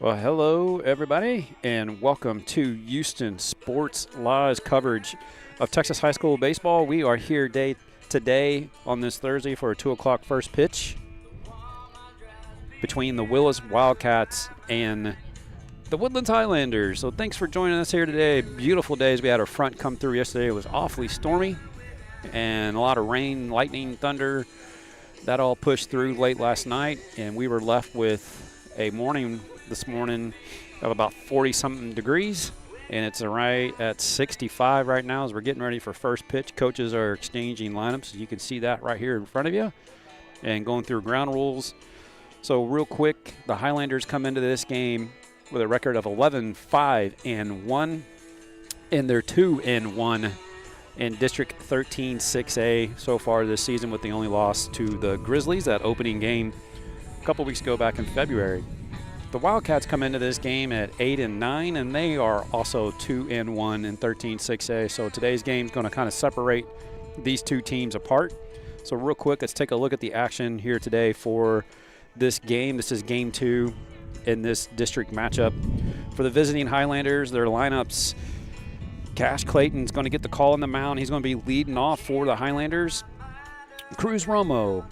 Well, hello, everybody, and welcome to Houston Sports Live's coverage of Texas high school baseball. We are here today on this Thursday for a 2 o'clock first pitch between the Willis Wildkats and the Woodlands Highlanders. So thanks for joining us here today. Beautiful days. We had our front come through yesterday. It was awfully stormy and a lot of rain, lightning, thunder. That all pushed through late last night, and we were left with a morning this morning of about 40-something degrees, and it's right at 65 right now as we're getting ready for first pitch. Coaches are exchanging lineups. You can see that right here in front of you and going through ground rules. So real quick, the Highlanders come into this game with a record of 11-5-1, and they're 2-1 in District 13 6A so far this season, with the only loss to the Grizzlies, that opening game a couple weeks ago back in February. The Wildcats come into this game at 8-9, and they are also 2-1 in 13 6A. So today's game is going to kind of separate these two teams apart. So real quick, let's take a look at the action here today for this game. This is game 2 in this district matchup. For the visiting Highlanders, their lineups: Cash Clayton's going to get the call on the mound. He's going to be leading off for the Highlanders. Cruz Romo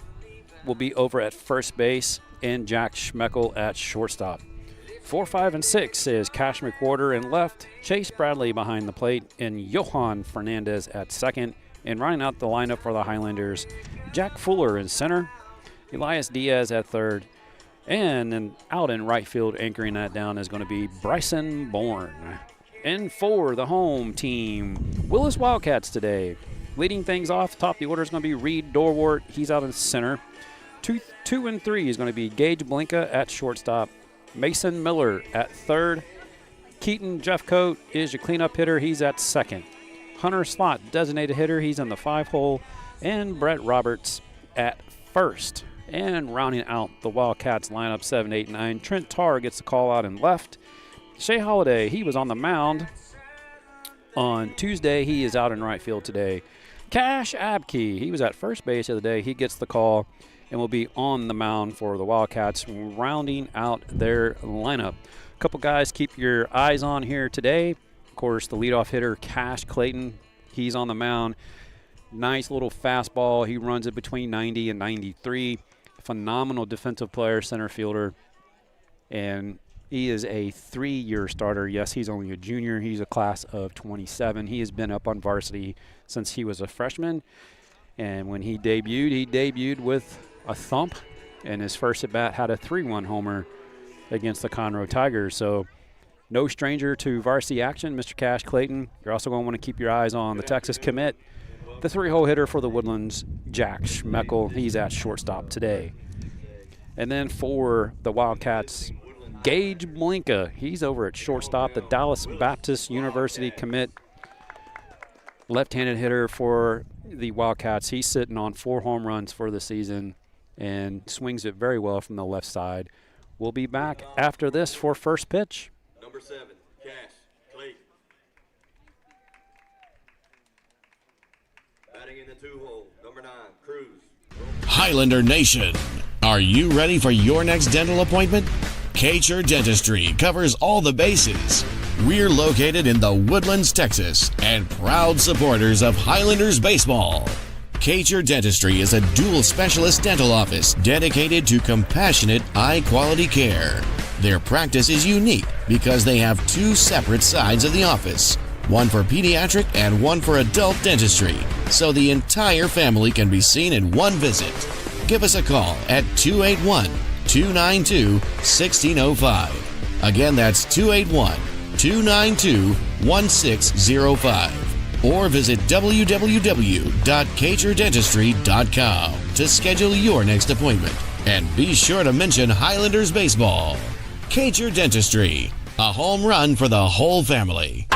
will be over at first base, and Jack Schmeckel at shortstop. 4, 5, and 6 is Cash McWhorter in left, Chase Bradley behind the plate, and Johan Fernandez at second. And running out the lineup for the Highlanders, Jack Fuller in center, Elias Diaz at third, and then out in right field anchoring that down is going to be Bryson Bourne. And for the home team, Willis Wildkats today. Leading things off, top of the order is going to be Reed Dorwart. He's out in center. 2 and 3 is going to be Gage Blinka at shortstop, Mason Miller at third, Keaton Jeffcoat is your cleanup hitter. He's at second. Hunter Slott, designated hitter. He's in the 5-hole, and Brett Roberts at first. And rounding out the Wildcats lineup, 7, 8, 9, Trent Tarr gets the call out in left. Shea Holiday, he was on the mound on Tuesday. He is out in right field today. Cash Abke, he was at first base the other day. He gets the call and will be on the mound for the Wildcats, rounding out their lineup. A couple guys keep your eyes on here today. Of course, the leadoff hitter, Cash Clayton, he's on the mound. Nice little fastball. He runs it between 90 and 93. Phenomenal defensive player, center fielder. And he is a 3-year starter. Yes, he's only a junior. He's a class of 27. He has been up on varsity since he was a freshman. And when he debuted with a thump, and his first at-bat had a 3-1 homer against the Conroe Tigers. So no stranger to varsity action, Mr. Cash Clayton. You're also going to want to keep your eyes on the Texas commit, the 3-hole hitter for the Woodlands, Jack Schmeckel. He's at shortstop today. And then for the Wildcats, Gage Blinka. He's over at shortstop, the Dallas Baptist University commit, left-handed hitter for the Wildcats. He's sitting on 4 home runs for the season and swings it very well from the left side. We'll be back after this for first pitch. Number 7, Cash Clayton. Batting in the 2-hole, number 9, Cruz. Highlander Nation, are you ready for your next dental appointment? Kacher Dentistry covers all the bases. We're located in the Woodlands, Texas, and proud supporters of Highlanders baseball. Kacher Dentistry is a dual specialist dental office dedicated to compassionate, high-quality care. Their practice is unique because they have 2 separate sides of the office, one for pediatric and one for adult dentistry, so the entire family can be seen in one visit. Give us a call at 281-292-1605. Again, that's 281-292-1605. Or visit www.kacherdentistry.com to schedule your next appointment. And be sure to mention Highlanders baseball. Kacher Dentistry, a home run for the whole family.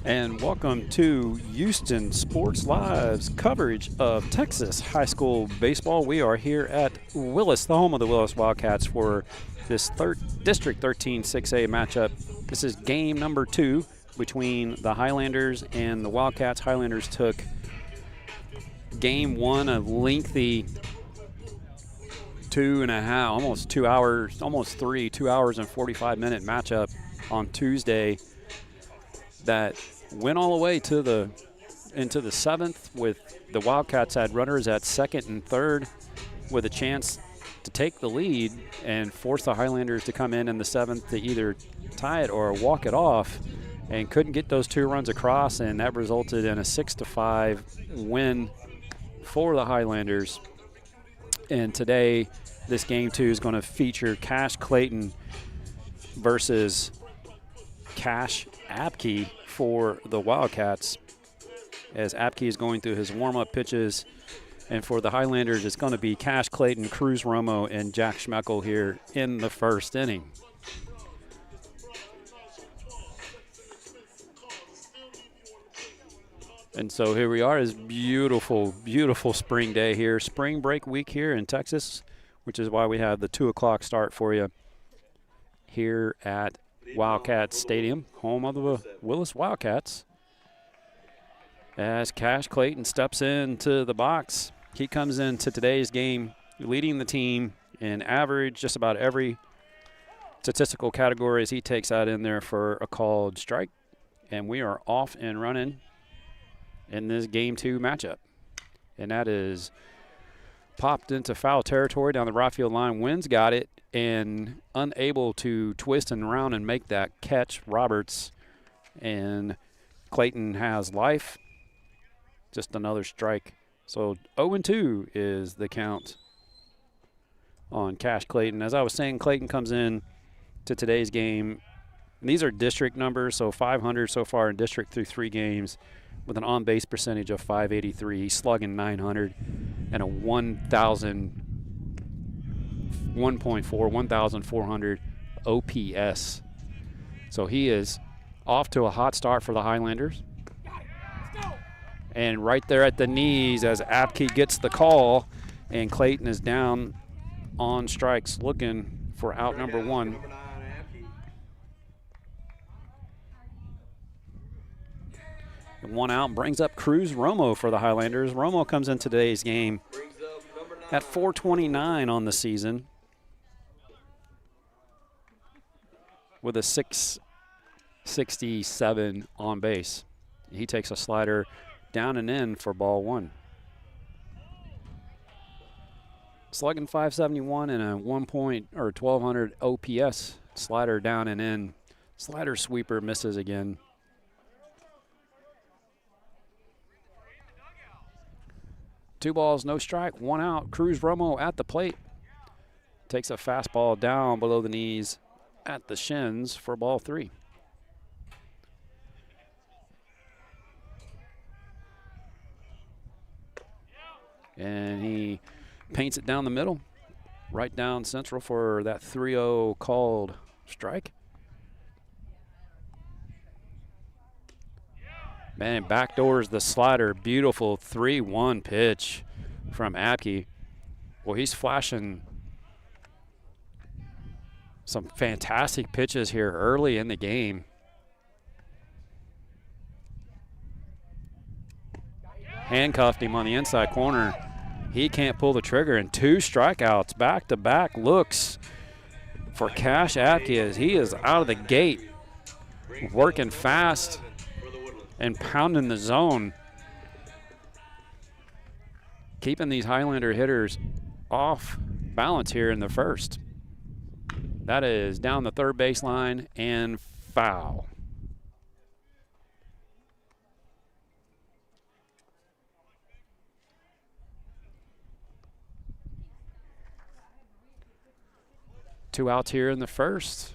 And welcome to Houston Sports Live's coverage of Texas high school baseball. We are here at Willis, the home of the Willis Wildkats, for this District 13 6A matchup. This is game number 2 between the Highlanders and the Wildcats. Highlanders took game 1, a lengthy 2.5, almost 2 hours, almost 3, 2 hours and 45-minute matchup on Tuesday that went all the way to into the 7th, with the Wildcats had runners at 2nd and 3rd with a chance to take the lead and force the Highlanders to come in the 7th to either tie it or walk it off, and couldn't get those 2 runs across, and that resulted in a 6-5 win for the Highlanders. And today, this game 2 is going to feature Cash Clayton versus Cash Apke for the Wildcats, as Apke is going through his warm-up pitches. And for the Highlanders, it's going to be Cash Clayton, Cruz Romo, and Jack Schmeckel here in the 1st inning. And so here we are. It's beautiful, beautiful spring day here. Spring break week here in Texas, which is why we have the 2 o'clock start for you here at Wildcats Stadium, home of the Willis Wildcats. As Cash Clayton steps into the box, he comes into today's game leading the team in average, just about every statistical category, as he takes that in there for a called strike. And we are off and running in this game 2 matchup. And that is popped into foul territory down the right field line. Wins got it, and unable to twist and round and make that catch, Roberts. And Clayton has life. Just another strike. So 0-2 is the count on Cash Clayton. As I was saying, Clayton comes in to today's game. And these are district numbers, so 500 so far in district through 3 games, with an on-base percentage of .583. He's slugging .900 and a 1,400 OPS. So he is off to a hot start for the Highlanders. And right there at the knees as Apke gets the call, and Clayton is down on strikes looking for out number 1. And 1 out brings up Cruz Romo for the Highlanders. Romo comes in today's game at .429 on the season with a .667 on base. He takes a slider down and in for ball 1. Slugging .571 and a 1,200 OPS. Slider down and in. Slider sweeper misses again. Two balls, no strike, 1 out. Cruz Romo at the plate. Takes a fastball down below the knees at the shins for ball 3. And he paints it down the middle, right down central for that 3-0 called strike. Man, backdoors the slider. Beautiful 3-1 pitch from Apke. Well, he's flashing some fantastic pitches here early in the game. Handcuffed him on the inside corner. He can't pull the trigger, and 2 strikeouts, back-to-back looks for Cash Apke as he is out of the gate, working fast and pounding the zone, keeping these Highlander hitters off balance here in the 1st. That is down the 3rd baseline and foul. Two outs here in the 1st.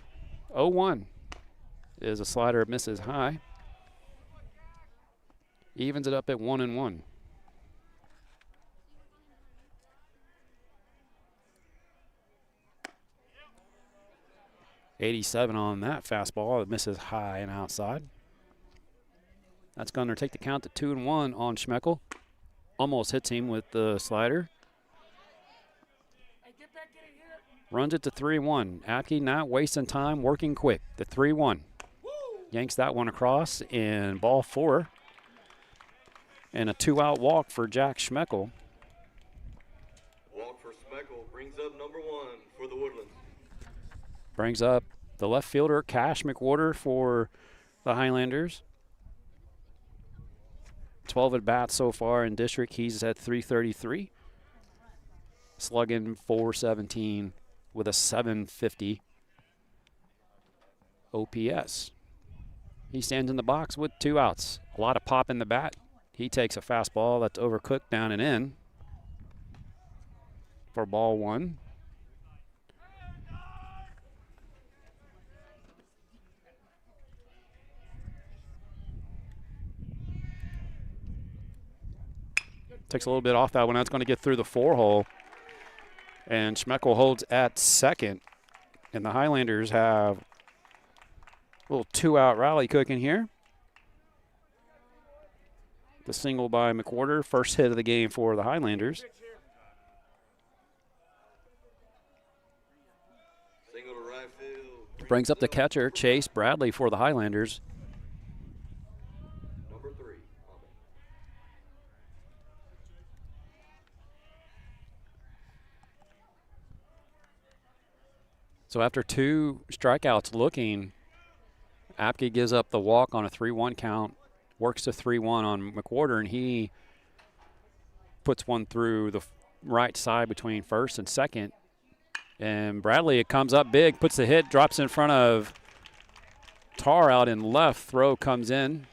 0-1 is a slider, misses high. Evens it up at 1-1. .87 on that fastball. It misses high and outside. That's going to take the count to 2-1 on Schmeckel. Almost hits him with the slider. Runs it to 3-1. Apke not wasting time, working quick. The 3-1. Yanks that one across, and ball 4. And a 2-out walk for Jack Schmeckel. Walk for Schmeckel brings up number 1 for the Woodlands. Brings up the left fielder, Cash McWhorter, for the Highlanders. 12 at bats so far in district. He's at .333. Slugging .417 with a .750 OPS. He stands in the box with 2 outs. A lot of pop in the bat. He takes a fastball that's overcooked down and in for ball 1. Takes a little bit off that one. That's going to get through the 4-hole. And Schmeckel holds at second. And the Highlanders have a little 2-out rally cooking here. The single by McWhorter, first hit of the game for the Highlanders. Single to right field. Brings up the catcher, Chase Bradley, for the Highlanders. Number 3. So after 2 strikeouts looking, Apke gives up the walk on a 3-1 count, works to 3-1 on McWhorter, and he puts one through the right side between first and second. And Bradley, it comes up big, puts the hit, drops in front of Tar out in left. Throw comes in.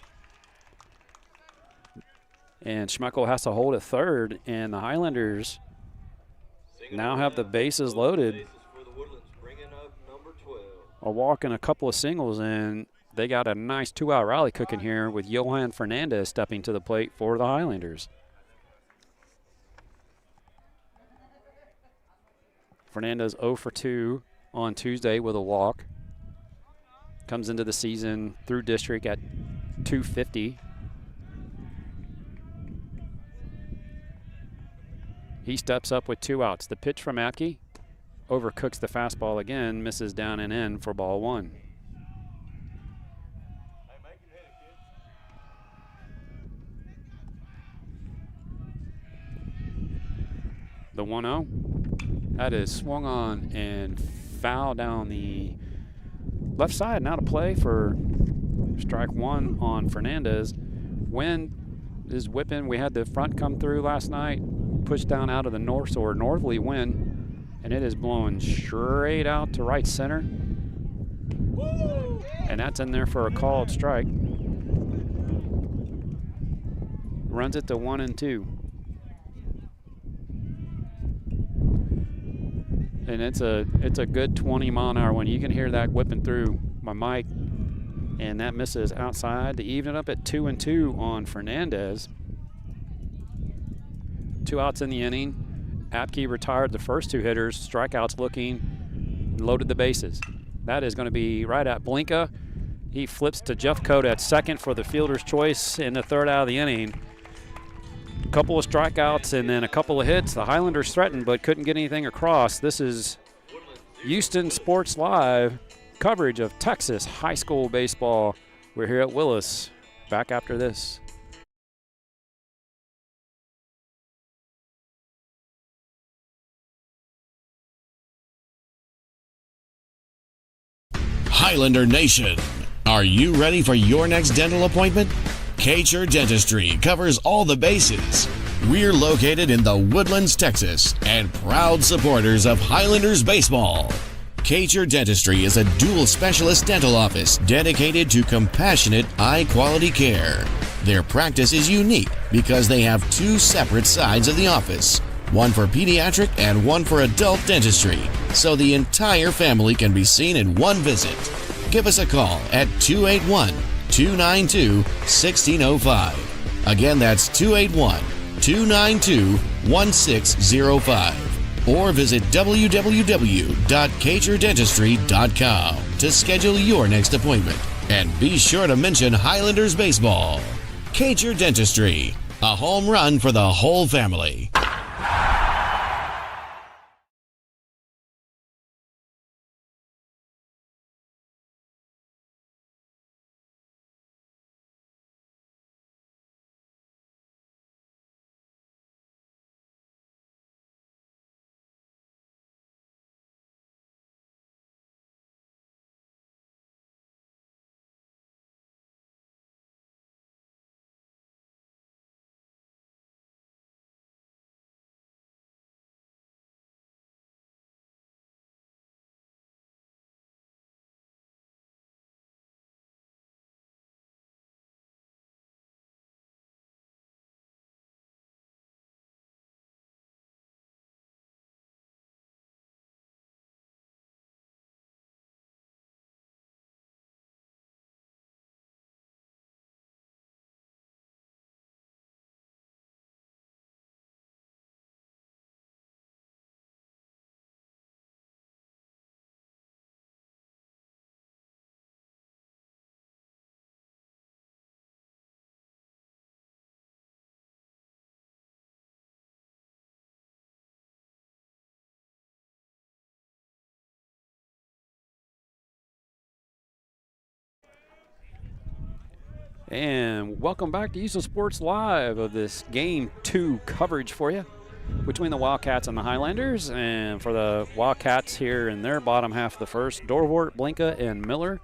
And Schmeckel has to hold at third, and the Highlanders now have the bases loaded. A walk and a couple of singles, and they got a nice 2-out rally cooking here with Johan Fernandez stepping to the plate for the Highlanders. Fernandez 0 for 2 on Tuesday with a walk. Comes into the season through district at .250. He steps up with 2 outs. The pitch from Apke overcooks the fastball again, misses down and in for ball 1. The 1-0. That is swung on and foul down the left side. Now to play for strike 1 on Fernandez. Wind is whipping. We had the front come through last night, pushed down out of the north or northerly wind, and it is blowing straight out to right center. And that's in there for a called strike. Runs it to 1-2. And it's a good 20-mile-an-hour wind. You can hear that whipping through my mic. And that misses outside to even it up at 2-2 on Fernandez. 2 outs in the inning. Apke retired the first 2 hitters, strikeouts looking, loaded the bases. That is going to be right at Blinka. He flips to Jeff Cote at second for the fielder's choice in the 3rd out of the inning. A couple of strikeouts and then a couple of hits. The Highlanders threatened but couldn't get anything across. This is Houston Sports Live coverage of Texas high school baseball. We're here at Willis. Back after this. Highlander Nation, are you ready for your next dental appointment? Kacher Dentistry covers all the bases. We're located in the Woodlands, Texas, and proud supporters of Highlanders baseball. Kacher Dentistry is a dual specialist dental office dedicated to compassionate, high-quality care. Their practice is unique because they have 2 separate sides of the office, one for pediatric and one for adult dentistry, so the entire family can be seen in one visit. Give us a call at 281-292-1605. Again, that's 281-292-1605. Or visit www.kacherdentistry.com to schedule your next appointment. And be sure to mention Highlanders baseball. Cager Dentistry, a home run for the whole family. And welcome back to Easel Sports Live of this Game 2 coverage for you between the Wildcats and the Highlanders. And for the Wildcats here in their bottom half of the first, Dorwart, Blinka, and Miller.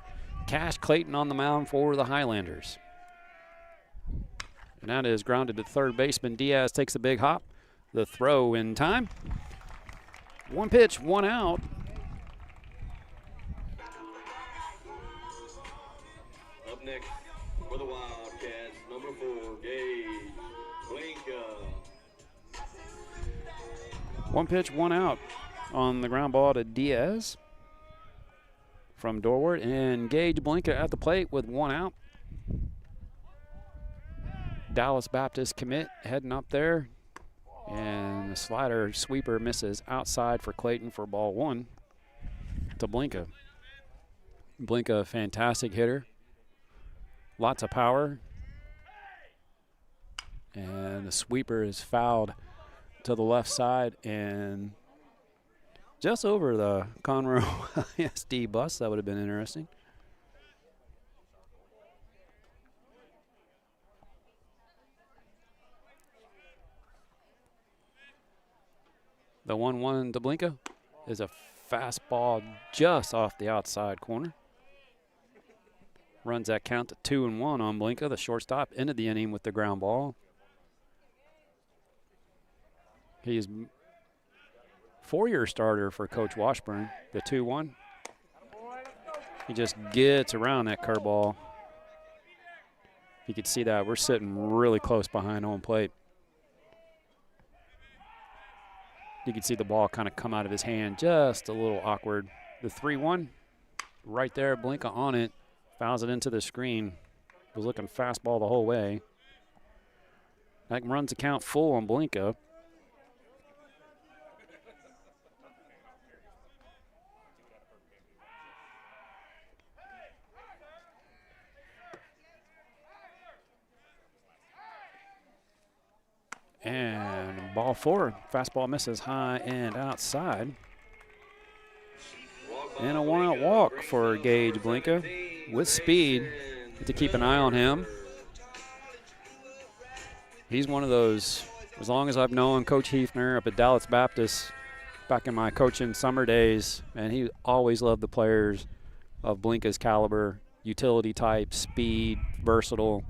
Cash Clayton on the mound for the Highlanders. And that is grounded to third baseman. Diaz takes a big hop. The throw in time. One pitch, one out. Up next for the Wildcats, number 4, Gage Blinka. One pitch, one out on the ground ball to Diaz from Dorwart, and Gage Blinka at the plate with one out. Dallas Baptist commit heading up there, and the slider sweeper misses outside for Clayton for ball one to Blinka. Blinka, fantastic hitter. Lots of power. And the sweeper is fouled to the left side and just over the Conroe ISD bus. That would have been interesting. The 1-1 to Blinka is a fastball just off the outside corner. Runs that count to 2-1 on Blinka. The shortstop ended the inning with the ground ball. He's four-year starter for Coach Washburn, the 2-1. He just gets around that curveball. You could see that. We're sitting really close behind home plate. You can see the ball kind of come out of his hand just a little awkward. The 3-1 right there, Blinka on it. Fouls it into the screen. Was looking fastball the whole way. That runs the count full on Blinka. And ball four. Fastball misses high and outside. And a one-out walk for Gage Blinka with speed to keep an eye on him. He's one of those, as long as I've known Coach Hefner up at Dallas Baptist back in my coaching summer days, and he always loved the players of Blinka's caliber, utility type, speed, versatile,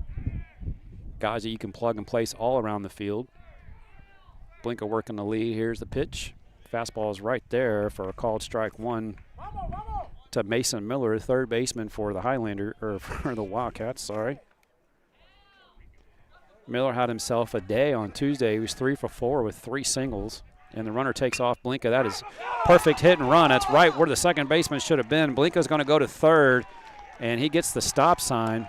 guys that you can plug and place all around the field. Blinka working the lead. Here's the pitch. Fastball is right there for a called strike one to Mason Miller, third baseman for the Highlander, or for the Wildcats, sorry. Miller had himself a day on Tuesday. He was 3 for 4 with 3 singles. And the runner takes off Blinka. That is perfect hit and run. That's right where the second baseman should have been. Blinka's going to go to third, and he gets the stop sign.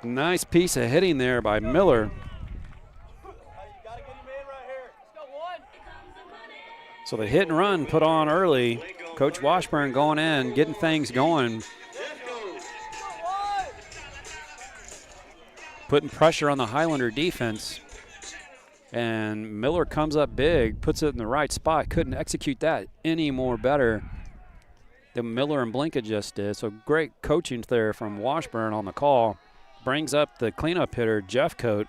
Nice piece of hitting there by Miller. So the hit and run put on early. Coach Washburn going in, getting things going. putting pressure on the Highlander defense. And Miller comes up big, puts it in the right spot. Couldn't execute that any more better than Miller and Blinka just did. So great coaching there from Washburn on the call. Brings up the cleanup hitter, Jeffcoat.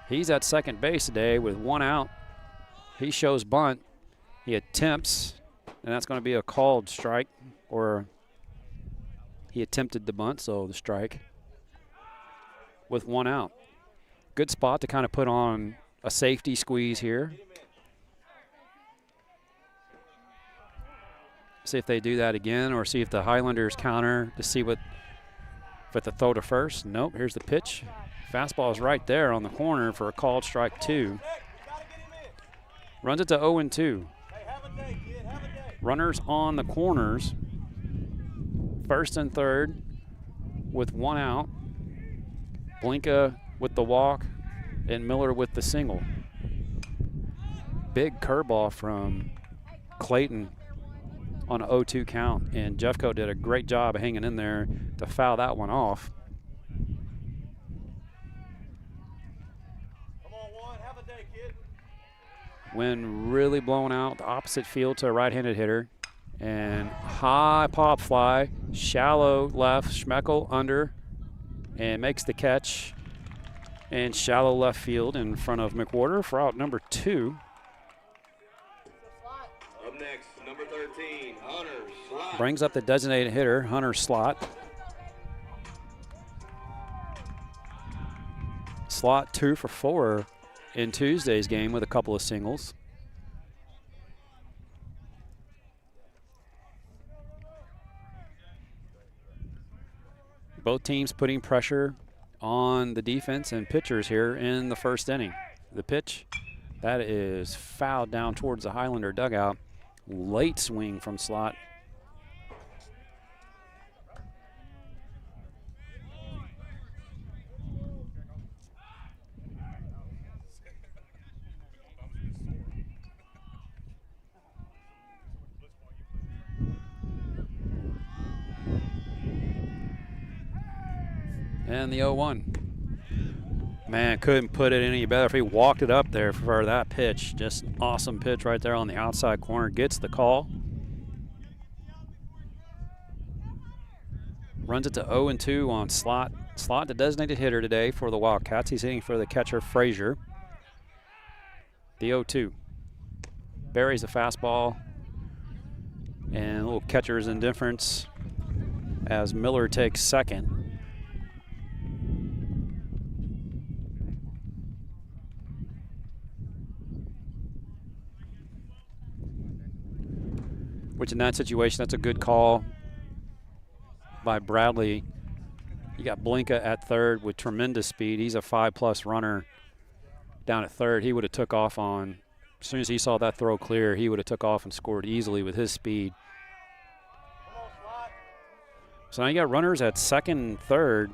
He's at second base today with 1 out. He shows bunt. He attempts, and that's going to be a called strike, or he attempted the bunt, so the strike with 1 out. Good spot to kind of put on a safety squeeze here. See if they do that again, or see if the Highlanders counter to see what, if the throw to first. Nope, here's the pitch. Fastball is right there on the corner for a called strike 2. Runs it to 0-2. Runners on the corners. First and third with 1 out. Blinka with the walk and Miller with the single. Big curveball from Clayton on an 0-2 count, and Jeffcoat did a great job of hanging in there to foul that one off. Come on, Juan, have a day, kid. Wind really blowing out the opposite field to a right-handed hitter, and high pop fly, shallow left, Schmeckel under, and makes the catch. And shallow left field in front of McWhorter for out number 2. Up next, number 13, Hunter Slot. Brings up the designated hitter, Hunter Slot. Slot 2 for 4 in Tuesday's game with a couple of singles. Both teams putting pressure on the defense and pitchers here in the first inning. The pitch, that is fouled down towards the Highlander dugout. Late swing from Slot. And the 0-1. Man, couldn't put it any better if he walked it up there for that pitch. Just an awesome pitch right there on the outside corner. Gets the call. Runs it to 0-2 on Slot. Slot, the designated hitter today for the Wildcats. He's hitting for the catcher, Frazier. The 0-2. Buries the fastball. And a little catcher's indifference as Miller takes second. Which in that situation, that's a good call by Bradley. You got Blinka at third with tremendous speed. He's a 5+ runner down at third. He would have took off on, as soon as he saw that throw clear, he would have took off and scored easily with his speed. So now you got runners at second and third,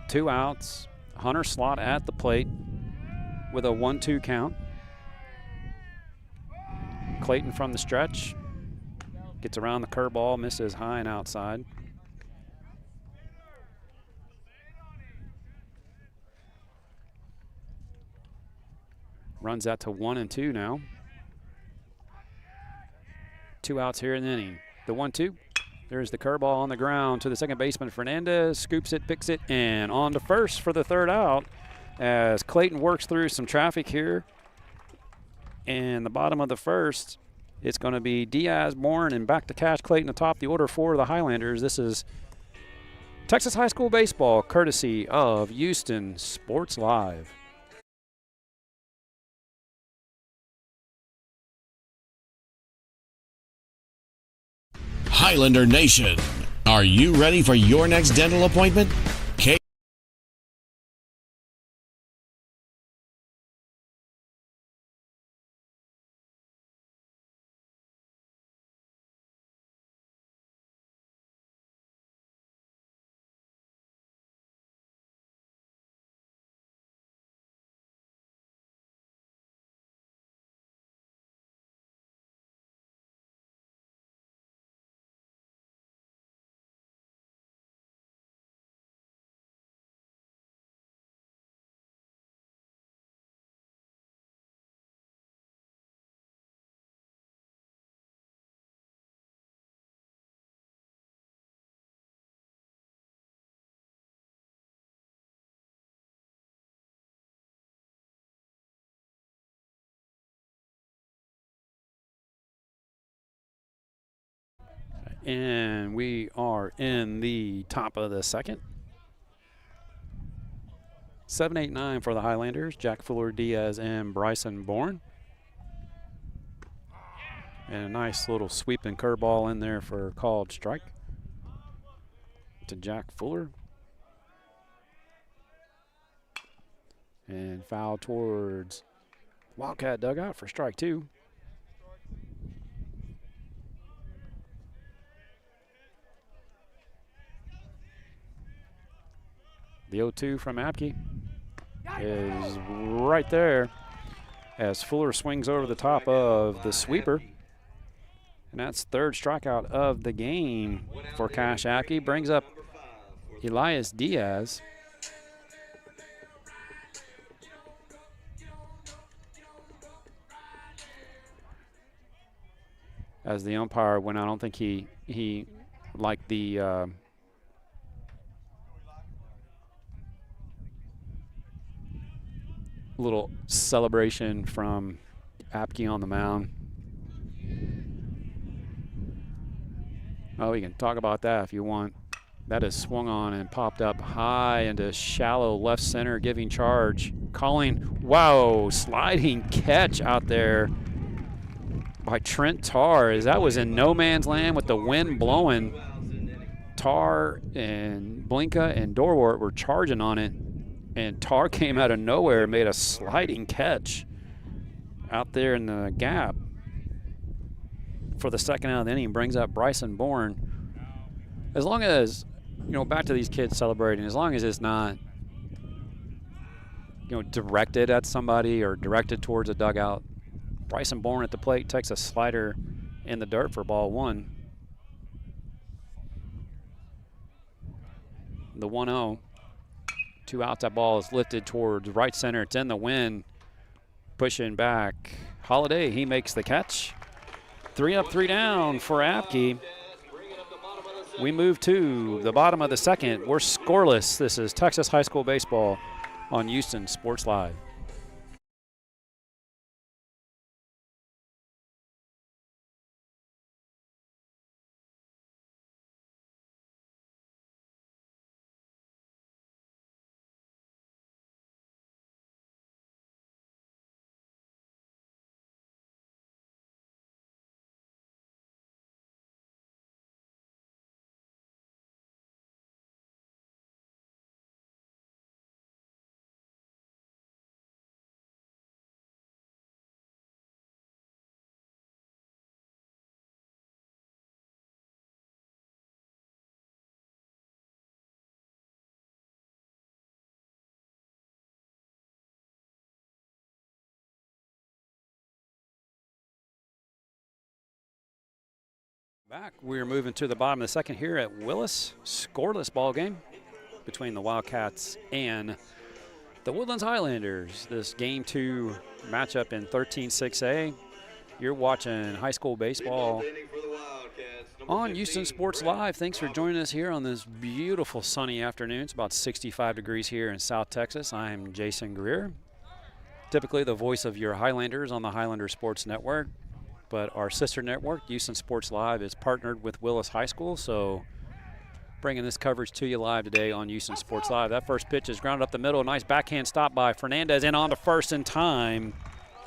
2 outs. Hunter Slot at the plate with a 1-2 count. Clayton from the stretch. Gets around the curveball, misses high and outside. Runs that to 1-2 now. 2 outs here in the inning. The 1-2. There's the curveball on the ground to the second baseman, Fernandez. Scoops it, picks it, and on to first for the 3rd out as Clayton works through some traffic here. And the bottom of the 1st. It's going to be Diaz, Bourne, and back to Cash Clayton atop the order for the Highlanders. This is Texas High School Baseball, courtesy of Houston Sports Live. Highlander Nation, are you ready for your next dental appointment? And we are in the top of the second. 7-8-9 for the Highlanders. Jack Fuller, Diaz, and Bryson Bourne. And a nice little sweeping curveball in there for a called strike to Jack Fuller. And foul towards Wildcat dugout for strike 2. The 0-2 from Apke is right there as Fuller swings over the top of the sweeper. And that's third strikeout of the game for Cash Apke. Brings up Elias Diaz. As the umpire went, I don't think he liked the little celebration from Apke on the mound. Oh, we can talk about that if you want. That is swung on and popped up high into shallow left center, giving charge. Calling, wow, sliding catch out there by Trent Tarr, as that was in no man's land with the wind blowing. Tarr and Blinka and Dorwart were charging on it, and Tarr came out of nowhere and made a sliding catch out there in the gap for the second out of the inning. Brings up Bryson Bourne. As long as, you know, back to these kids celebrating, as long as it's not, you know, directed at somebody or directed towards a dugout. Bryson Bourne at the plate takes a slider in the dirt for ball 1. The 1-0. 2 outs, that ball is lifted towards right center. It's in the wind. Pushing back. Holiday, he makes the catch. 3 up, 3 down for Apke. We move to the bottom of the second. We're scoreless. This is Texas High School Baseball on Houston Sports Live. Back, we're moving to the bottom of the second here at Willis. Scoreless ball game between the Wildcats and the Woodlands Highlanders. This game 2 matchup in 13-6A. You're watching high school baseball on Houston Sports Live. Thanks for joining us here on this beautiful sunny afternoon. It's about 65 degrees here in South Texas. I'm Jason Greer, typically the voice of your Highlanders on the Highlander Sports Network. But our sister network, Houston Sports Live, is partnered with Willis High School, so bringing this coverage to you live today on Houston Sports Live. That first pitch is grounded up the middle. Nice backhand stop by Fernandez, and on to first in time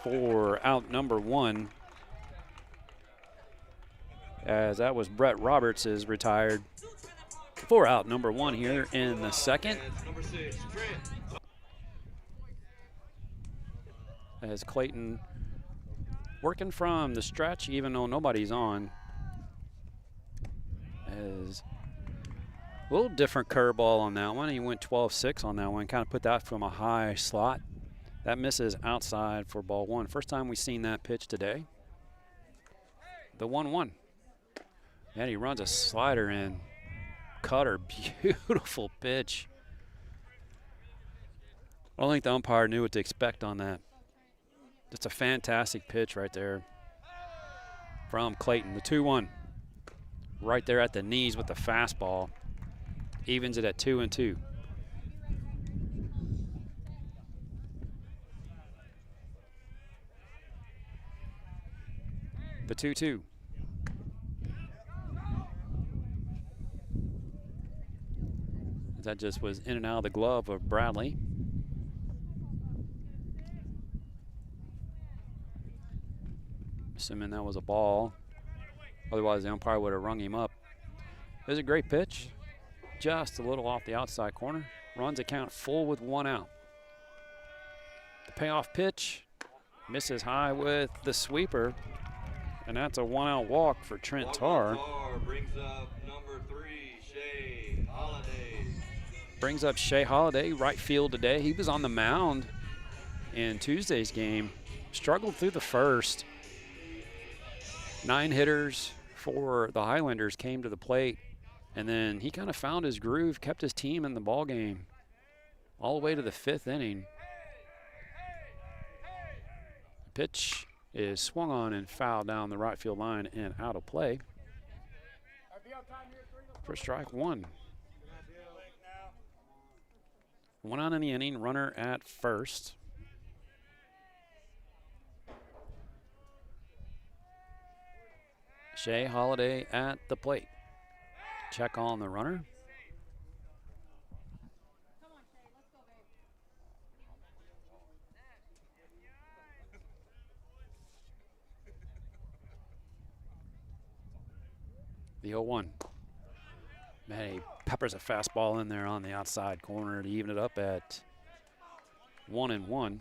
for out number 1. As that was Brett Roberts is retired for out number 1 here in the second. As Clayton working from the stretch, even though nobody's on. As a little different curveball on that one. He went 12-6 on that one, kind of put that from a high slot. That misses outside for ball 1. First time we've seen that pitch today. The 1-1. And he runs a slider in. Cutter, beautiful pitch. I don't think the umpire knew what to expect on that. It's a fantastic pitch right there from Clayton. The 2-1 right there at the knees with the fastball. Evens it at 2-2. The 2-2. That just was in and out of the glove of Bradley. Assuming that was a ball. Otherwise, the umpire would have rung him up. It was a great pitch. Just a little off the outside corner. Runs the count full with 1 out. The payoff pitch misses high with the sweeper. And that's a 1-out walk for Trent Tarr. Brings up number 3, Shea Holiday. Brings up Shea Holiday, right field today. He was on the mound in Tuesday's game. Struggled through the first. 9 hitters for the Highlanders came to the plate. And then he kind of found his groove, kept his team in the ball game all the way to the 5th inning. The pitch is swung on and fouled down the right field line and out of play. For strike 1. 1 out in the inning, runner at first. Shea Holiday at the plate. Check on the runner. The 0-1. Man, he peppers a fastball in there on the outside corner to even it up at 1-1.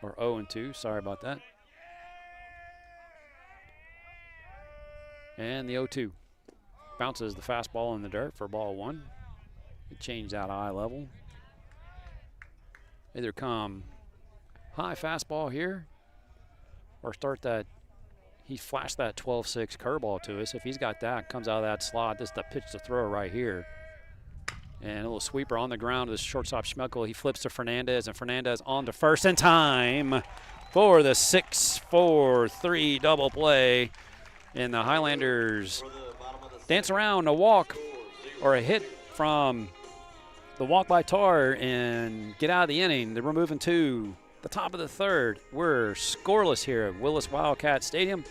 Or 0-2, sorry about that. And the 0-2. Bounces the fastball in the dirt for ball 1. He changed that eye level. Either come high fastball here or start that. He flashed that 12-6 curveball to us. If he's got that, comes out of that slot, this is the pitch to throw right here. And a little sweeper on the ground to the shortstop Schmeckel. He flips to Fernandez, and Fernandez on to first in time for the 6-4-3 double play. And the Highlanders dance around a walk or a hit from the walk by Tarr and get out of the inning. They're moving to the top of the 3rd. We're scoreless here at Willis Wildkats Stadium.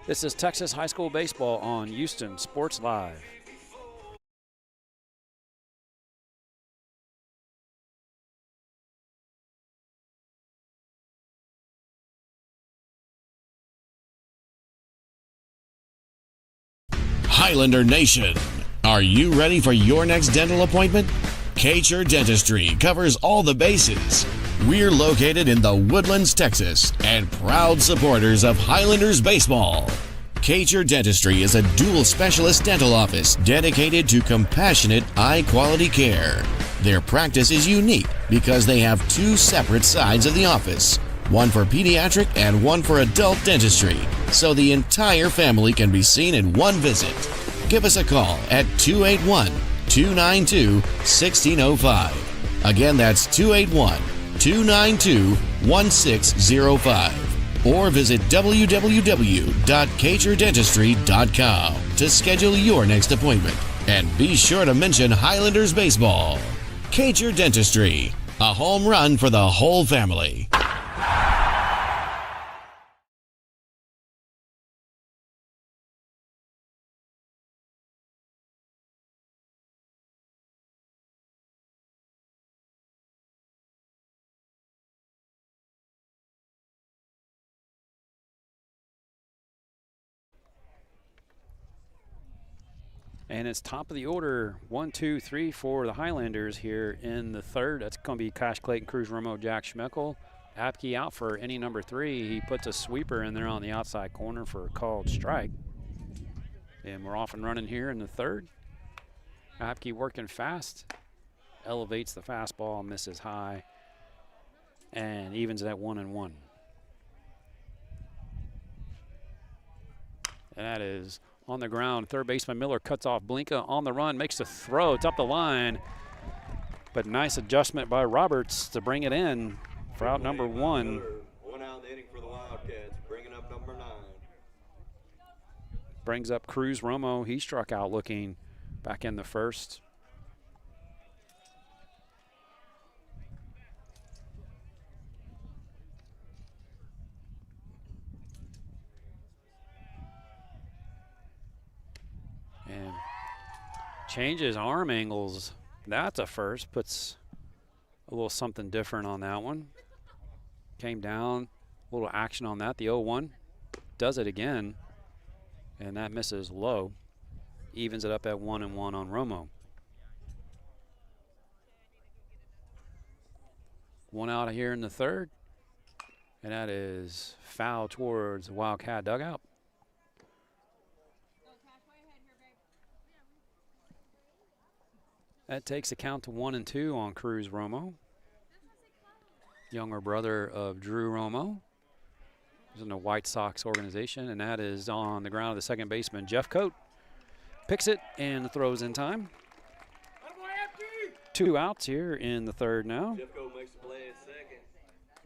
This is Texas High School Baseball on Houston Sports Live. Highlander Nation, are you ready for your next dental appointment? Kacher Dentistry covers all the bases. We're located in the Woodlands, Texas, and proud supporters of Highlanders baseball. Kacher Dentistry is a dual specialist dental office dedicated to compassionate, high-quality care. Their practice is unique because they have 2 separate sides of the office, one for pediatric and one for adult dentistry, so the entire family can be seen in one visit. Give us a call at 281-292-1605. Again, that's 281-292-1605. Or visit www.kacherdentistry.com to schedule your next appointment. And be sure to mention Highlanders baseball. Kacher Dentistry, a home run for the whole family. And it's top of the order, 1, 2, 3 for the Highlanders here in the 3rd. That's going to be Cash Clayton, Cruz Romo, Jack Schmeckel. Apke out for inning number 3. He puts a sweeper in there on the outside corner for a called strike. And we're off and running here in the 3rd. Apke working fast, elevates the fastball, misses high, and evens it at 1-1. And that is on the ground. Third baseman Miller cuts off Blinka on the run, makes the throw. It's up the line. But nice adjustment by Roberts to bring it in for out number 1. 1 out in the inning for the Wildcats, bringing up number 9. Brings up Cruz Romo. He struck out looking back in the 1st. And Changes arm angles. That's a first. Puts a little something different on that one. Came down, a little action on that. The 0-1 does it again, and that misses low. Evens it up at 1-1 on Romo. One out of here in the third, and that is foul towards the Wildcat dugout. That takes the count to 1-2 on Cruz Romo. Younger brother of Drew Romo. He's in the White Sox organization, and that is on the ground of the second baseman, Jeff Coate. Picks it and throws in time. 2 outs here in the third now. Jeff Coate makes the play at second.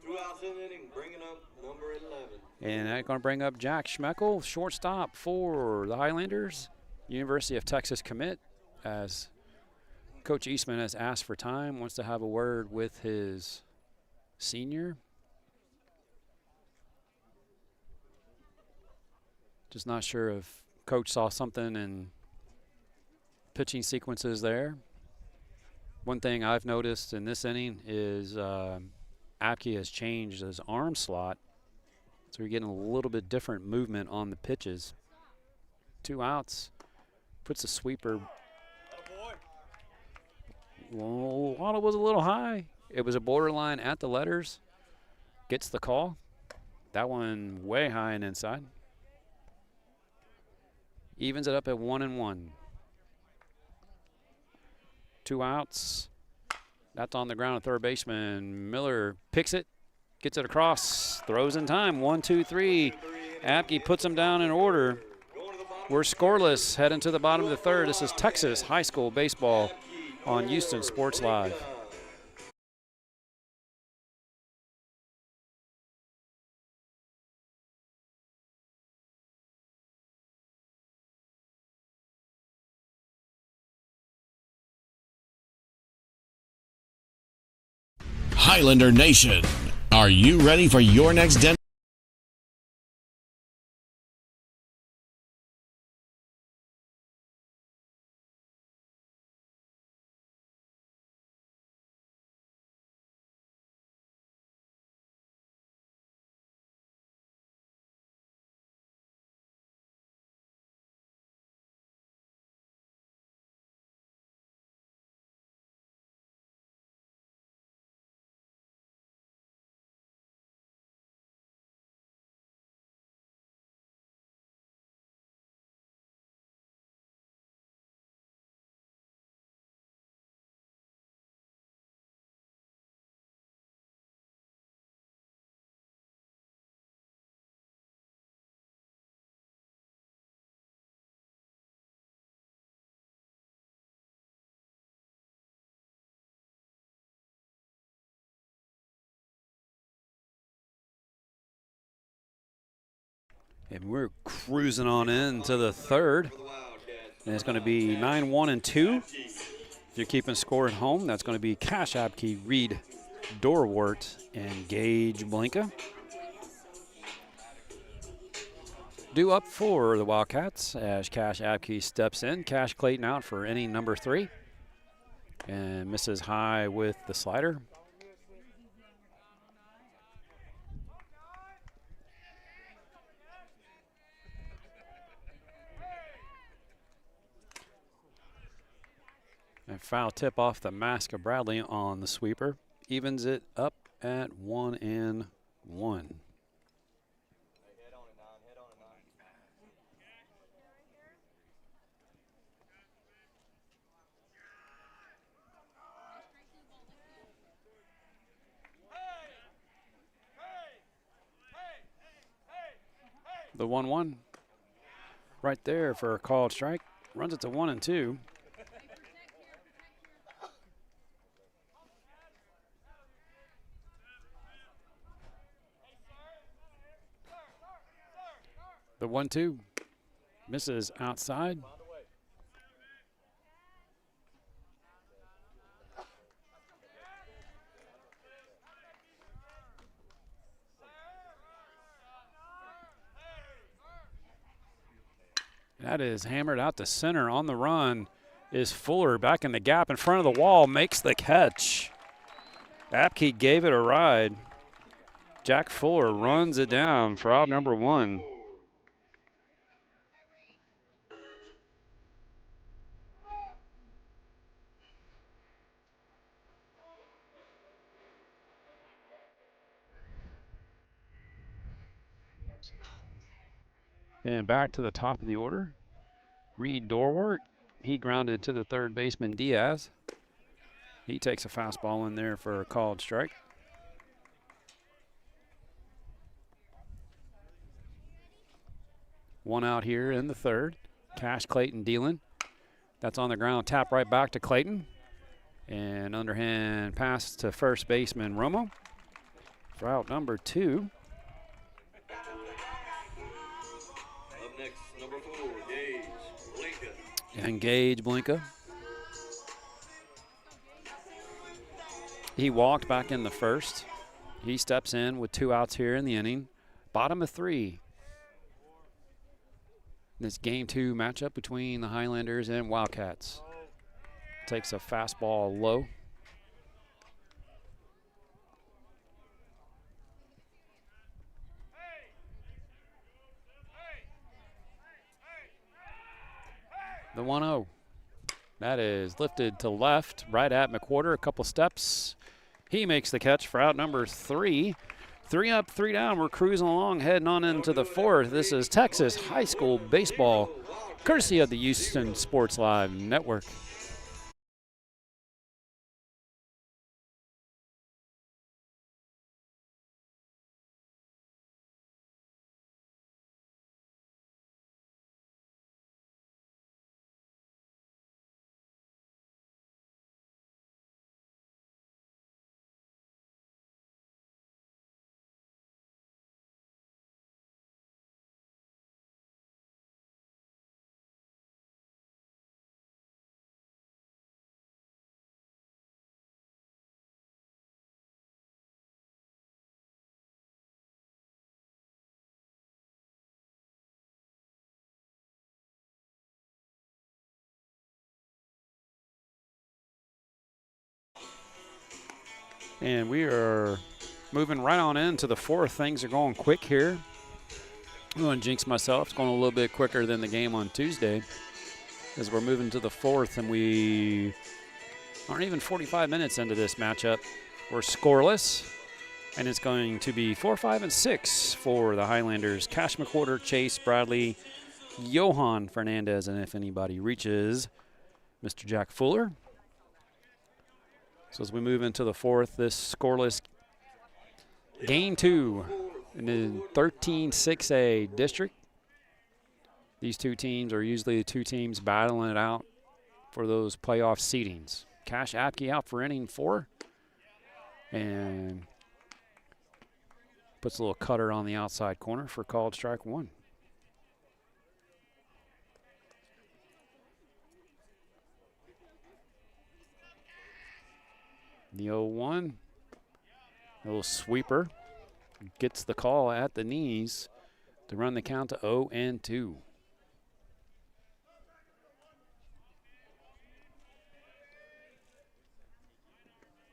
2 outs in the inning, bringing up number 11. And that's going to bring up Jack Schmeckel, shortstop for the Highlanders. University of Texas commit, as Coach Eastman has asked for time, wants to have a word with his senior. Just not sure if Coach saw something in pitching sequences there. One thing I've noticed in this inning is Apke has changed his arm slot, so you're getting a little bit different movement on the pitches. 2 outs, puts a sweeper. Well, it was a little high. It was a borderline at the letters. Gets the call. That one way high and inside. Evens it up at 1-1. 2 outs. That's on the ground at third baseman. Miller picks it, gets it across, throws in time. 1, 2, 3. Apke puts him down in order. We're scoreless heading to the bottom of the third. This is Texas high school baseball on Houston Sports Live. Highlander Nation, are you ready for your next dental? And we're cruising on into the third. And it's going to be 9-1-2. If you're keeping score at home, that's going to be Cash Apke, Reed Dorwart, and Gage Blinka. Due up for the Wildcats as Cash Apke steps in. Cash Clayton out for inning number 3. And misses high with the slider. And foul tip off the mask of Bradley on the sweeper. Evens it up at 1-1. The 1-1 right there for a called strike. Runs it to 1-2. The 1-2 misses outside. That is hammered out to center on the run is Fuller back in the gap in front of the wall, makes the catch. Apke gave it a ride. Jack Fuller runs it down for out number 1. And back to the top of the order. Reed Dorwart, he grounded to the third baseman Diaz. He takes a fastball in there for a called strike. One out here in the third. Cash Clayton dealing. That's on the ground. Tap right back to Clayton. And underhand pass to first baseman Romo for out number 2. Up next, number 4, Gage Blinka. And Gage Blinka. He walked back in the first. He steps in with 2 outs here in the inning. Bottom of 3. This game 2 matchup between the Highlanders and Wildcats. Takes a fastball low. The 1-0. That is lifted to left, right at McWhorter, a couple steps. He makes the catch for out number 3. 3 up, 3 down. We're cruising along, heading on into the 4th. This is Texas High School Baseball, courtesy of the Houston Sports Live Network. And we are moving right on into the 4th. Things are going quick here. I'm going to jinx myself. It's going a little bit quicker than the game on Tuesday as we're moving to the 4th, and we aren't even 45 minutes into this matchup. We're scoreless, and it's going to be 4, 5, and 6 for the Highlanders. Cash McWhorter, Chase Bradley, Johan Fernandez, and if anybody reaches, Mr. Jack Fuller. So as we move into the 4th, this scoreless game 2 in the 13-6A district. These 2 teams are usually the 2 teams battling it out for those playoff seedings. Cash Apke out for inning 4. And puts a little cutter on the outside corner for called strike 1. The 0-1, a little sweeper, gets the call at the knees to run the count to 0-2.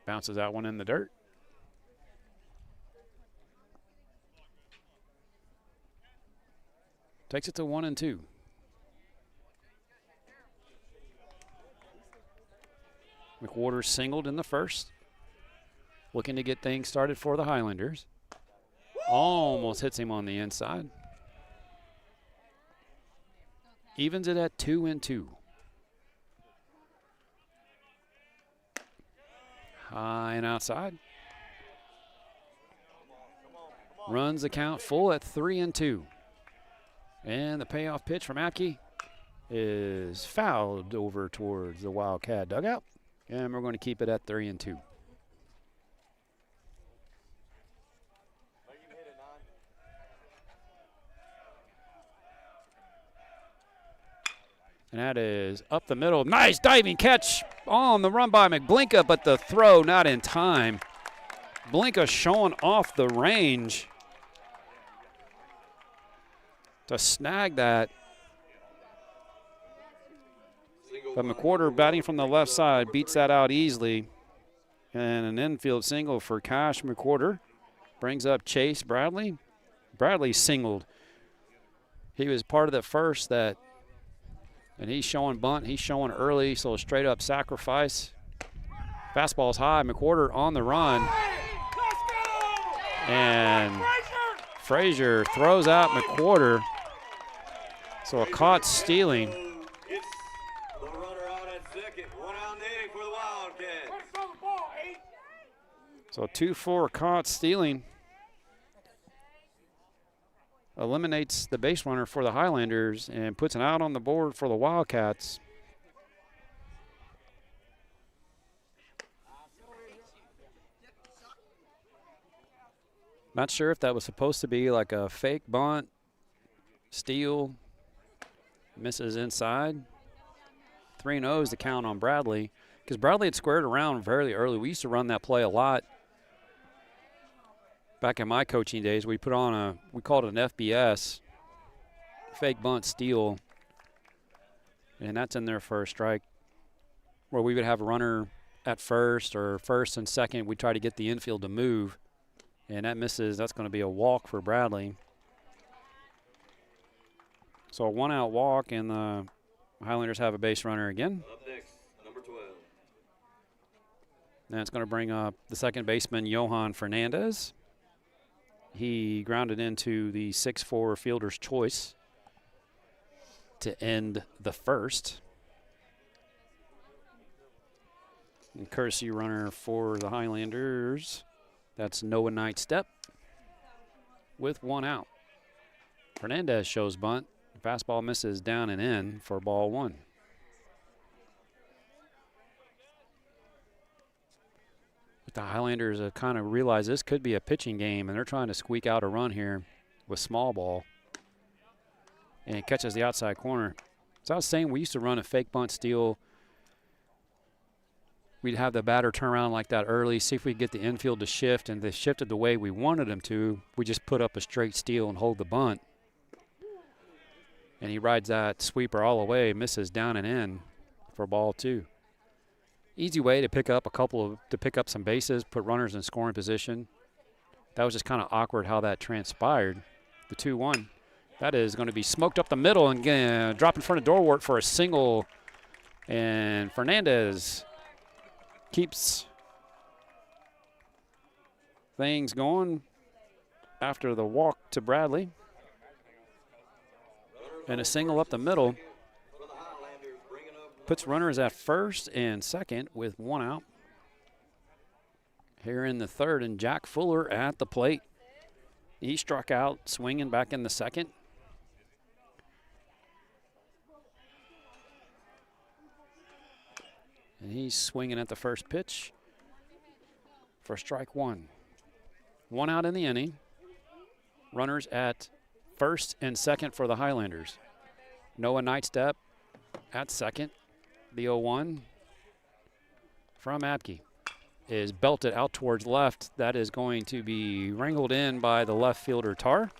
Bounces that one in the dirt. Takes it to 1-2. McWhorter singled in the first. Looking to get things started for the Highlanders. Almost hits him on the inside. Evens it at 2-2. High and outside. Runs the count full at 3-2. And the payoff pitch from Apke is fouled over towards the Wildcat dugout. And we're going to keep it at 3-2. And that is up the middle. Nice diving catch on the run by McBlinka, but the throw not in time. Blinka showing off the range to snag that. But McWhorter batting from the left side beats that out easily. And an infield single for Cash McWhorter. Brings up Chase Bradley. Bradley singled. He was part of the first that, and he's showing bunt. He's showing early, so a straight up sacrifice. Fastball's high. McWhorter on the run. And Frazier throws out McWhorter. So a caught stealing. It's the runner out at second. 1 out in the inning for the Wildcats. So 2-4 caught stealing. Eliminates the base runner for the Highlanders and puts an out on the board for the Wildcats. Not sure if that was supposed to be like a fake bunt, steal, misses inside. 3-0 is the count on Bradley, because Bradley had squared around fairly early. We used to run that play a lot. Back in my coaching days, we called it an FBS, fake bunt steal, and that's in there for a strike, where we would have a runner at first or first and second. We try to get the infield to move, and that misses. That's going to be a walk for Bradley. So a 1-out walk, and the Highlanders have a base runner again. Up next, number 12. And it's going to bring up the second baseman, Johan Fernandez. He grounded into the 6-4 fielder's choice to end the first. And courtesy runner for the Highlanders, that's Noah Knightstep with 1 out. Fernandez shows bunt. Fastball misses down and in for ball 1. The Highlanders have kind of realized this could be a pitching game, and they're trying to squeak out a run here with small ball. And it catches the outside corner. So I was saying we used to run a fake bunt steal. We'd have the batter turn around like that early, see if we could get the infield to shift, and they shifted the way we wanted them to. We just put up a straight steal and hold the bunt. And he rides that sweeper all the way, misses down and in for ball 2. Easy way to pick up some bases, put runners in scoring position. That was just kind of awkward how that transpired. The 2-1. That is going to be smoked up the middle and drop in front of Dorwart for a single. And Fernandez keeps things going after the walk to Bradley. And a single up the middle. Puts runners at first and second with 1 out. Here in the third, and Jack Fuller at the plate. He struck out, swinging back in the second. And he's swinging at the first pitch for strike 1. 1 out in the inning. Runners at first and second for the Highlanders. Noah Knightstep at second. The 0-1 from Apke is belted out towards left. That is going to be wrangled in by the left fielder, Tar.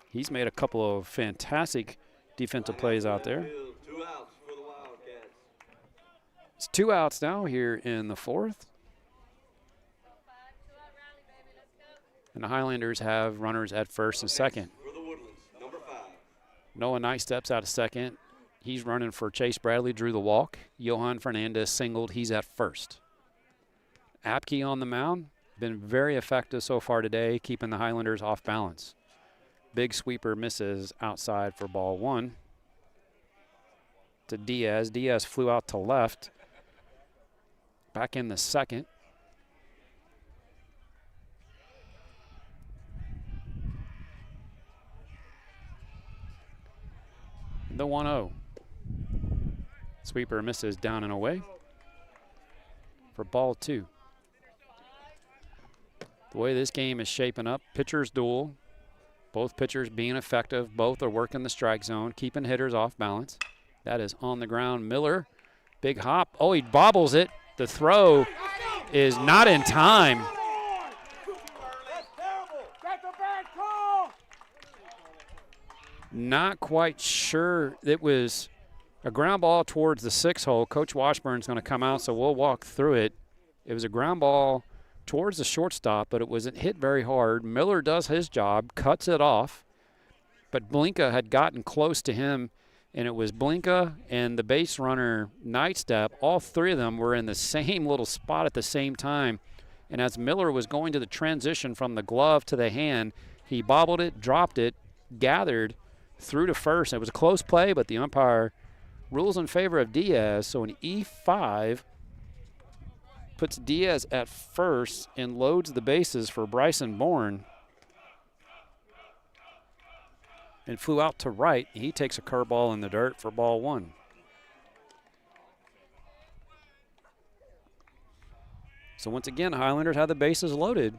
He's made a couple of fantastic defensive plays out there. 2 outs for the Wildcats. It's 2 outs now here in the 4th. And the Highlanders have runners at first and second. For the Woodlands, number 5. Noah Knightstep's out of second. He's running for Chase Bradley, drew the walk. Johan Fernandez singled. He's at first. Apke on the mound. Been very effective so far today, keeping the Highlanders off balance. Big sweeper misses outside for ball 1. To Diaz. Diaz flew out to left. Back in the second. The 1-0. Sweeper misses down and away for ball 2. The way this game is shaping up, pitchers duel. Both pitchers being effective. Both are working the strike zone, keeping hitters off balance. That is on the ground. Miller, big hop. Oh, he bobbles it. The throw is not in time. Not quite sure. It was A ground ball towards the 6-hole. Coach Washburn's going to come out, so we'll walk through it. It was a ground ball towards the shortstop, but it wasn't hit very hard. Miller does his job, cuts it off, but Blinka had gotten close to him, and it was Blinka and the base runner Nightstep. All three of them were in the same little spot at the same time, and as Miller was going to the transition from the glove to the hand, he bobbled it, dropped it, gathered, through to first. It was a close play, but the umpire rules in favor of Diaz, so an E5 puts Diaz at first and loads the bases for Bryson Bourne. And flew out to right. He takes a curveball in the dirt for ball 1. So once again, Highlanders have the bases loaded.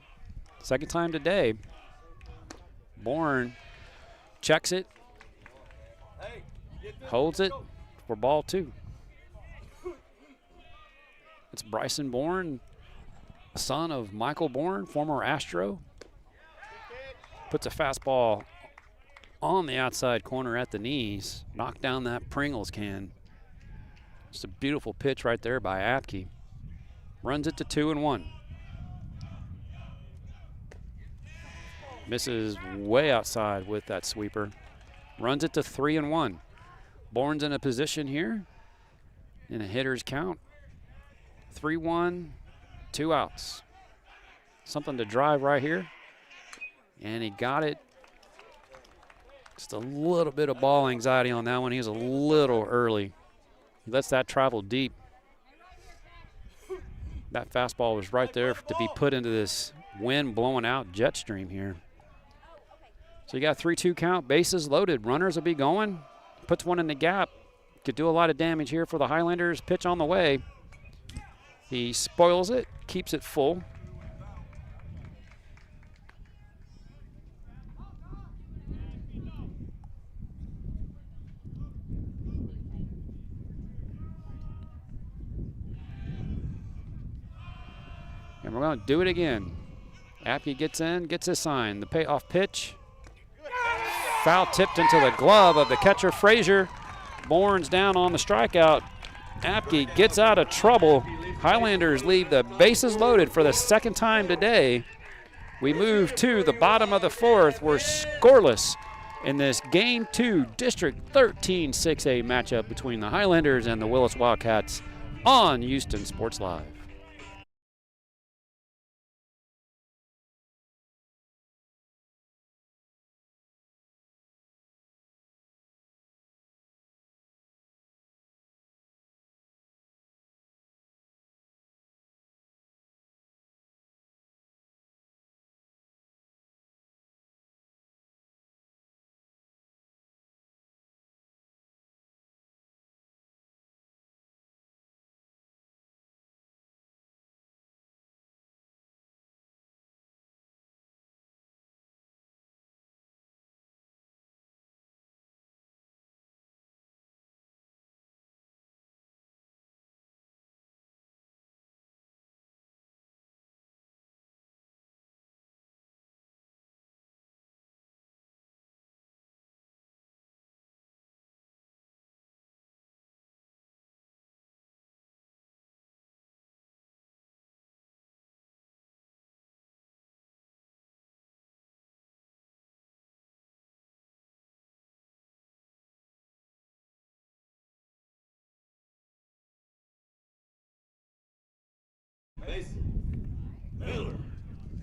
Second time today. Bourne checks it, holds it for ball 2. It's Bryson Bourne, son of Michael Bourne, former Astro. Puts a fastball on the outside corner at the knees. Knocked down that Pringles can. Just a beautiful pitch right there by Apke. Runs it to 2-1. Misses way outside with that sweeper. Runs it to 3-1. Bourne's in a position here in a hitter's count. 3-1, 2 outs. Something to drive right here. And he got it. Just a little bit of ball anxiety on that one. He was a little early. He lets that travel deep. That fastball was right there to be put into this wind blowing out jet stream here. So you got 3-2 count, bases loaded. Runners will be going. Puts one in the gap. Could do a lot of damage here for the Highlanders. Pitch on the way. He spoils it, keeps it full. And we're going to do it again. Apke gets in, gets his sign. The payoff pitch. Foul tipped into the glove of the catcher, Frazier. Bourne's down on the strikeout. Apke gets out of trouble. Highlanders leave the bases loaded for the second time today. We move to the bottom of the 4th. We're scoreless in this Game 2 District 13 6A matchup between the Highlanders and the Willis Wildkats on Houston Sports Live.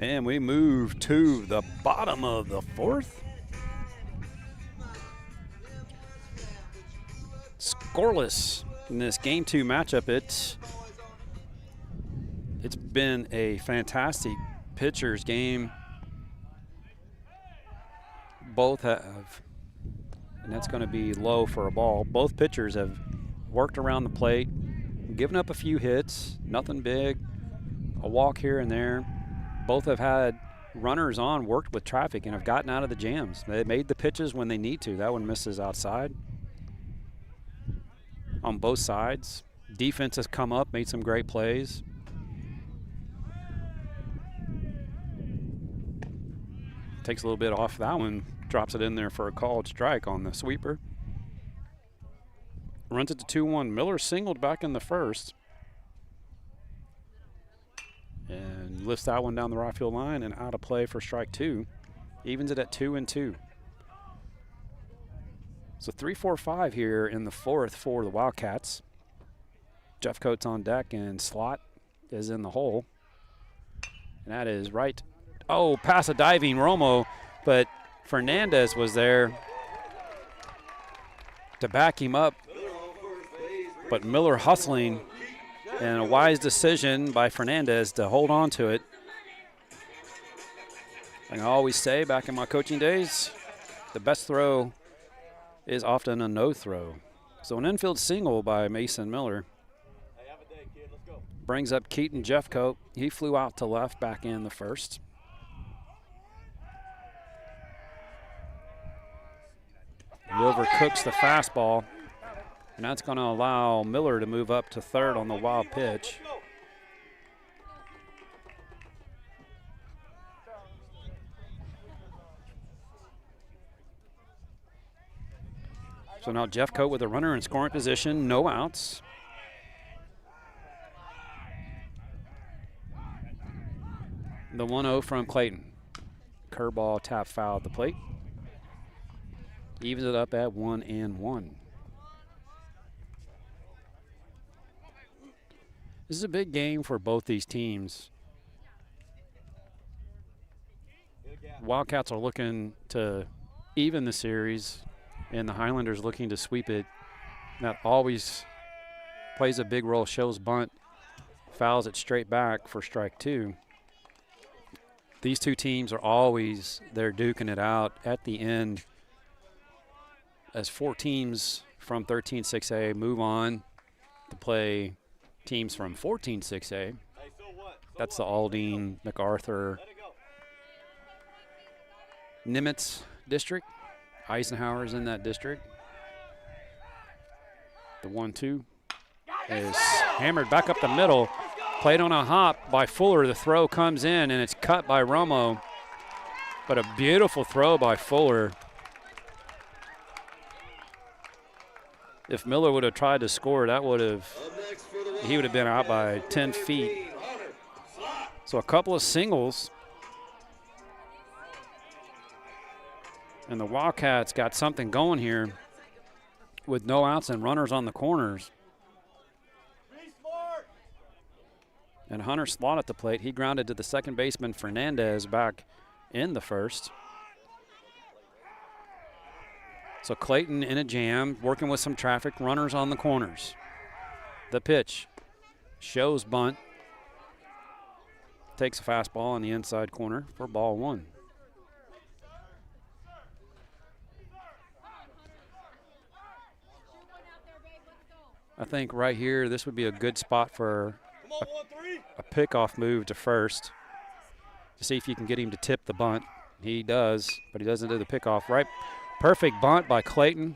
And we move to the bottom of the 4th. Scoreless in this Game 2 matchup. It's been a fantastic pitcher's game. Both have, and that's going to be low for a ball. Both pitchers have worked around the plate, given up a few hits, nothing big, a walk here and there. Both have had runners on, worked with traffic, and have gotten out of the jams. They made the pitches when they need to. That one misses outside. On both sides, defense has come up, made some great plays. Takes a little bit off that one, drops it in there for a called strike on the sweeper. runs it to 2-1. Miller singled back in the first. And lifts that one down the right field line and out of play for strike 2. Evens it at 2-2. So 3-4-5 here in the fourth for the Wildcats. Jeffcoat's on deck and Slot is in the hole. And that is right. Oh, pass a diving Romo, but Fernandez was there to back him up. But Miller hustling, and a wise decision by Fernandez to hold on to it. And I always say back in my coaching days, the best throw is often a no throw. So an infield single by Mason Miller brings up Keaton Jeffcoat. He flew out to left back in the first. He overcooks the fastball, and that's going to allow Miller to move up to third on the wild pitch. So now Jeffcoat with a runner in scoring position, no outs. The 1-0 from Clayton. Curveball tap foul at the plate. Evens it up at 1-1. This is a big game for both these teams. Wildcats are looking to even the series, and the Highlanders looking to sweep it. That always plays a big role. Shows bunt, fouls it straight back for strike 2. These two teams are always there duking it out at the end as 4 teams from 13-6A move on to play teams from 14-6A. That's the Aldine, MacArthur, Nimitz district. Eisenhower's in that district. The 1-2 is hammered back up the middle. Played on a hop by Fuller. The throw comes in, and it's cut by Romo. But a beautiful throw by Fuller. If Miller would have tried to score, that would have, he would have been out by 10 feet. So a couple of singles. And the Wildcats got something going here with no outs and runners on the corners. And Hunter Slot at the plate. He grounded to the second baseman Fernandez back in the first. So Clayton in a jam, working with some traffic, runners on the corners. The pitch shows bunt. Takes a fastball in the inside corner for ball 1. I think right here, this would be a good spot for a pickoff move to first to see if you can get him to tip the bunt. He does, but he doesn't do the pickoff. Right, perfect bunt by Clayton,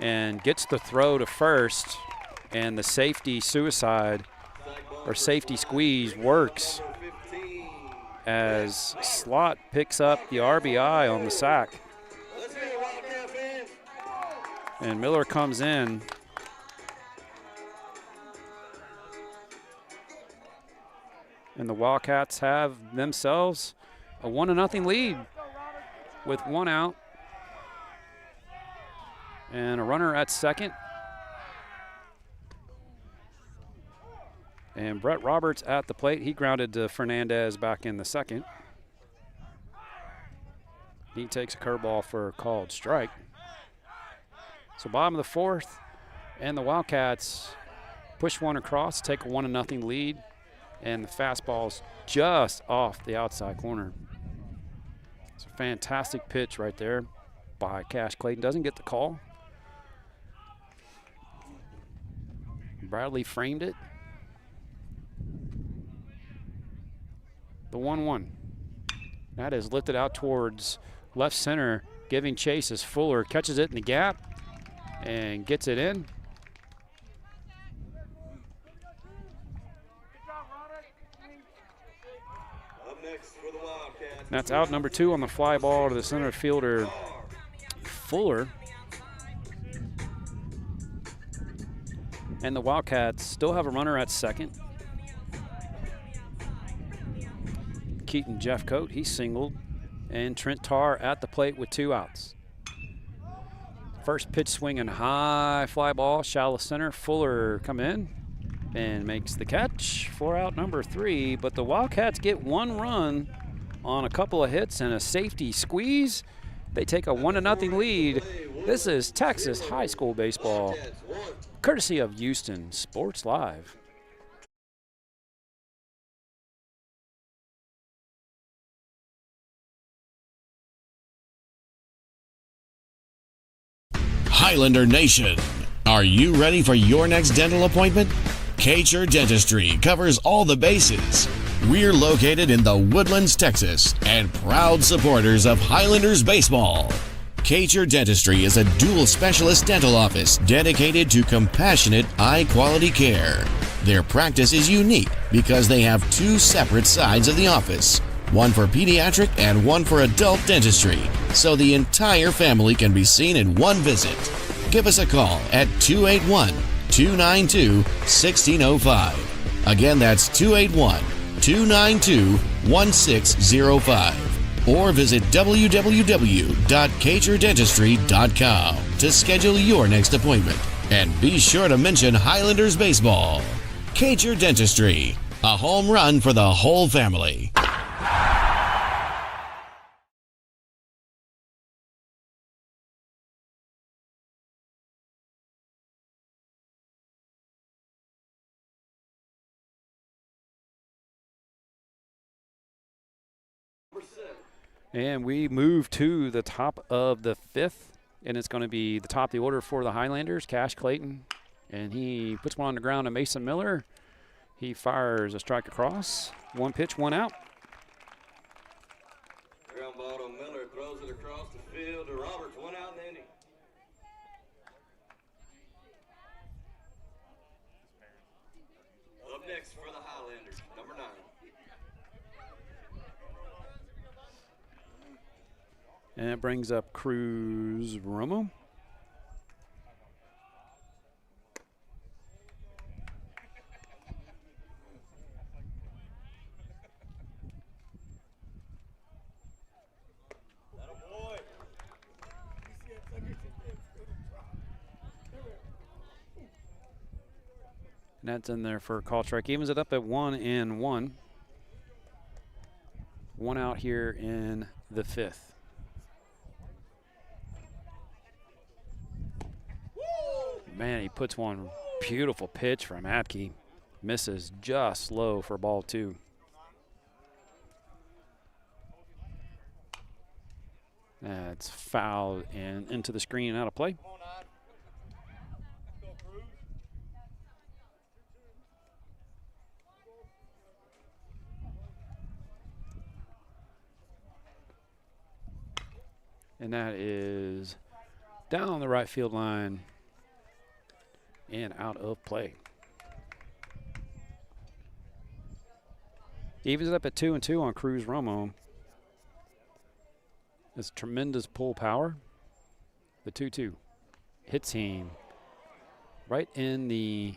and gets the throw to first, and the safety suicide or safety squeeze works as Slot picks up the RBI on the sack. And Miller comes in. And the Wildcats have themselves a 1-0 lead with 1 out. And a runner at second. And Brett Roberts at the plate. He grounded to Fernandez back in the second. He takes a curveball for a called strike. So bottom of the fourth, and the Wildcats push one across, take a 1-0 lead, and the fastball's just off the outside corner. It's a fantastic pitch right there by Cash Clayton. Doesn't get the call. Bradley framed it. The 1-1. That is lifted out towards left center, giving chase as Fuller catches it in the gap and gets it in. That's out number 2 on the fly ball to the center fielder, Fuller. And the Wildcats still have a runner at second. Keaton Jeffcoat, he singled. And Trent Tarr at the plate with 2 outs. First pitch swinging high fly ball, shallow center. Fuller come in and makes the catch for out number 3. But the Wildcats get 1 run on a couple of hits and a safety squeeze. They take a 1-0 lead. This is Texas high school baseball, courtesy of Houston Sports Live. Highlander Nation, are you ready for your next dental appointment? Kacher Dentistry covers all the bases. We're located in the Woodlands, Texas, and proud supporters of Highlanders baseball. Kacher Dentistry is a dual specialist dental office dedicated to compassionate, eye-quality care. Their practice is unique because they have 2 separate sides of the office, one for pediatric and one for adult dentistry, so the entire family can be seen in one visit. Give us a call at 281-292-1605. Again, that's 281-292-1605. Or visit www.kacherdentistry.com to schedule your next appointment. And be sure to mention Highlanders baseball. Kacher Dentistry, a home run for the whole family. And we move to the top of the 5th, and it's going to be the top of the order for the Highlanders, Cash Clayton. And he puts one on the ground to Mason Miller. He fires a strike across. 1 pitch, 1 out. Ground ball to Miller, throws it across the field to Roberts, 1 out in the inning. Up next for the Highlanders, number 9. And it brings up Cruz Romo. And that's in there for a call strike. Evens it up at 1-1. 1 out here in the 5th. Man, he puts one beautiful pitch from Apke. Misses just low for ball 2. That's fouled and into the screen and out of play. And that is down the right field line and out of play. Evens it up at 2-2 on Cruz Romo. It's tremendous pull power. The 2-2 hits him right in the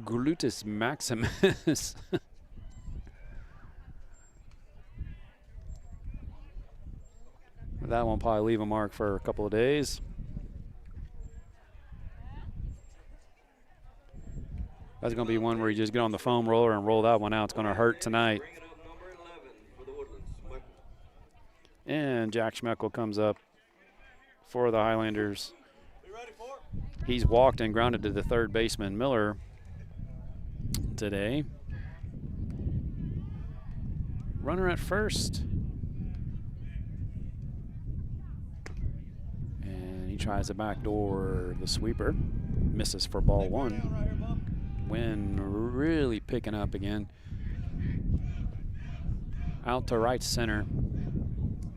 gluteus maximus. That won't probably leave a mark for a couple of days. That's going to be one where you just get on the foam roller and roll that one out. It's going to hurt tonight. And Jack Schmeckel comes up for the Highlanders. He's walked and grounded to the third baseman, Miller, today. Runner at first. And he tries to backdoor the sweeper. Misses for ball 1. Wind really picking up again. Out to right center.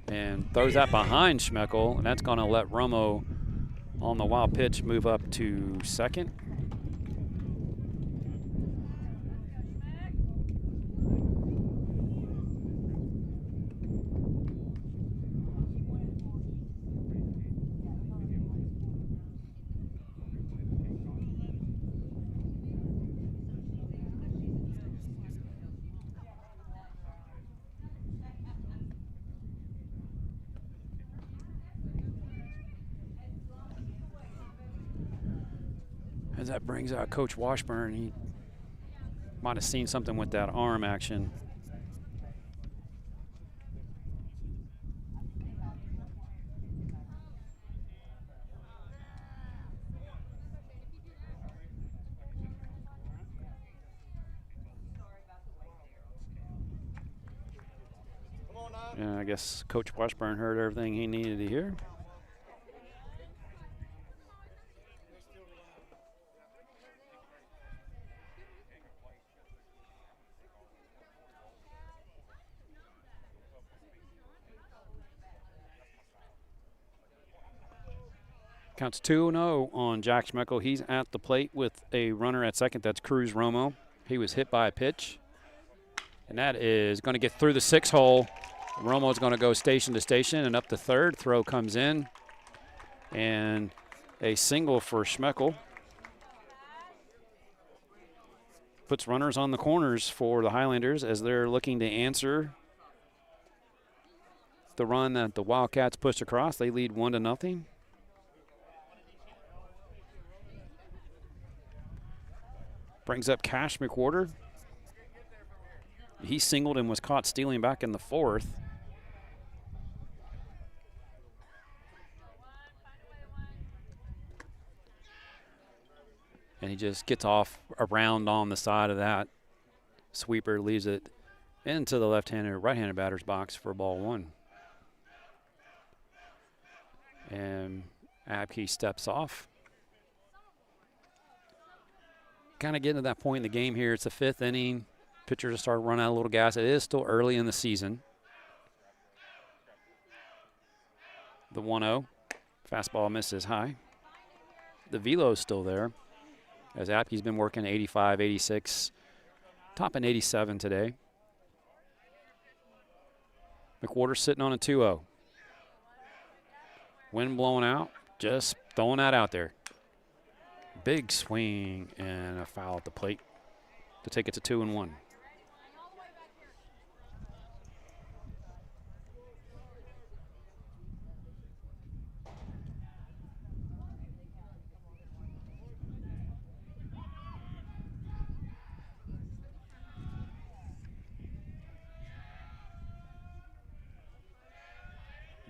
And throws that behind Schmeckel, and that's going to let Romo on the wild pitch move up to second. As that brings out Coach Washburn. He might have seen something with that arm action. And I guess Coach Washburn heard everything he needed to hear. Counts 2-0 on Jack Schmeckel. He's at the plate with a runner at second. That's Cruz Romo. He was hit by a pitch. And that is going to get through the 6-hole. Romo's going to go station to station and up to third. Throw comes in. And a single for Schmeckel. Puts runners on the corners for the Highlanders as they're looking to answer the run that the Wildcats pushed across. They lead 1-0. Brings up Cash McWhorter. He singled and was caught stealing back in the 4th. And he just gets off around on the side of that sweeper, leaves it into the left-handed, right-handed batter's box for ball 1. And Abke steps off. Kind of getting to that point in the game here. It's the 5th inning. Pitchers start running out a little gas. It is still early in the season. The 1-0. Fastball misses high. The velo's still there, as Apke's been working 85, 86, topping 87 today. McWhorter sitting on a 2-0. Wind blowing out, just throwing that out there. Big swing and a foul at the plate to take it to 2-1.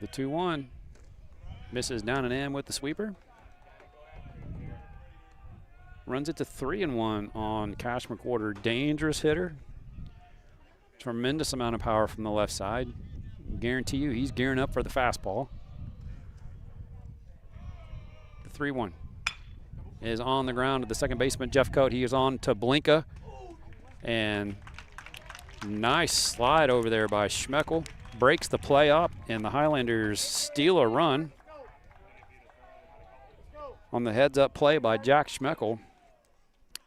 The 2-1 misses down and in with the sweeper. Runs it to 3-1 on Cash McWhorter. Dangerous hitter. Tremendous amount of power from the left side. Guarantee you he's gearing up for the fastball. The 3-1 is on the ground to the second baseman, Jeff Coate. He is on to Blinka. And nice slide over there by Schmeckel. Breaks the play up, and the Highlanders steal a run on the heads-up play by Jack Schmeckel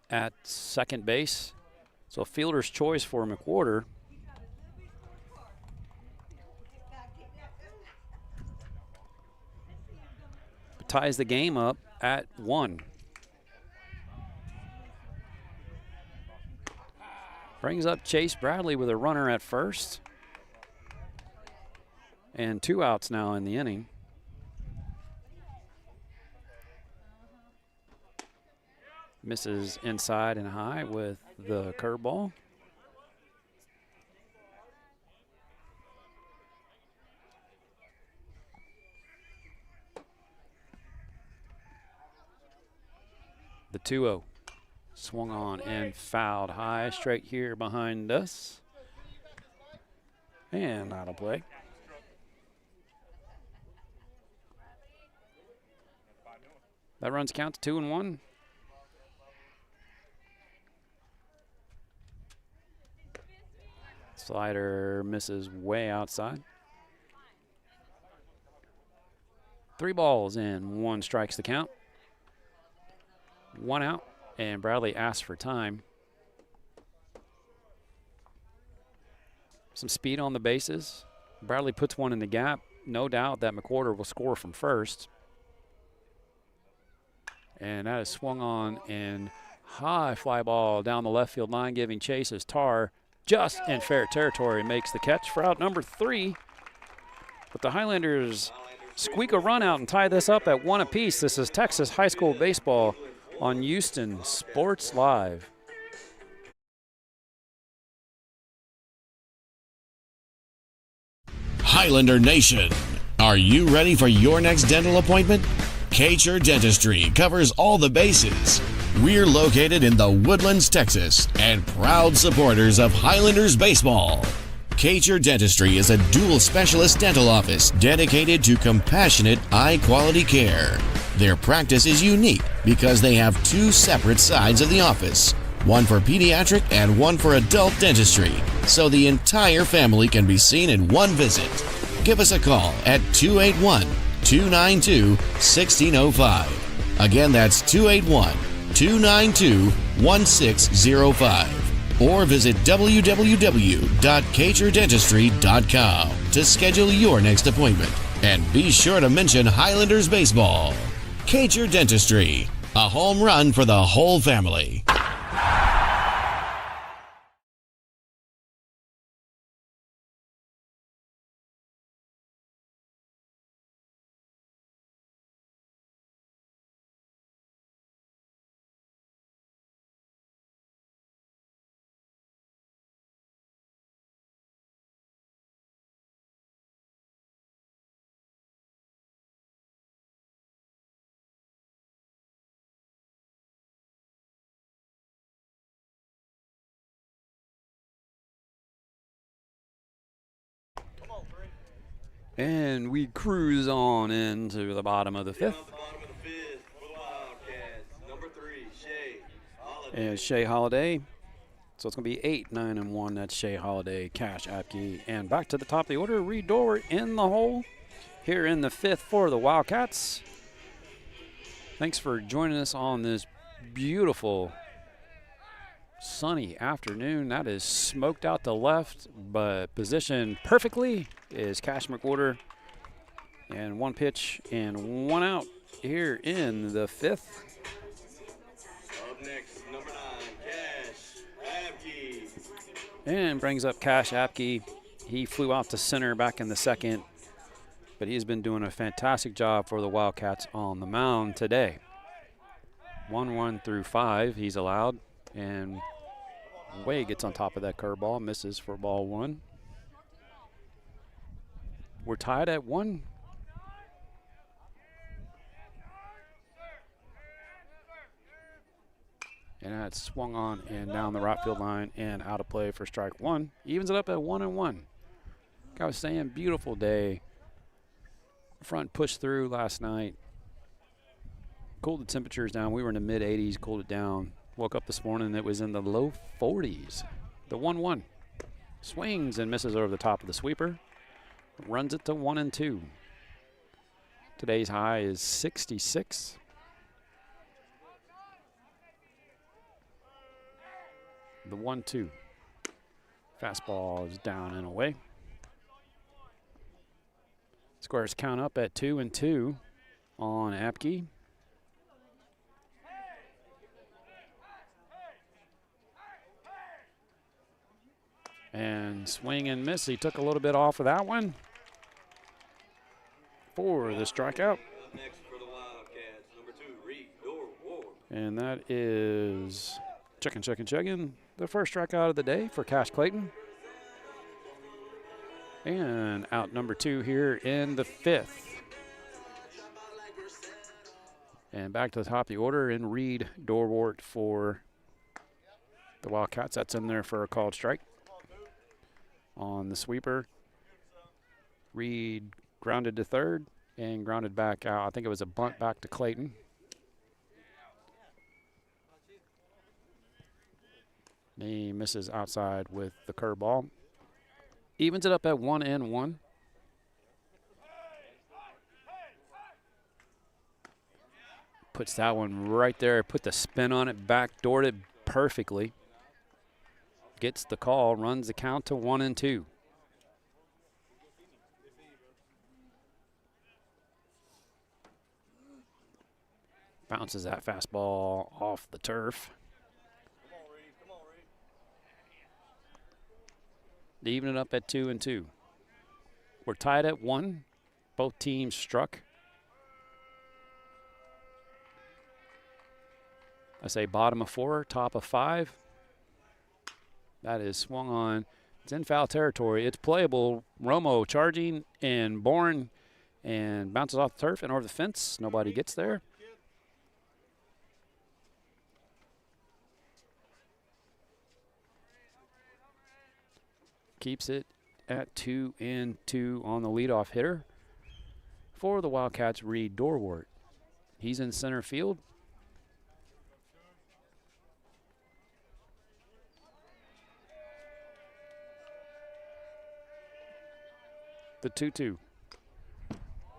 at second base. So fielder's choice for McWhorter. Ties the game up at 1. Brings up Chase Bradley with a runner at first. And 2 outs now in the inning. Misses inside and high with the curveball. The 2-0 swung on and fouled high straight here behind us. And out of play. That runs count to 2-1. Slider misses way outside. 3 balls and 1 strikes the count. 1 out, and Bradley asks for time. Some speed on the bases. Bradley puts one in the gap. No doubt that McWhorter will score from first. And that is swung on and high fly ball down the left field line, giving chase as Tar just in fair territory makes the catch for out number 3. But the Highlanders squeak a run out and tie this up at 1 apiece. This is Texas high school baseball on Houston Sports Live. Highlander Nation, are you ready for your next dental appointment? Kacher Dentistry covers all the bases. We're located in the Woodlands, Texas, and proud supporters of Highlanders baseball. Kacher Dentistry is a dual specialist dental office dedicated to compassionate, high-quality care. Their practice is unique because they have two separate sides of the office, one for pediatric and one for adult dentistry, so the entire family can be seen in one visit. Give us a call at 281-292-1605. Again, that's 281-292-1605. Or visit www.kacherdentistry.com to schedule your next appointment. And be sure to mention Highlanders baseball. Kacher Dentistry, a home run for the whole family. And we cruise on into the bottom of the fifth. And Shea Holiday. So it's going to be 8, 9, and 1. That's Shea Holiday, Cash Apke. And back to the top of the order, Reed Dorwart in the hole here in the fifth for the Wildcats. Thanks for joining us on this beautiful sunny afternoon. That is smoked out to left, but positioned perfectly is Cash McWhorter. And one pitch and one out here in the fifth. Up next, number 9, Cash Apke. And brings up Cash Apke. He flew out to center back in the second, but he's been doing a fantastic job for the Wildcats on the mound today. 1-1 through 5 he's allowed, and Way gets on top of that curveball, misses for ball 1. We're tied at 1. And that's swung on and down the right field line and out of play for strike 1. Evens it up at 1-1. Like I was saying, beautiful day. Front pushed through last night. Cooled the temperatures down. We were in the mid-80s, cooled it down. Woke up this morning, it was in the low 40s. The 1-1. Swings and misses over the top of the sweeper. Runs it to 1-2. Today's high is 66. The 1-2. Fastball is down and away. Squares count up at 2-2 on Apke. And swing and miss. He took a little bit off of that one for the strikeout. Next for the Wildcats, number 2, Reed Dorwart. And that is checking. The first strikeout of the day for Cash Clayton. And out number 2 here in the fifth. And back to the top of the order in Reed Dorwart for the Wildcats. That's in there for a called strike. On the sweeper, Reed grounded to third and grounded back out. I think it was a bunt back to Clayton. He misses outside with the curveball. Evens it up at 1-1. Puts that one right there, put the spin on it, backdoored it perfectly. Gets the call, runs the count to 1-2. Bounces that fastball off the turf. They even it up at 2-2. We're tied at 1. Both teams struck. I say bottom of 4, top of 5. That is swung on. It's in foul territory. It's playable. Romo charging and Bourne and bounces off the turf and over the fence. Nobody gets there. Keeps it at 2-2 on the leadoff hitter. For the Wildcats, Reed Dorwart. He's in center field. The 2-2.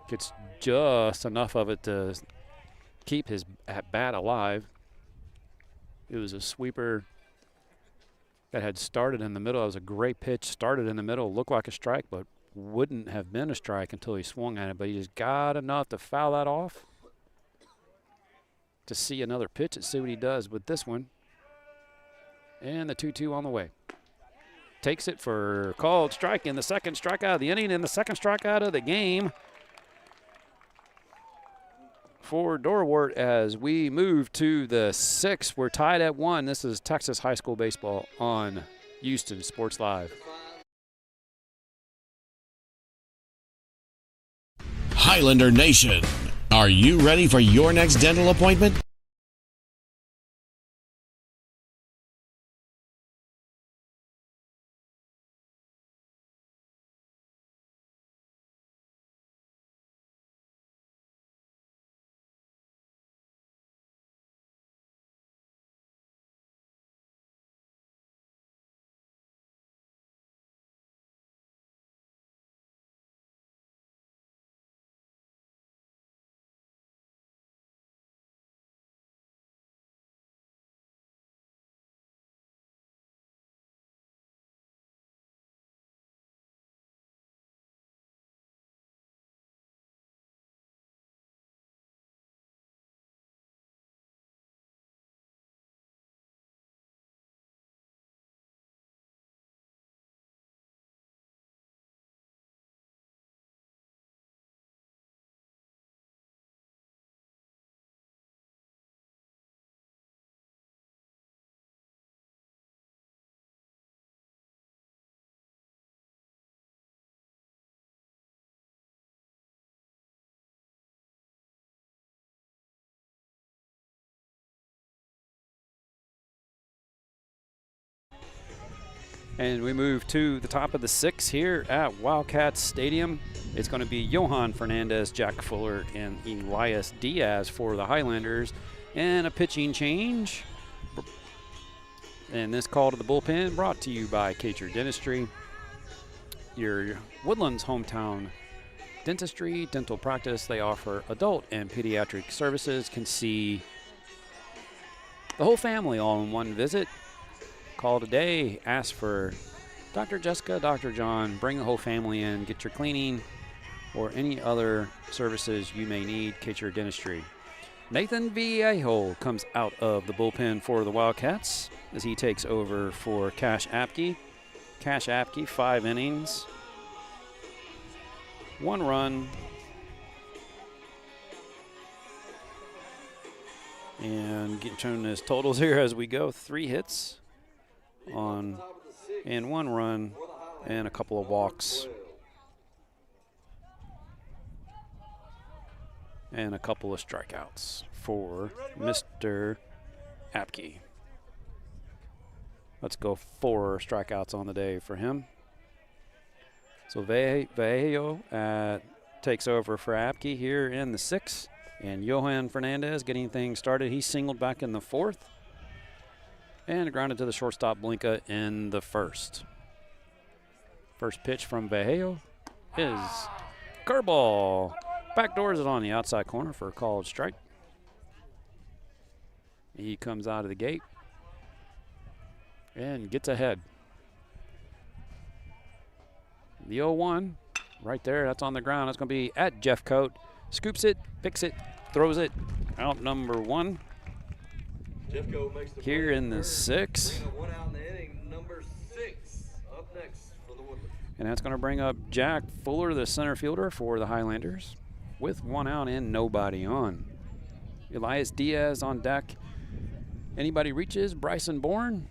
Gets just enough of it to keep his at-bat alive. It was a sweeper that had started in the middle. It was a great pitch, started in the middle, looked like a strike, but wouldn't have been a strike until he swung at it. But he just got enough to foul that off. To see another pitch and see what he does with this one. And the 2-2 on the way. Takes it for called strike in the second strikeout of the inning and the second strikeout of the game for Dorwart as we move to the 6th. We're tied at 1. This is Texas High School Baseball on Houston Sports Live. Highlander Nation, are you ready for your next dental appointment? And we move to the top of the 6th here at Wildcats Stadium. It's going to be Johan Fernandez, Jack Fuller, and Elias Diaz for the Highlanders. And a pitching change. And this call to the bullpen brought to you by Kacher Dentistry, your Woodlands hometown dentistry, dental practice. They offer adult and pediatric services. Can see the whole family all in one visit. Call today, ask for Dr. Jessica, Dr. John, bring the whole family in, get your cleaning or any other services you may need, Kacher Dentistry. Nathan Viejo comes out of the bullpen for the Wildcats as he takes over for Cash Apke. Cash Apke, 5 innings, 1 run, and showing his totals here as we go. 3 hits and 1 run and a couple of walks and a couple of strikeouts for Mr. Apke. Let's go 4 strikeouts on the day for him. So Vallejo takes over for Apke here in the 6th, and Johan Fernandez getting things started. He singled back in the 4th. And grounded to the shortstop Blinka in the 1st. First pitch from Vallejo is curveball. Backdoors it on the outside corner for a called strike. He comes out of the gate and gets ahead. The 0-1 right there, that's on the ground. That's going to be at Jeff Coate. Scoops it, picks it, throws it. Out number 1. Here in the 6th. And that's going to bring up Jack Fuller, the center fielder for the Highlanders, with 1 out and nobody on. Elias Diaz on deck. Anybody reaches? Bryson Bourne.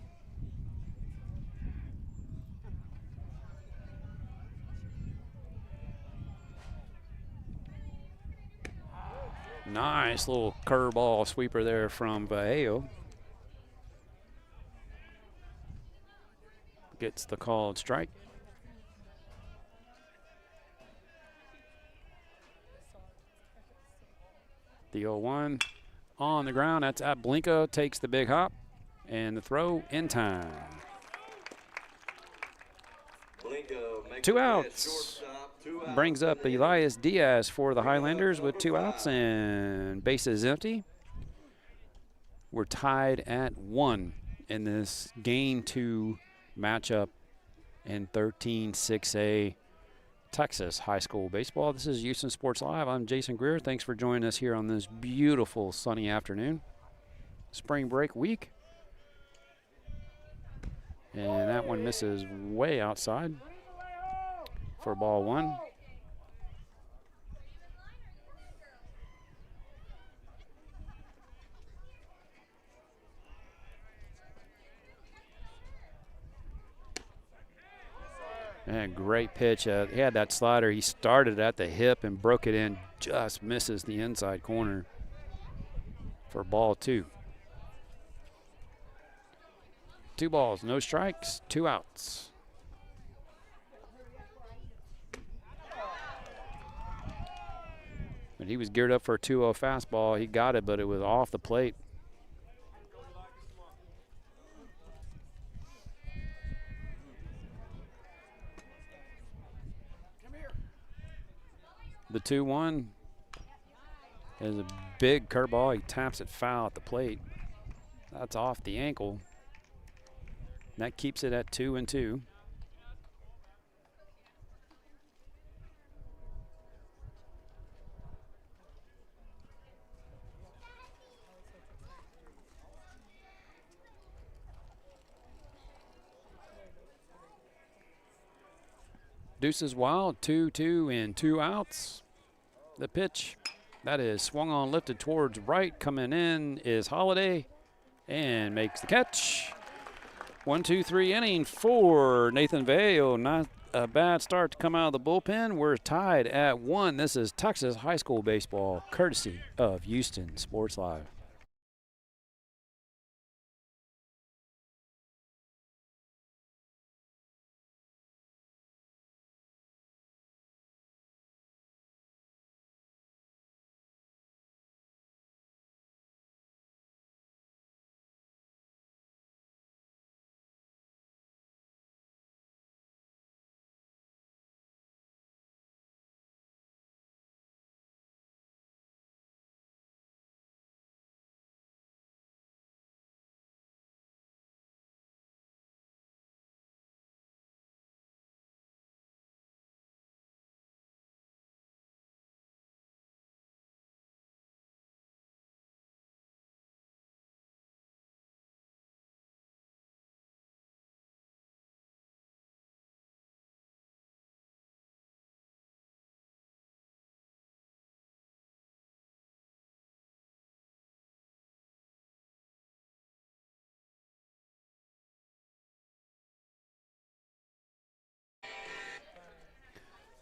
Nice little curveball sweeper there from Vallejo. Gets the called strike. The 0-1 on the ground. That's at Blinka. Takes the big hop. And the throw in time. 2 outs. Brings up Elias Diaz for the Highlanders with 2 outs and bases empty. We're tied at 1 in this Gain 2 matchup in 13-6A Texas high school baseball. This is Houston Sports Live. I'm Jason Greer. Thanks for joining us here on this beautiful sunny afternoon. Spring break week. And that one misses way outside for ball 1. And great pitch. He had that slider. He started at the hip and broke it in. Just misses the inside corner for ball 2. 2 balls, no strikes, 2 outs. And he was geared up for a 2-0 fastball. He got it, but it was off the plate. The 2-1 is a big curveball. He taps it foul at the plate. That's off the ankle. That keeps it at 2-2. Deuces wild, 2-2 and 2 outs. The pitch, that is swung on, lifted towards right. Coming in is Holiday and makes the catch. 1-2-3 inning for Nathan Vallejo. Not a bad start to come out of the bullpen. We're tied at 1. This is Texas high school baseball, courtesy of Houston Sports Live.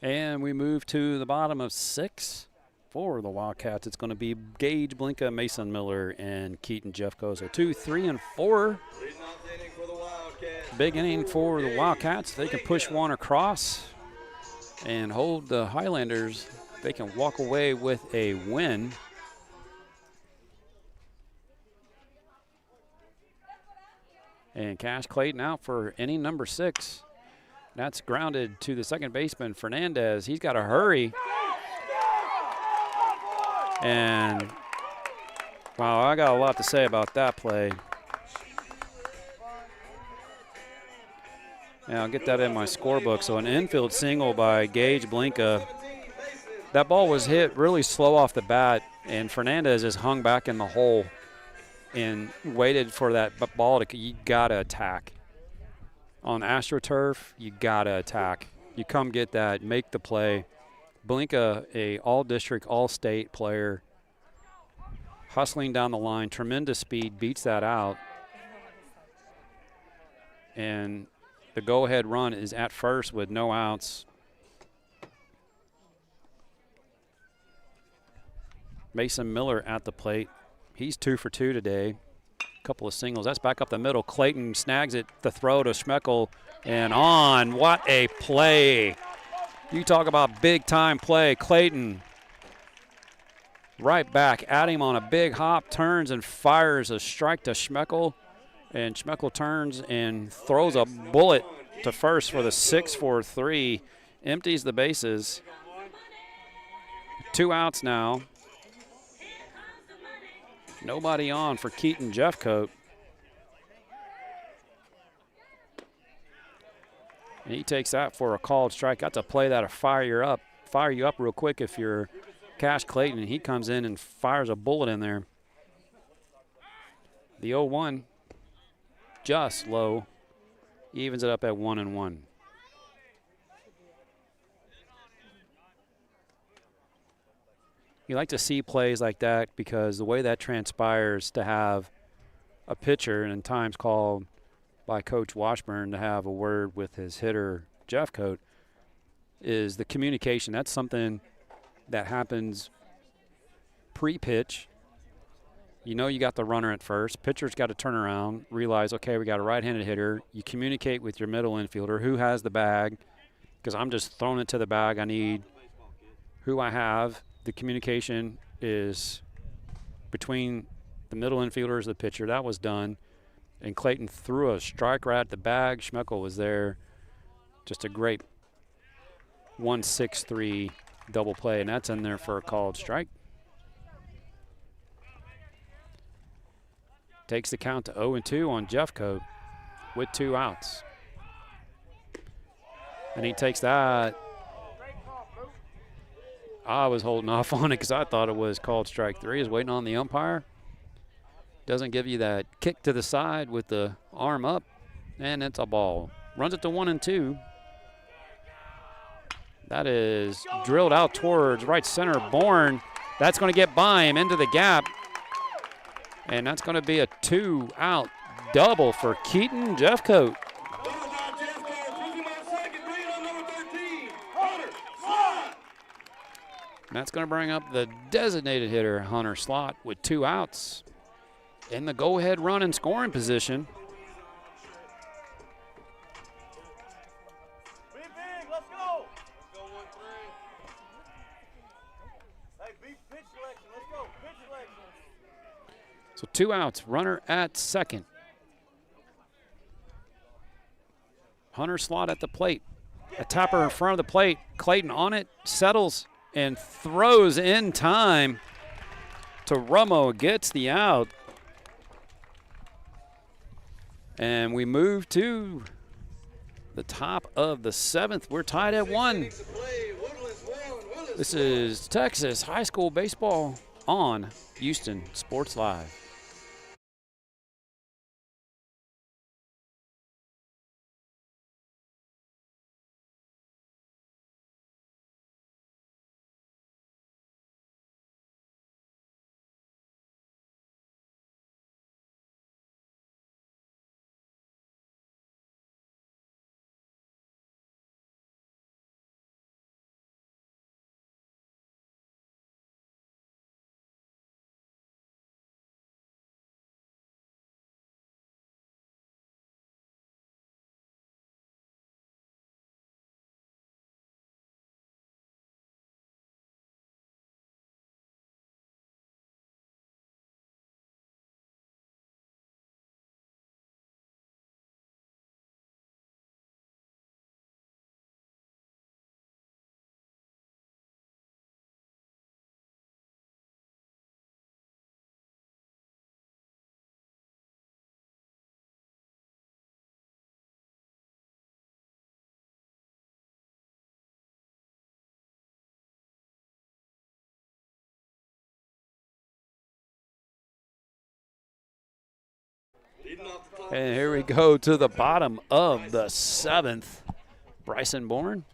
And we move to the bottom of 6 for the Wildcats. It's going to be Gage Blinka, Mason Miller, and Keaton Jeffco. So 2, 3, and 4. Big inning for the Wildcats. They can push one across and hold the Highlanders. They can walk away with a win. And Cash Clayton out for inning number 6. That's grounded to the second baseman, Fernandez. He's got to hurry. And, wow, I got a lot to say about that play. And I'll get that in my scorebook. So an infield single by Gage Blinka. That ball was hit really slow off the bat, and Fernandez just hung back in the hole and waited for that ball to – you got to attack. On AstroTurf, you got to attack. You come get that, make the play. Blinka, a all-district, all-state player, hustling down the line, tremendous speed, beats that out. And the go-ahead run is at first with no outs. Mason Miller at the plate. He's 2 for 2 today. Couple of singles. That's back up the middle. Clayton snags it. The throw to Schmeckel and on. What a play. You talk about big-time play. Clayton right back at him on a big hop, turns and fires a strike to Schmeckel. And Schmeckel turns and throws a bullet to first for the 6-4-3. Empties the bases. 2 outs now. Nobody on for Keaton Jeffcoat. And he takes that for a called strike. That's a play that'll fire you up real quick if you're Cash Clayton. And he comes in and fires a bullet in there. The 0-1 just low. Evens it up at 1-1. You like to see plays like that because the way that transpires to have a pitcher, and in times called by Coach Washburn to have a word with his hitter, Jeffcoat, is the communication. That's something that happens pre-pitch. You know you got the runner at first. Pitcher's got to turn around, realize, okay, we got a right-handed hitter. You communicate with your middle infielder who has the bag, because I'm just throwing it to the bag. I need who I have. The communication is between the middle infielders, the pitcher. That was done. And Clayton threw a strike right at the bag. Schmeckel was there. Just a great 1-6-3 double play, and that's in there for a called strike. Takes the count to 0-2 on Jeffcoat with 2 outs. And he takes that. I was holding off on it because I thought it was called strike 3. Is waiting on the umpire. Doesn't give you that kick to the side with the arm up, and it's a ball. Runs it to 1-2. That is drilled out towards right center. Bourne, that's going to get by him into the gap, and that's going to be a 2-out double for Keaton Jeffcoat. That's going to bring up the designated hitter, Hunter Slot, with 2 outs in the go-ahead run and scoring position. Be big, let's go. Let's go 1-3. Hey, beat pitch selection. Let's go. Pitch selection. So 2 outs, runner at second. Hunter Slot at the plate. A tapper in front of the plate. Clayton on it, settles, and throws in time to Rummo, gets the out. And we move to the top of the 7th. We're tied at 1. This is Texas High School Baseball on Houston Sports Live. And here we go to the bottom of the 7th. Bryson Bourne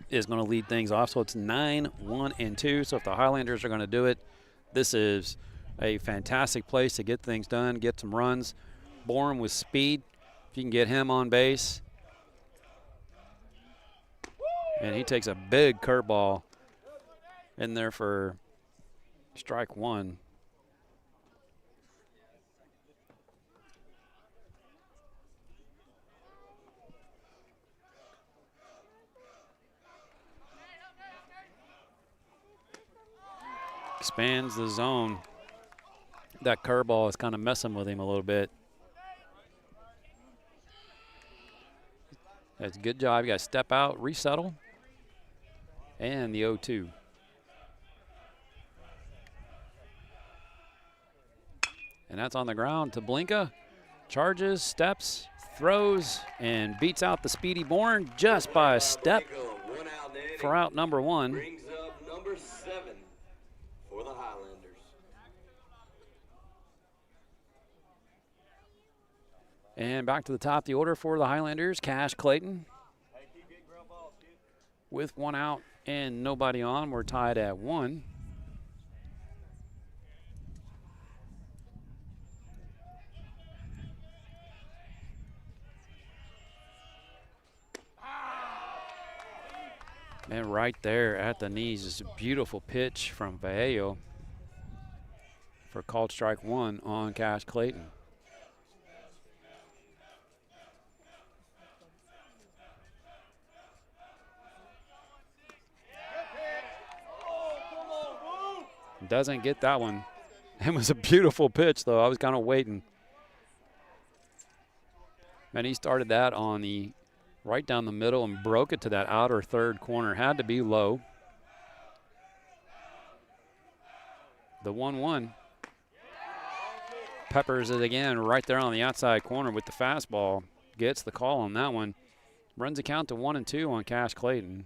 is going to lead things off. So it's 9-1-2. So if the Highlanders are going to do it, this is a fantastic place to get things done, get some runs. Bourne with speed, if you can get him on base. And he takes a big curveball in there for strike one. Expands the zone. That curveball is kind of messing with him a little bit. That's a good job. You got to step out, resettle, and the 0-2. And that's on the ground to Blinka. Charges, steps, throws, and beats out the speedy Bourne just by a step for out number one. Brings up number 7 for the Highlanders. And back to the top of the order for the Highlanders, Cash Clayton. With one out and nobody on, we're tied at 1. And right there at the knees is a beautiful pitch from Vallejo for called strike 1 on Cash Clayton. Doesn't get that one. It was a beautiful pitch, though. I was kind of waiting. And he started that on the right down the middle and broke it to that outer third corner. Had to be low. The 1-1. Peppers it again right there on the outside corner with the fastball. Gets the call on that one. Runs the count to 1-2 on Cash Clayton.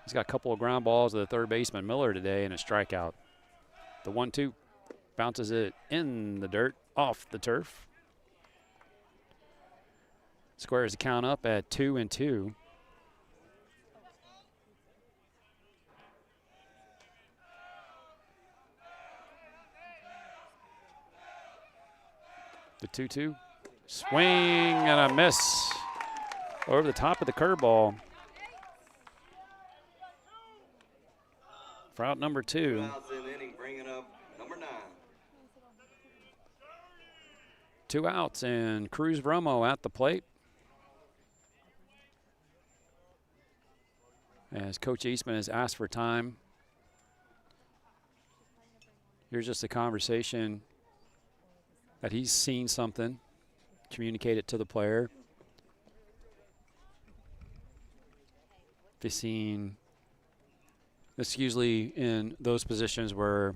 He's got a couple of ground balls to the third baseman Miller today and a strikeout. The 1-2 bounces it in the dirt off the turf. Squares the count up at 2-2. The 2-2. Swing and a miss over the top of the curveball. For out number 2. Bringing up number 9. 2 outs and Cruz Romo at the plate. As Coach Eastman has asked for time. Here's just a conversation that he's seen something, communicate it to the player. They've seen, it's usually in those positions where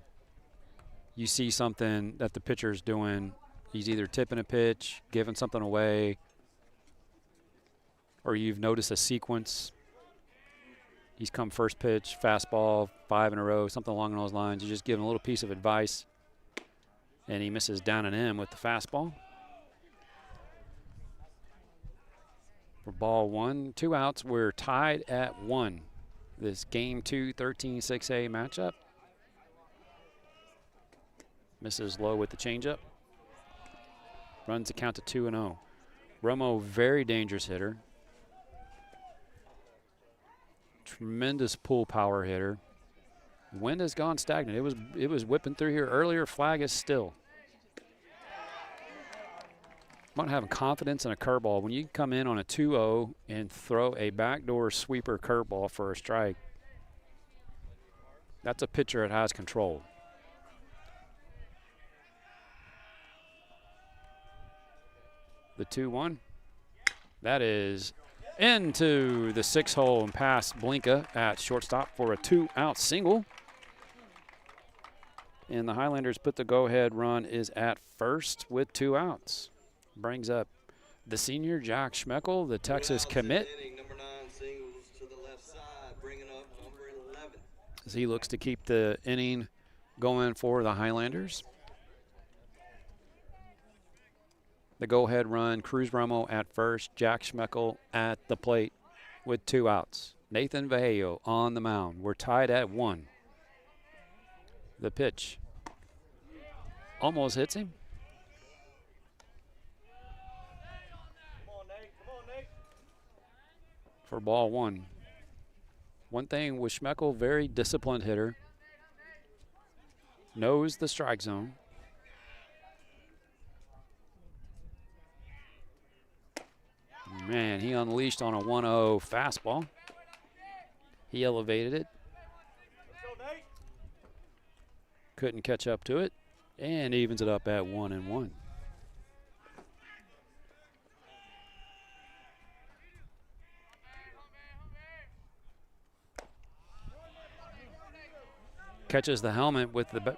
you see something that the pitcher's doing. He's either tipping a pitch, giving something away, or you've noticed a sequence. He's come first pitch, fastball, 5 in a row, something along those lines. You just give him a little piece of advice, and he misses down and in with the fastball. For ball 1, 2 outs, we're tied at 1. This game 2, 13-6A matchup. Misses low with the changeup. Runs the count to 2-0. Romo, very dangerous hitter. Tremendous pull power hitter. Wind has gone stagnant. It was whipping through here earlier. Flag is still. I'm not having confidence in a curveball. When you come in on a 2-0 and throw a backdoor sweeper curveball for a strike, that's a pitcher that has control. The 2-1. That is into the 6 hole and past Blinka at shortstop for a 2-out single. And the Highlanders put the go-ahead run is at first with 2 outs. Brings up the senior, Jack Schmeckel, the Texas commit. Number 9 singles to the left side, bringing up number 11. As he looks to keep the inning going for the Highlanders. The go-ahead run, Cruz Romo at first, Jack Schmeckel at the plate with 2 outs. Nathan Vallejo on the mound. We're tied at 1. The pitch almost hits him. Come on, Nate. Come on, Nate. For ball one. One thing with Schmeckel, very disciplined hitter. Knows the strike zone. Man, he unleashed on a 1-0 fastball. He elevated it. Let's go, Nate. Couldn't catch up to it. And evens it up at 1-1. Catches the helmet with the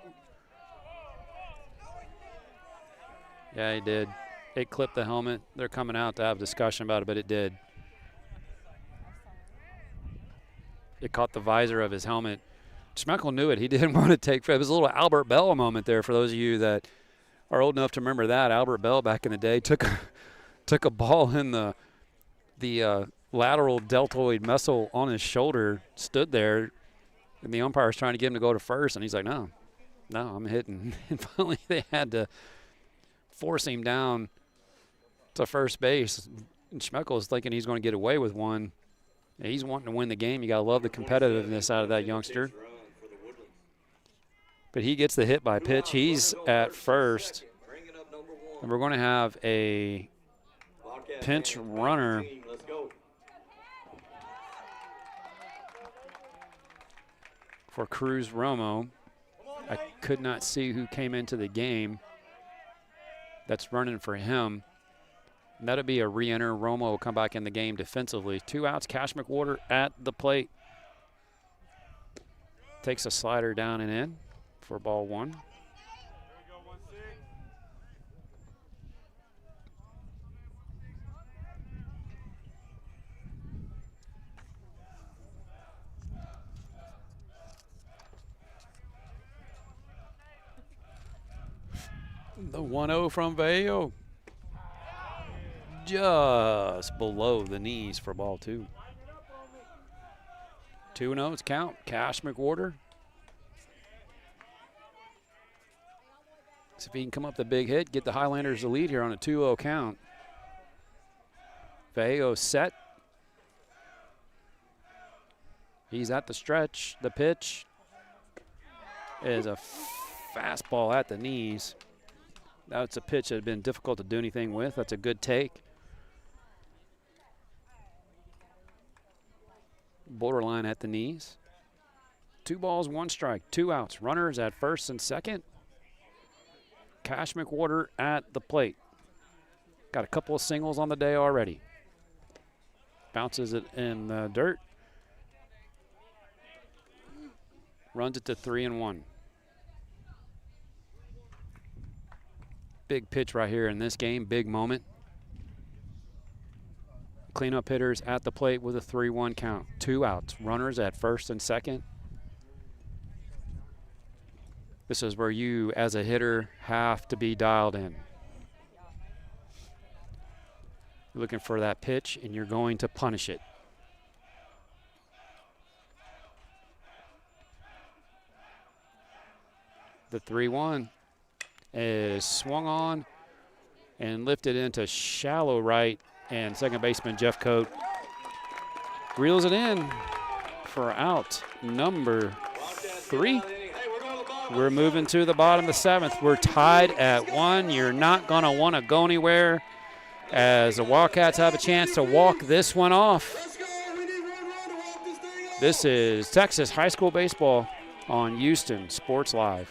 yeah, he did. It clipped the helmet. They're coming out to have a discussion about it, but it did. It caught the visor of his helmet. Schmeckel knew it. He didn't want to take. It was a little Albert Bell moment there for those of you that are old enough to remember that. Albert Bell back in the day took a ball in the lateral deltoid muscle on his shoulder, stood there, and the umpire was trying to get him to go to first, and he's like, no, I'm hitting. And finally they had to force him down to first base. And Schmeckel is thinking he's going to get away with one. And he's wanting to win the game. You got to love the competitiveness out of that youngster. But he gets the hit by pitch. He's at first. And we're going to have a pinch runner for Cruz Romo. I could not see who came into the game that's running for him. And that'll be a re-enter. Romo will come back in the game defensively. 2 outs, Cash McWhorter at the plate. Takes a slider down and in for ball one. There we go, 1-6. The 1-0 from Vallejo. Just below the knees for ball two. 2-0's count. Cash McWhorter. See if he can come up the big hit, get the Highlanders the lead here on a 2-0 count. Vallejo set. He's at the stretch. The pitch is a fastball at the knees. That's a pitch that had been difficult to do anything with. That's a good take. Borderline at the knees. 2 balls, 1 strike, 2 outs. Runners at first and second. Cash McWhorter at the plate. Got a couple of singles on the day already. Bounces it in the dirt. Runs it to 3-1. Big pitch right here in this game, big moment. Cleanup hitters at the plate with a 3-1 count. 2 outs, runners at first and second. This is where you, as a hitter, have to be dialed in. You're looking for that pitch, and you're going to punish it. The 3-1 is swung on and lifted into shallow right, and second baseman Jeff Coate reels it in for out number 3. We're moving to the bottom of the 7th. We're tied at 1. You're not going to want to go anywhere as the Wildcats have a chance to walk this one off. This is Texas High School Baseball on Houston Sports Live.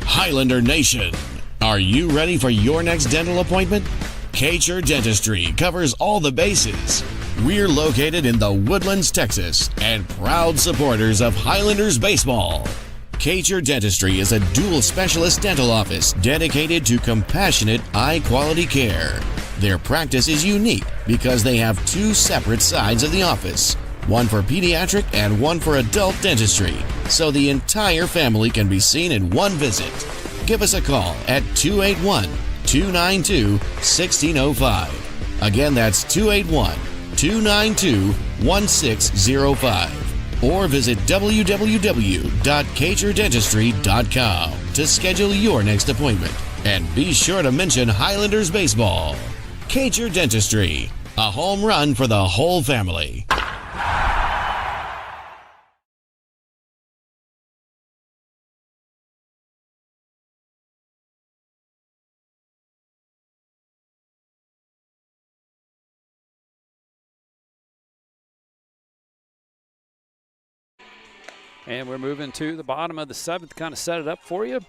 Highlander Nation, are you ready for your next dental appointment? Kacher Dentistry covers all the bases. We're located in the Woodlands, Texas, and proud supporters of Highlanders baseball. Kacher Dentistry is a dual specialist dental office dedicated to compassionate, high-quality care. Their practice is unique because they have 2 separate sides of the office. one for pediatric and one for adult dentistry, so the entire family can be seen in one visit. Give us a call at 281-292-1605. Again, that's 281-292-1605. Or visit www.txhsbsb.com to schedule your next appointment. And be sure to mention Highlanders baseball. Cager Dentistry, a home run for the whole family. And we're moving to the bottom of the 7th, kind of set it up for you.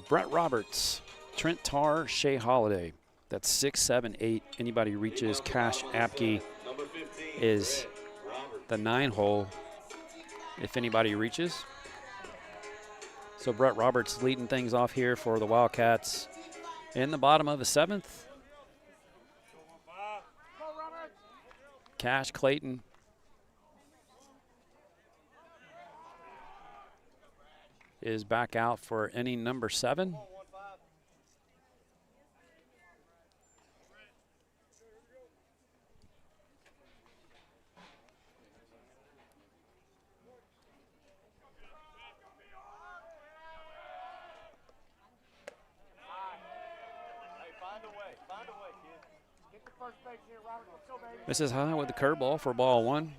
Brett Roberts, Trent Tarr, Shea Holiday. That's 6, 7, 8. Anybody reaches. Cash Apke is the 9-hole if anybody reaches. So Brett Roberts leading things off here for the Wildcats in the bottom of the 7th. Cash Clayton is back out for inning number 7. Misses high with the curveball for ball 1.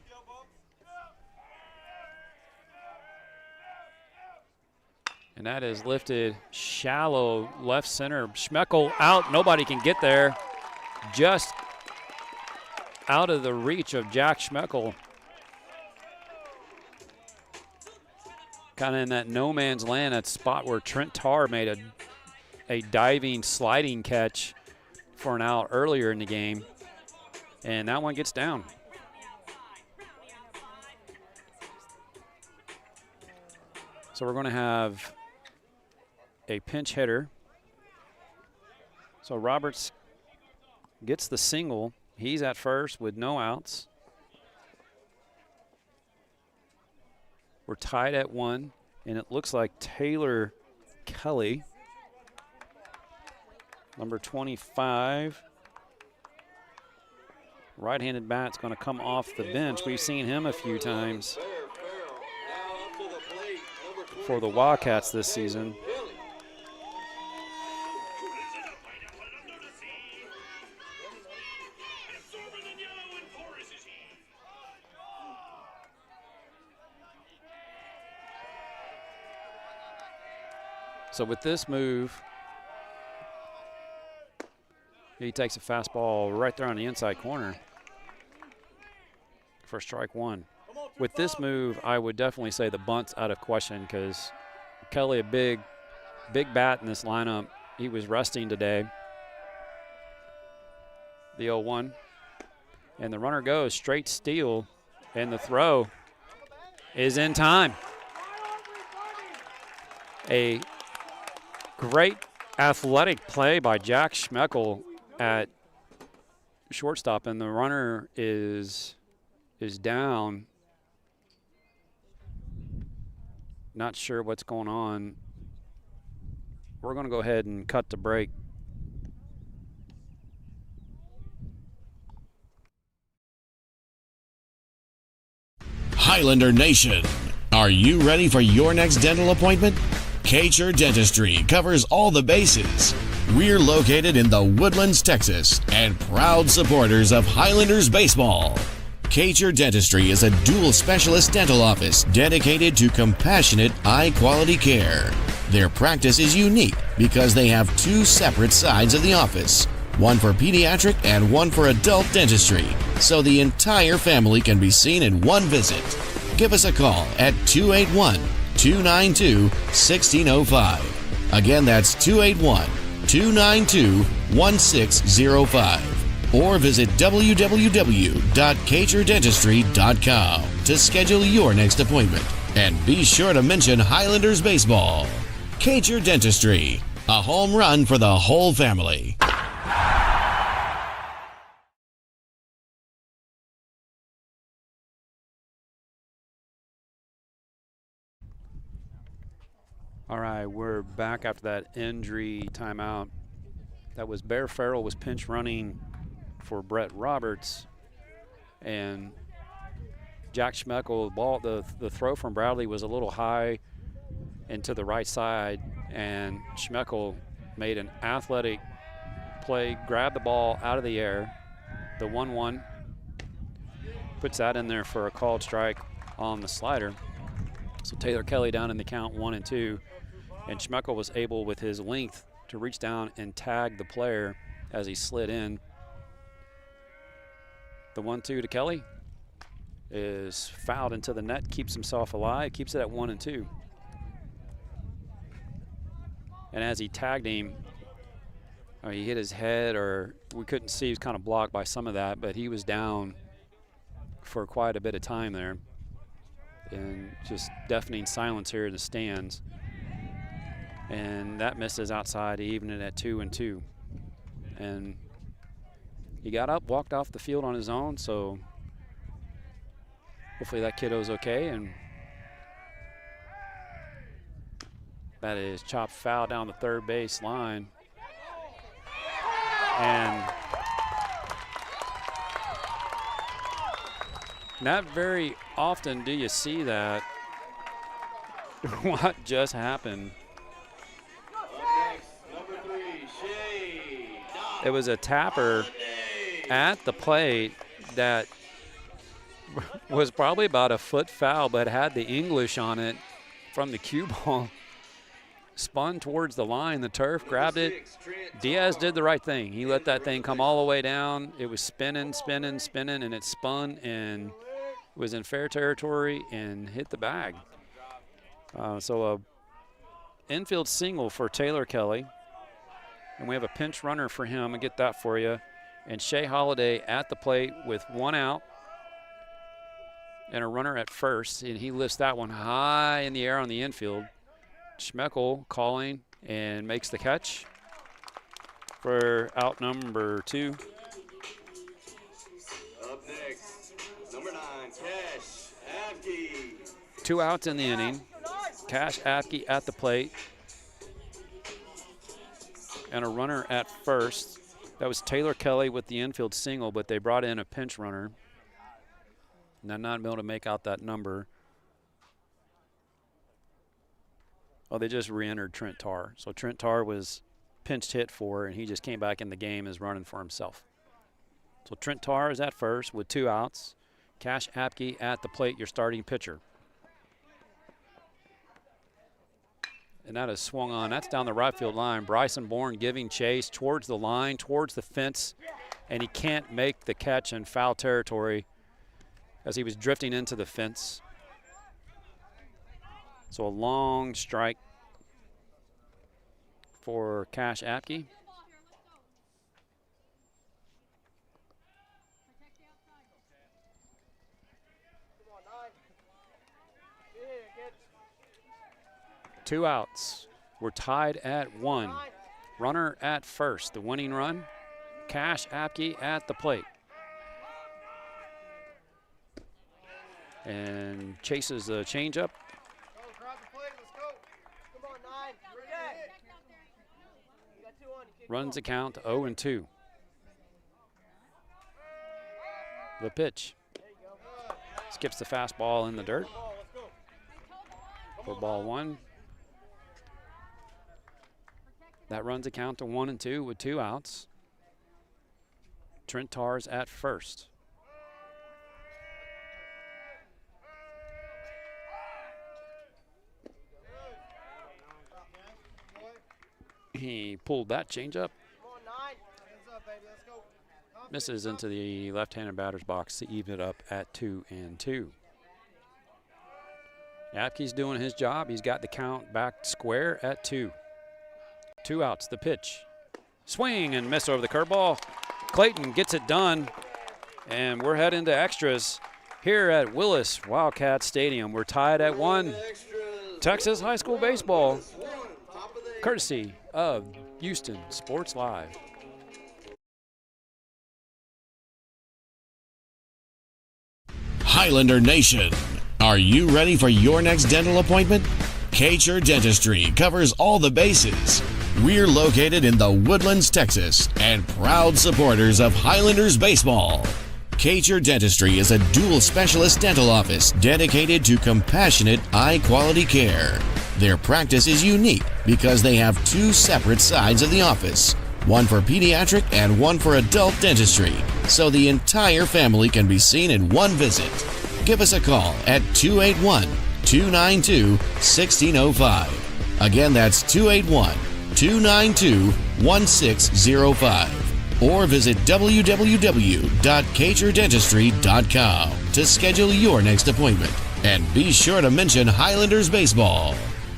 And that is lifted shallow left center. Schmeckel out. Nobody can get there. Just out of the reach of Jack Schmeckel. Kind of in that no man's land, that spot where Trent Tarr made a diving, sliding catch for an out earlier in the game. And that one gets down. So we're going to have a pinch hitter. So Roberts gets the single. He's at first with no outs. We're tied at 1, and it looks like Taylor Kelly, number 25, right-handed bat's going to come off the bench. We've seen him a few times for the Wildcats this season. So with this move, he takes a fastball right there on the inside corner for strike 1. With this move, I would definitely say the bunt's out of question because Kelly, a big bat in this lineup. He was resting today. The 0-1. And the runner goes straight steal, and the throw is in time. A great athletic play by Jack Schmeckel at shortstop, and the runner is down. Not sure what's going on. We're going to go ahead and cut the break. Highlander Nation, are you ready for your next dental appointment? Cager Dentistry covers all the bases. We're located in the Woodlands, Texas, and proud supporters of Highlanders baseball. Cager Dentistry is a dual specialist dental office dedicated to compassionate, high-quality care. Their practice is unique because they have 2 separate sides of the office, one for pediatric and one for adult dentistry, so the entire family can be seen in one visit. Give us a call at 281-292-1605. Again, that's 281-292-1605. Or visit www.txhsbsb.com to schedule your next appointment. And be sure to mention Highlanders baseball. Cager Dentistry, a home run for the whole family. All right, we're back after that injury timeout. That was Bear Farrell was pinch running for Brett Roberts, and Jack Schmeckel, the throw from Bradley was a little high and to the right side, and Schmeckel made an athletic play, grabbed the ball out of the air, the 1-1, puts that in there for a called strike on the slider. So Taylor Kelly down in the count 1-2, and Schmeckel was able with his length to reach down and tag the player as he slid in. The 1-2 to Kelly is fouled into the net, keeps himself alive, keeps it at 1-2. And as he tagged him, he hit his head, or we couldn't see, he was kind of blocked by some of that, but he was down for quite a bit of time there. And just deafening silence here in the stands. And that misses outside to even it at 2-2. And he got up, walked off the field on his own, so hopefully that kiddo's okay. And that is chopped foul down the third base line. And not very often do you see that. What just happened? It was a tapper at the plate that was probably about a foot foul, but had the English on it from the cue ball. Spun towards the line, the turf, grabbed it. Diaz did the right thing. He let that thing come all the way down. It was spinning, and it spun and was in fair territory and hit the bag. So a infield single for Taylor Kelly. And we have a pinch runner for him. I'll get that for you. And Shea Holiday at the plate with one out and a runner at first. And he lifts that one high in the air on the infield. Schmeckel calling and makes the catch for out number 2. Up next, number 9, Cash Apke. 2 outs in the inning. Cash Apke at the plate. And a runner at first. That was Taylor Kelly with the infield single, but they brought in a pinch runner. And I'm not able to make out that number. Oh, they just re-entered Trent Tarr. So Trent Tarr was pinched hit for, and he just came back in the game as running for himself. So Trent Tarr is at first with 2 outs. Cash Apke at the plate, your starting pitcher. And that is swung on. That's down the right field line. Bryson Bourne giving chase towards the line, towards the fence, and he can't make the catch in foul territory as he was drifting into the fence. So a long strike for Cash Apke. Two outs. We're tied at 1. Runner at first. The winning run. Cash Apke at the plate. And chases the changeup. Runs the count to 0-2. The pitch. Skips the fastball in the dirt. For ball 1. That runs a count to 1-2 with 2 outs. Trent Tarr's at first. He pulled that changeup. Misses into the left-handed batter's box to even it up at 2-2. Apke's doing his job. He's got the count back square at 2. 2 outs, the pitch. Swing and miss over the curveball. Clayton gets it done, and we're heading to extras here at Willis Wildkats Stadium. We're tied at 1. Texas High School Baseball, courtesy of Houston Sports Live. Highlander Nation, are you ready for your next dental appointment? Kcher Dentistry covers all the bases. We're located in the Woodlands, Texas, and proud supporters of Highlanders baseball. Kcher Dentistry is a dual specialist dental office dedicated to compassionate, high-quality care. Their practice is unique because they have two separate sides of the office, one for pediatric and one for adult dentistry, so the entire family can be seen in one visit. Give us a call at 281-292-1605. Again, that's 281-292-1605. Or visit www.kcherdentistry.com to schedule your next appointment. And be sure to mention Highlanders baseball.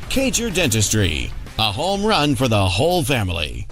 Kcher Dentistry, a home run for the whole family.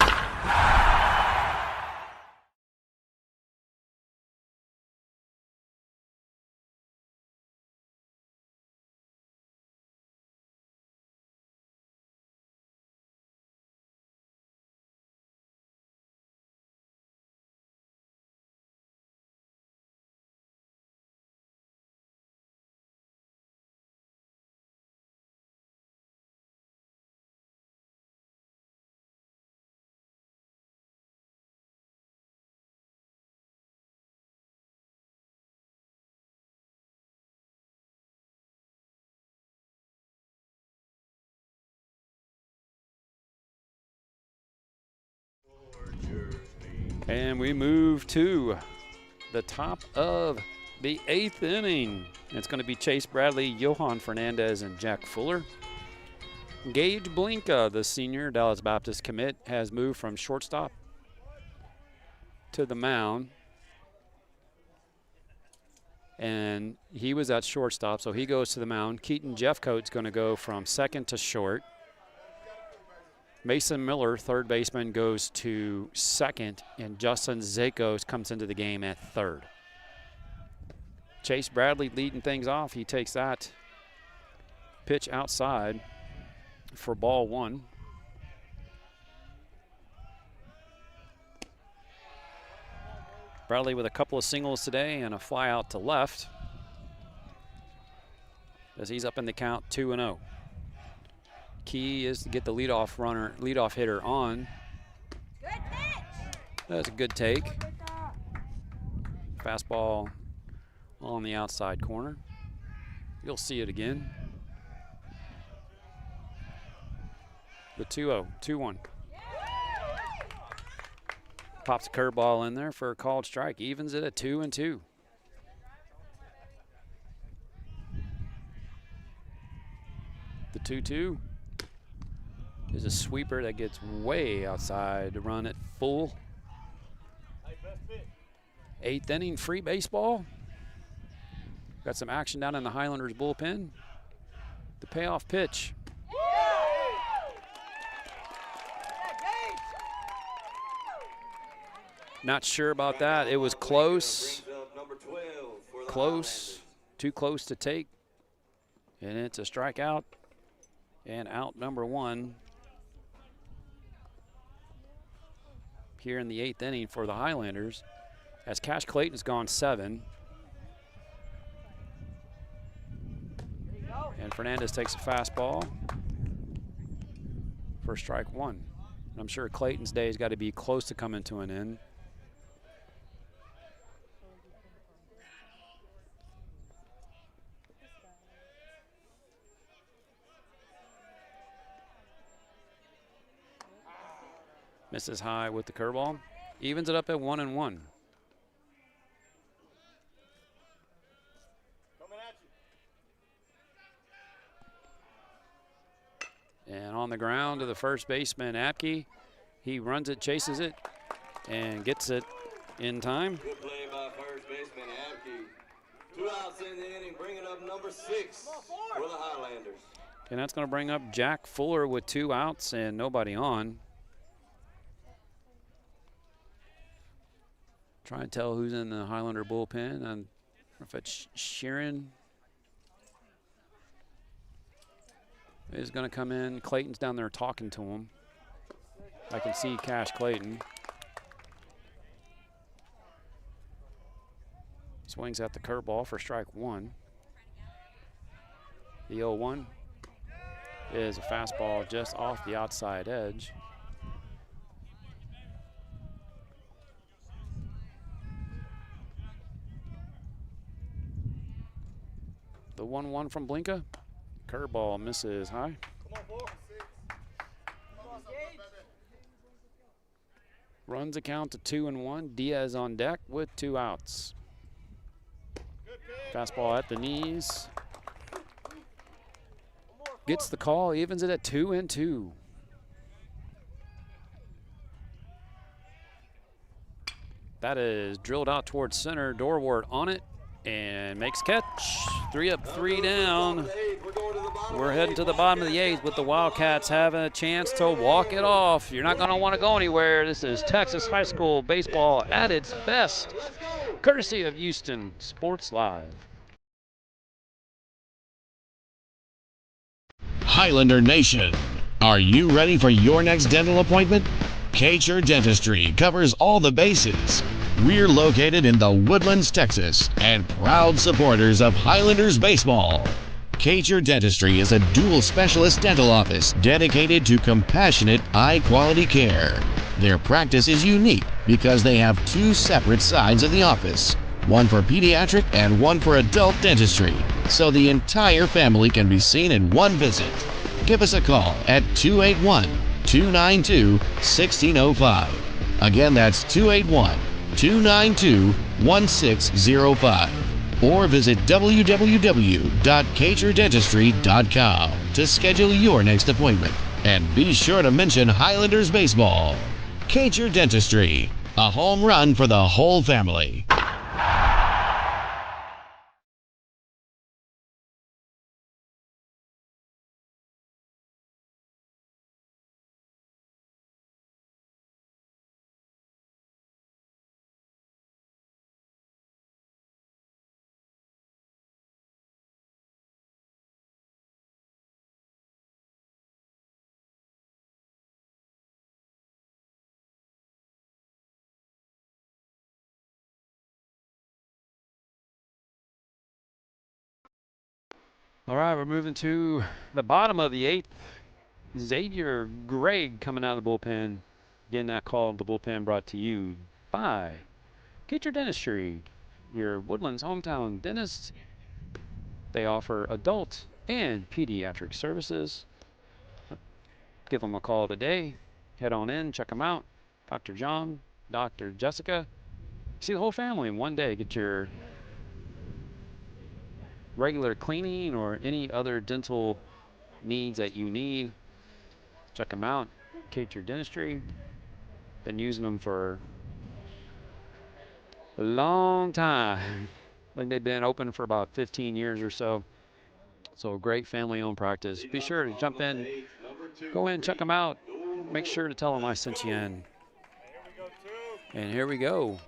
And we move to the top of the 8th inning. It's going to be Chase Bradley, Johan Fernandez, and Jack Fuller. Gage Blinka, the senior Dallas Baptist commit, has moved from shortstop to the mound. And he was at shortstop, so he goes to the mound. Keaton Jeffcoat's going to go from second to short. Mason Miller, third baseman, goes to second, and Justin Zakos comes into the game at third. Chase Bradley leading things off. He takes that pitch outside for ball one. Bradley with a couple of singles today and a fly out to left as he's up in the count 2-0. Key is to get the leadoff hitter on. That's a good take. Fastball on the outside corner. You'll see it again. The 2-0, 2-1. Pops a curveball in there for a called strike. Evens it at 2-2. The 2-2 is a sweeper that gets way outside to run it full. 8th inning, free baseball. Got some action down in the Highlanders bullpen. The payoff pitch. Not sure about that. It was close. Close. Too close to take. And it's a strikeout. And out number one here in the 8th inning for the Highlanders, as Cash Clayton's gone 7. And Fernandez takes a fastball for strike one. I'm sure Clayton's day has got to be close to coming to an end. Misses high with the curveball. Evens it up at 1-1. And on the ground to the first baseman, Apke. He runs it, chases it, and gets it in time. Good play by first baseman Apke. 2 outs in the inning, bringing up number 6 for the Highlanders. And that's going to bring up Jack Fuller with 2 outs and nobody on. Try and tell who's in the Highlander bullpen. And if it's Sheeran is going to come in. Clayton's down there talking to him. I can see Cash Clayton. Swings at the curveball for strike one. The 0-1. is a fastball just off the outside edge. The 1-1 from Blinka. Curveball misses high. Runs a count to 2-1. Diaz on deck with 2 outs. Fastball at the knees. Gets the call, evens it at 2-2. That is drilled out towards center. Dorwart on it and makes catch. 3 up, 3 down. We're heading to the bottom of the 8th with the Wildcats having a chance to walk it off. You're not going to want to go anywhere. This is Texas high school baseball at its best, courtesy of Houston Sports Live. Highlander Nation, are you ready for your next dental appointment? Kacher Dentistry covers all the bases. We're located in the Woodlands, Texas, and proud supporters of Highlanders baseball. Kacher Dentistry is a dual specialist dental office dedicated to compassionate, high-quality care. Their practice is unique because they have 2 separate sides of the office, one for pediatric and one for adult dentistry, so the entire family can be seen in one visit. Give us a call at 281-292-1605. Again, that's 281-292-1605. Or visit www.kacherdentistry.com to schedule your next appointment. And be sure to mention Highlanders baseball. Kacher Dentistry, a home run for the whole family. All right, we're moving to the bottom of the 8th. Xavier Gregg coming out of the bullpen. Getting that call of the bullpen brought to you by Kacher Dentistry, your Woodlands hometown dentist. They offer adult and pediatric services. Give them a call today. Head on in, check them out. Dr. John, Dr. Jessica. See the whole family in one day. Get your regular cleaning or any other dental needs that you need. Check them out. Kacher Dentistry. Been using them for a long time. I think they've been open for about 15 years or so. So great family-owned practice. Be sure to jump in, go in, check them out. Make sure to tell them I sent you in. And here we go.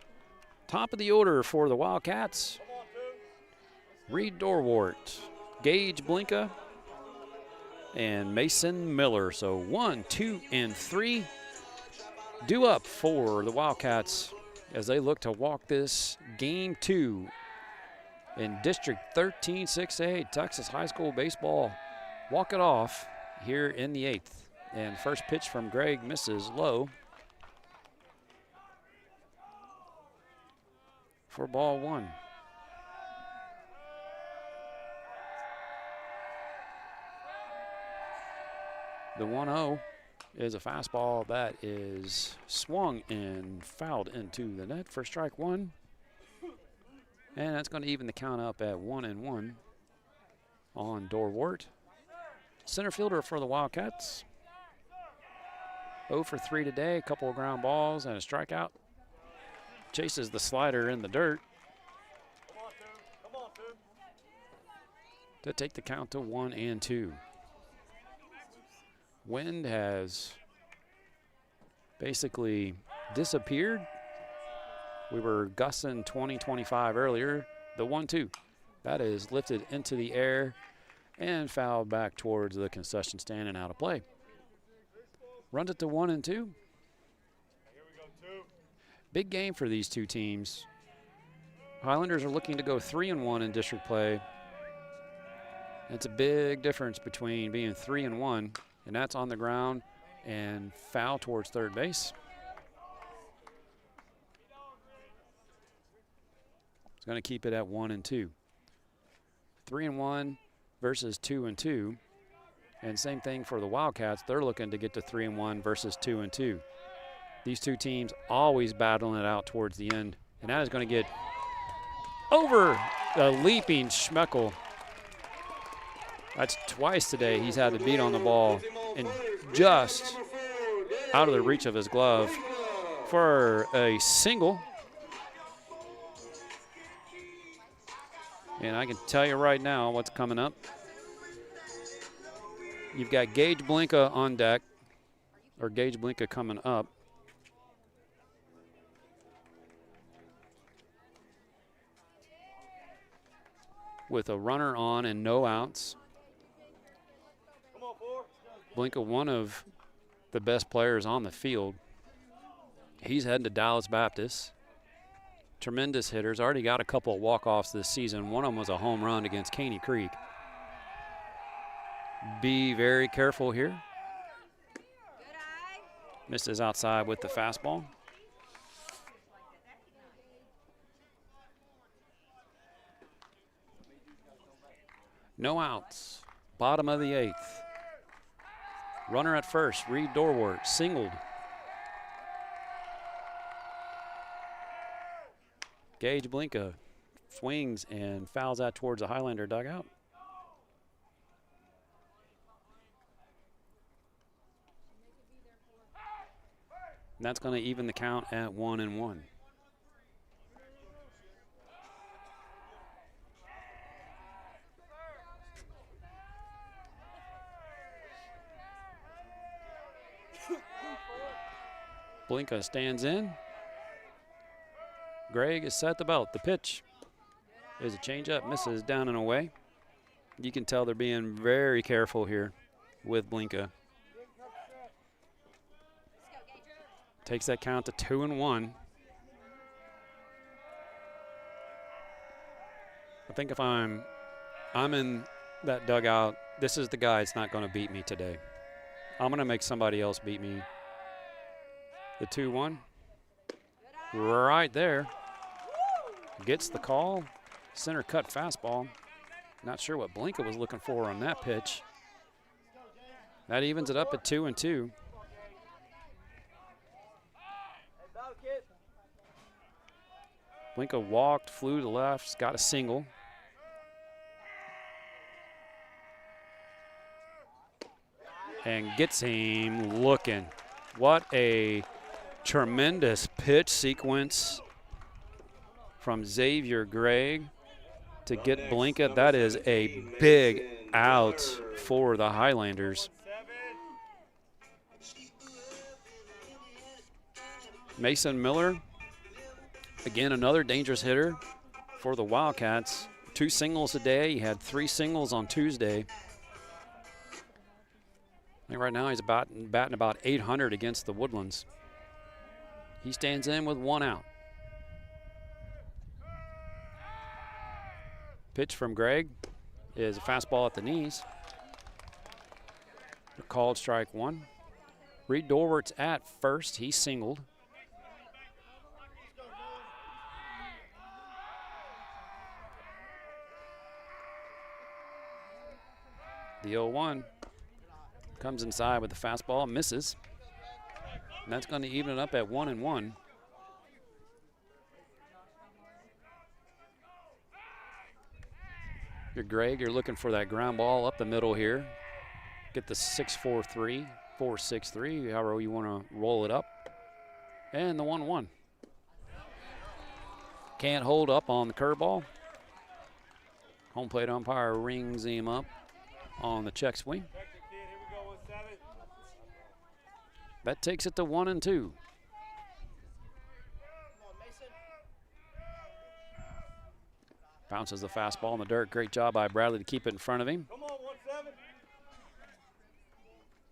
Top of the order for the Wildcats. Reed Dorwart, Gage Blinka, and Mason Miller. So 1, 2, and 3 due up for the Wildcats as they look to walk this Game 2 in District 13 6A Texas high school baseball. Walk it off here in the 8th. And first pitch from Gregg misses low for ball 1. The 1-0 is a fastball that is swung and fouled into the net for strike 1. And that's going to even the count up at 1-1 on Dorwart. Center fielder for the Wildcats. 0 for 3 today, a couple of ground balls and a strikeout. Chases the slider in the dirt to take the count to 1-2. Wind has basically disappeared. We were gusting 20-25 earlier. The 1-2, that is lifted into the air and fouled back towards the concession stand and out of play. Runs it to 1-2. Big game for these two teams. Highlanders are looking to go 3-1 in district play. It's a big difference between being 3-1, and that's on the ground and foul towards third base. It's going to keep it at 1-2. 3-1 versus 2-2. And same thing for the Wildcats. They're looking to get to 3-1 versus 2-2. These two teams always battling it out towards the end. And that is going to get over the leaping Schmeckel. That's twice today he's had to beat on the ball and just out of the reach of his glove for a single. And I can tell you right now what's coming up. You've got Gage Blinka on deck, or Gage Blinka coming up. With a runner on and no outs. Blinka, one of the best players on the field. He's heading to Dallas Baptist. Tremendous hitters. Already got a couple of walk-offs this season. One of them was a home run against Caney Creek. Be very careful here. Misses outside with the fastball. No outs. Bottom of the 8th. Runner at first. Reed Dorwart singled. Gage Blinka swings and fouls that towards the Highlander dugout. And that's going to even the count at 1-1. Blinka stands in. Greg is set the belt. The pitch is a changeup, misses down and away. You can tell they're being very careful here with Blinka. Takes that count to 2-1. I think if I'm in that dugout, this is the guy that's not going to beat me today. I'm going to make somebody else beat me. The 2-1. Right there. Gets the call. Center cut fastball. Not sure what Blinka was looking for on that pitch. That evens it up at 2-2. Blinka walked, flew to the left, got a single. And gets him looking. What a tremendous pitch sequence from Xavier Gregg to get Blinka. That is a big out for the Highlanders. Mason Miller, again, another dangerous hitter for the Wildcats. 2 singles a day. He had 3 singles on Tuesday. I think right now he's batting about 800 against the Woodlands. He stands in with 1 out. Pitch from Gregg is a fastball at the knees. A called strike 1. Reed Dorwart's at first. He singled. The 0-1 comes inside with the fastball, misses. And that's going to even it up at 1-1. You're Gregg, you're looking for that ground ball up the middle here. Get the 6-4-3, 4-6-3, however you want to roll it up. And the 1-1. Can't hold up on the curveball. Home plate umpire rings him up on the check swing. That takes it to 1-2. Bounces the fastball in the dirt. Great job by Bradley to keep it in front of him.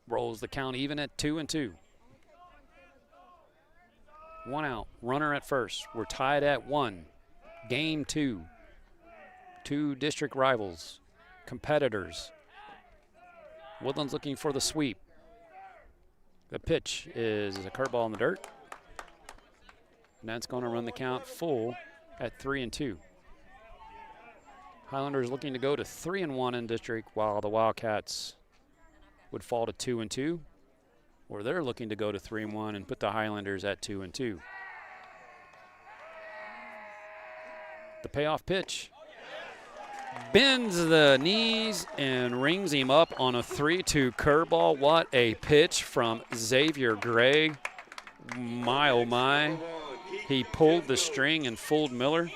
Rolls the count even at 2-2. 1 out. Runner at first. We're tied at 1. Game 2. 2 district rivals. competitors. Woodlands looking for the sweep. The pitch is a curveball in the dirt. And that's going to run the count full at 3-2. Highlanders looking to go to 3-1 in district, while the Wildcats would fall to 2-2. Or they're looking to go to 3-1 and put the Highlanders at 2-2. The payoff pitch bends the knees and rings him up on a 3-2 curveball. What a pitch from Xavier Gregg. My, oh my. He pulled the string and fooled Miller.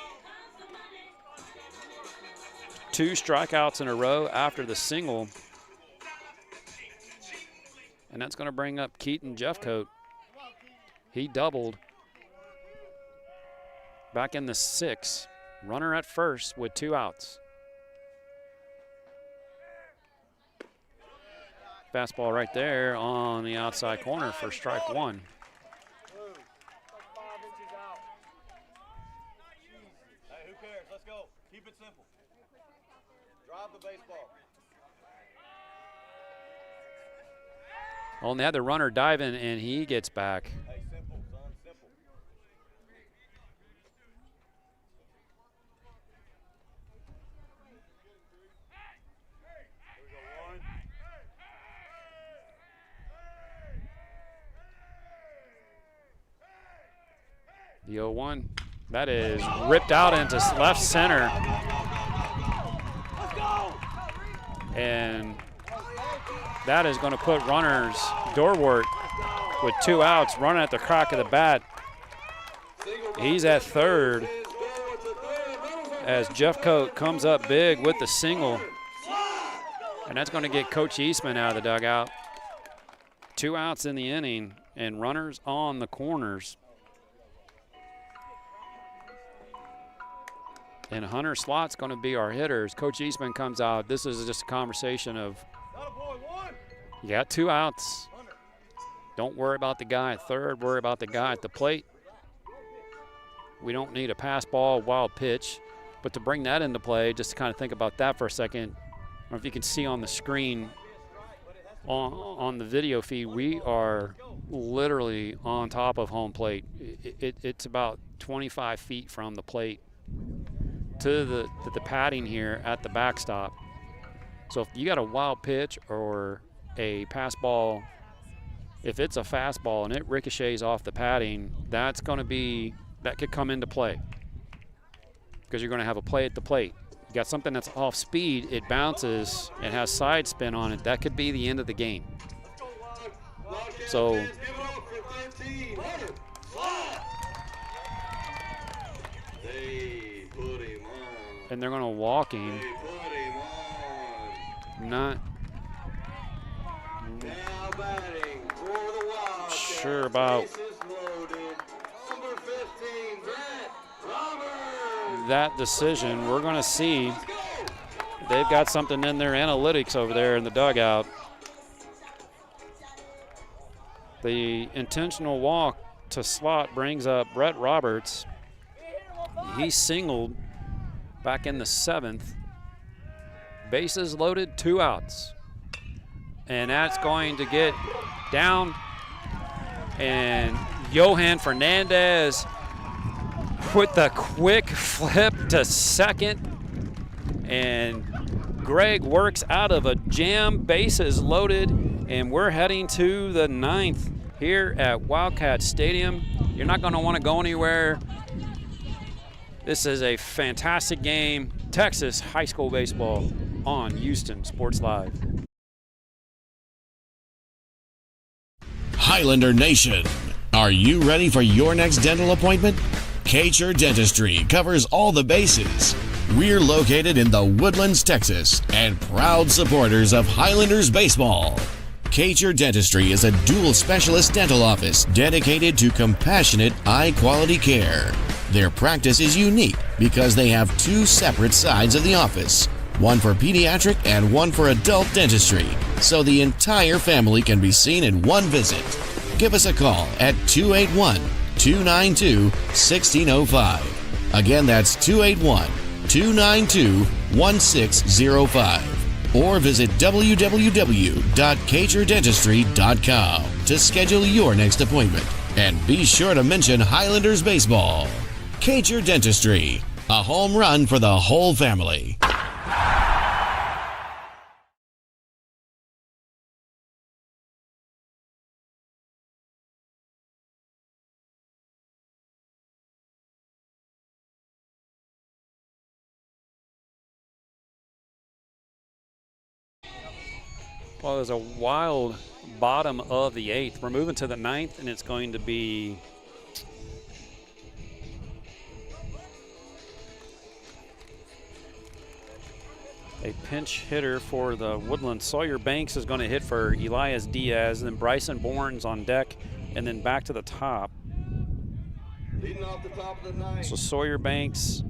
2 strikeouts in a row after the single. And that's going to bring up Keaton Jeffcoat. He doubled back in the 6th. Runner at first with 2 outs. Fastball right there on the outside corner for strike 1. Hey, who cares? Let's go. Keep it simple. Drive the baseball. Oh, and they had the runner diving, and he gets back. Hey, simple, son, simple. Here we go, 1. The 0-1. That is ripped out into left center. And that is going to put runners doorward with 2 outs, running at the crack of the bat. He's at third as Jeffcoat comes up big with the single. And that's going to get Coach Eastman out of the dugout. 2 outs in the inning and runners on the corners. And Hunter Slott's going to be our hitters. Coach Eastman comes out. This is just a conversation of, you got 2 outs. Don't worry about the guy at third. Worry about the guy at the plate. We don't need a pass ball, wild pitch. But to bring that into play, just to kind of think about that for a second, I don't know if you can see on the screen, on the video feed, we are literally on top of home plate. It's about 25 feet from the plate to the padding here at the backstop. So if you got a wild pitch or a pass ball, if it's a fastball and it ricochets off the padding, that's going to be, that could come into play because you're going to have a play at the plate. You got something that's off speed, it bounces, it has side spin on it, that could be the end of the game. So and they're going to walk him. Not sure about that decision. We're going to see. They've got something in their analytics over there in the dugout. The intentional walk to slot brings up Brett Roberts. He singled back in the 7th. Bases loaded, 2 outs. And that's going to get down. And Johan Fernandez with the quick flip to second. And Greg works out of a jam, bases loaded. And we're heading to the 9th here at Wildcat Stadium. You're not going to want to go anywhere. This is a fantastic game. Texas high school baseball on Houston Sports Live. Highlander Nation, are you ready for your next dental appointment? Kacher Dentistry covers all the bases. We're located in the Woodlands, Texas, and proud supporters of Highlanders baseball. Kacher Dentistry is a dual specialist dental office dedicated to compassionate, high-quality care. Their practice is unique because they have 2 separate sides of the office, one for pediatric and one for adult dentistry, so the entire family can be seen in one visit. Give us a call at 281-292-1605. Again, that's 281-292-1605. or visit www.txhsbsb.com to schedule your next appointment. And be sure to mention Highlanders Baseball. Txhsbsb Dentistry, a home run for the whole family. Well, there's a wild bottom of the 8th. We're moving to the 9th, and it's going to be a pinch hitter for the Woodlands. Sawyer Banks is going to hit for Elias Diaz, and then Bryson Bourne's on deck, and then back to the top. Leading off the top of the 9th. So Sawyer Banks,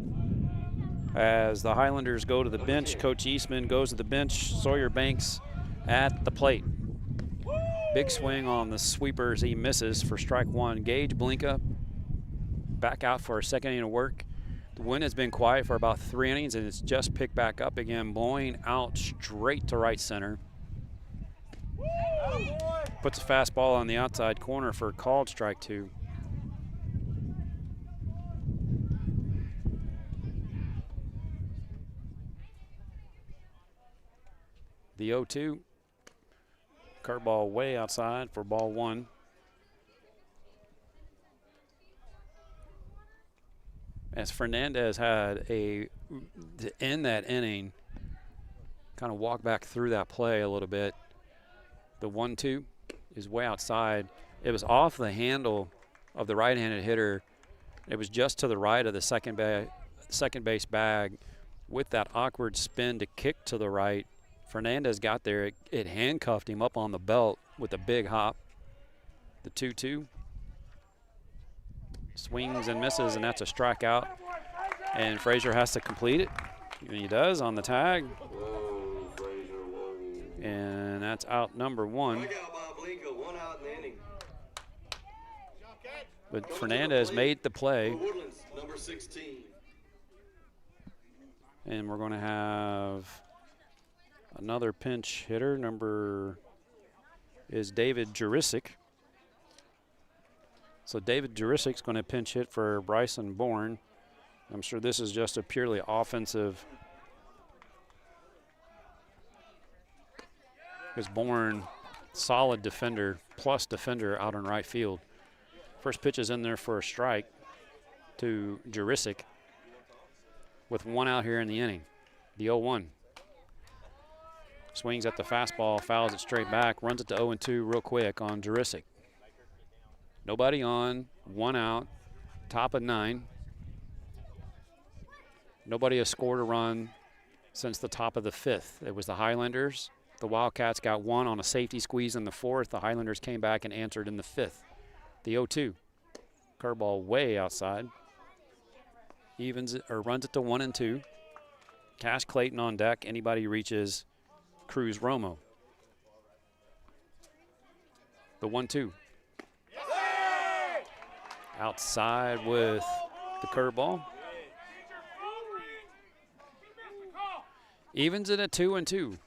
as the Highlanders go to the bench, Coach Eastman goes to the bench. Sawyer Banks at the plate. Big swing on the sweepers. He misses for strike 1. Gage Blinka back out for a second inning of work. The wind has been quiet for about 3 innings, and it's just picked back up again, blowing out straight to right center. Puts a fastball on the outside corner for called strike 2. The 0-2. Curveball way outside for ball 1. As Fernandez had to end that inning, kind of walk back through that play a little bit. The 1-2 is way outside. It was off the handle of the right-handed hitter. It was just to the right of the second base bag with that awkward spin to kick to the right. Fernandez got there. It handcuffed him up on the belt with a big hop. The 2-2. Swings and misses, and that's a strikeout. And Frazier has to complete it. And he does on the tag. Whoa, Frazier, whoa. And that's out number 1. Strikeout by Blinka, 1 out in the inning. But Fernandez made the play. For Woodlands, number 16. And we're going to have another pinch hitter. Number is David Jurisic. So David Jurisic's going to pinch hit for Bryson Bourne. I'm sure this is just a purely offensive. Because Bourne, solid defender, plus defender out in right field. First pitch is in there for a strike to Jurisic with 1 out here in the inning. The 0-1. Swings at the fastball, fouls it straight back, runs it to 0-2 real quick on Jurisic. Nobody on, 1 out, top of 9. Nobody has scored a run since the top of the 5th. It was the Highlanders. The Wildcats got 1 on a safety squeeze in the 4th. The Highlanders came back and answered in the 5th. The 0-2. Curveball way outside. Evens it, or runs it to 1-2. Cash Clayton on deck. Anybody reaches Cruz Romo. The 1-2. Outside with the curveball. Evens it at 2-2.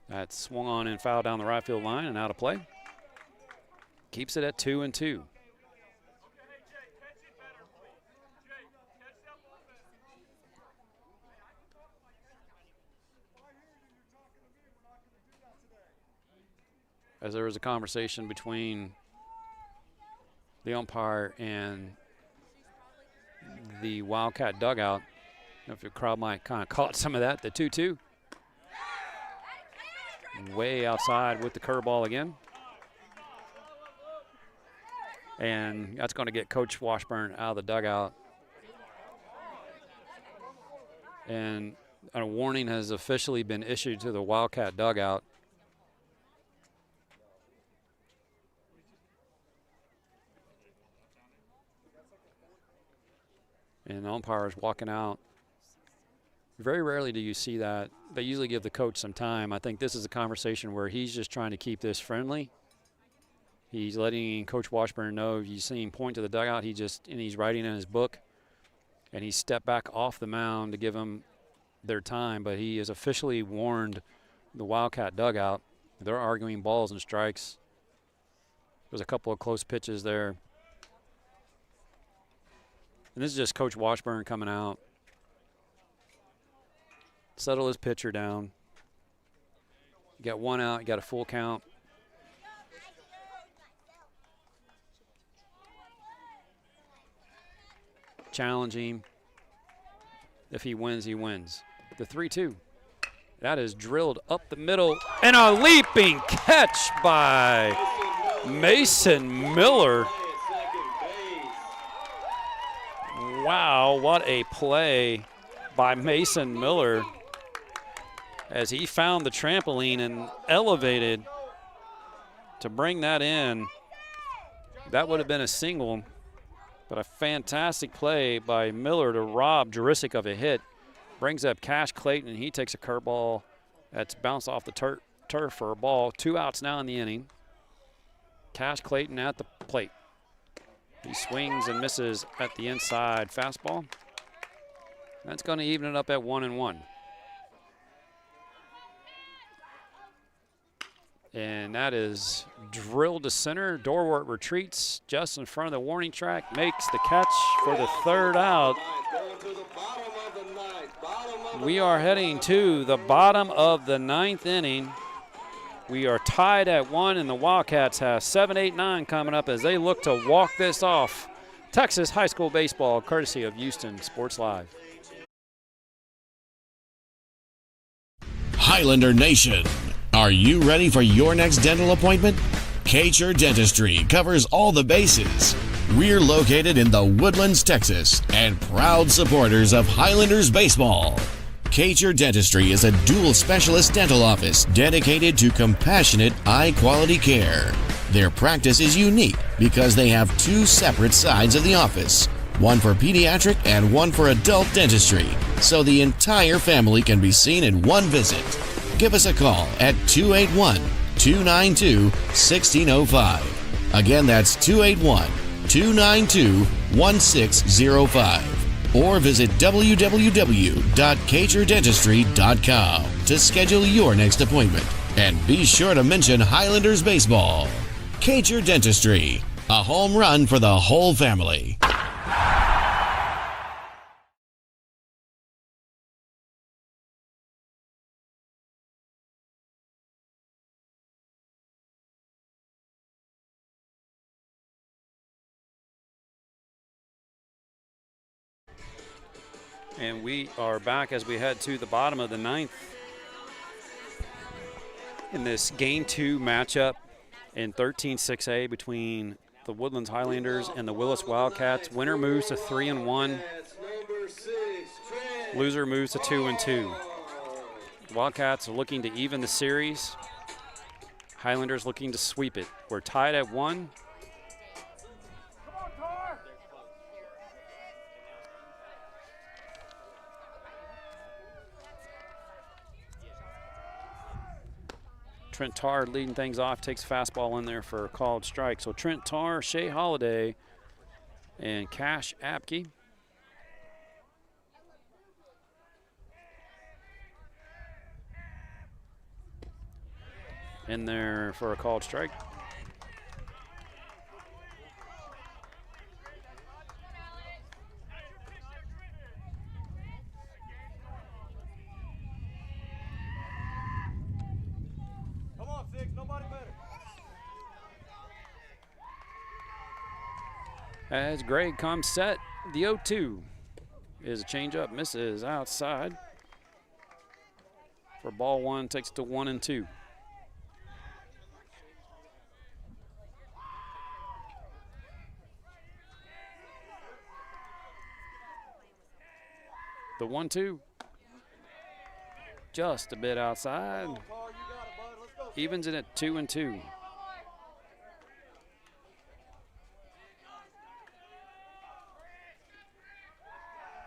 That swung on and fouled down the right field line and out of play. Keeps it at 2-2. As there was a conversation between the umpire and the Wildcat dugout. I don't know if the crowd might kind of caught some of that. The 2-2. Way outside with the curveball again. And that's going to get Coach Washburn out of the dugout. And a warning has officially been issued to the Wildcat dugout. And the umpire is walking out. Very rarely do you see that. They usually give the coach some time. I think this is a conversation where he's just trying to keep this friendly. He's letting Coach Washburn know, if you see him point to the dugout, he's writing in his book. and he stepped back off the mound to give them their time, but he has officially warned the Wildcat dugout. They're arguing balls and strikes. There's a couple of close pitches there. And this is just Coach Washburn coming out. Settle his pitcher down. You got one out, you got a full count. Challenge him. If he wins, he wins. The 3-2. That is drilled up the middle, and a leaping catch by Mason Miller. Wow, what a play by Mason Miller as he found the trampoline and elevated to bring that in. That would have been a single, but a fantastic play by Miller to rob Jurisic of a hit. Brings up Cash Clayton, and he takes a curveball that's bounced off the turf for a ball. 2 outs now in the inning. Cash Clayton at the plate. He swings and misses at the inside fastball. That's going to even it up at 1-1. And that is drilled to center. Dorwart retreats just in front of the warning track, makes the catch for the 3rd out. We are heading to the bottom of the 9th inning. We are tied at 1, and the Wildcats have 7, 8, 9 coming up as they look to walk this off. Texas High School Baseball, courtesy of Houston Sports Live. Highlander Nation, are you ready for your next dental appointment? Kacher Dentistry covers all the bases. We're located in the Woodlands, Texas, and proud supporters of Highlanders baseball. Kacher Dentistry is a dual specialist dental office dedicated to compassionate, high-quality care. Their practice is unique because they have 2 separate sides of the office, one for pediatric and one for adult dentistry, so the entire family can be seen in one visit. Give us a call at 281-292-1605. Again, that's 281-292-1605. Or visit www.kacherdentistry.com to schedule your next appointment. And be sure to mention Highlanders baseball. Kacher Dentistry, a home run for the whole family. And we are back as we head to the bottom of the 9th in this Game 2 matchup in 13-6A between the Woodlands Highlanders and the Willis Wildkats. Winner moves to 3-1. Loser moves to 2-2. Wildcats are looking to even the series. Highlanders looking to sweep it. We're tied at 1. Trent Tarr leading things off, takes fastball in there for a called strike. So Trent Tarr, Shea Holiday, and Cash Apke. In there for a called strike. As Greg comes set, the 0-2 is a changeup, misses outside. For ball 1, takes it to 1-2. The 1-2, just a bit outside. Evens it at 2-2.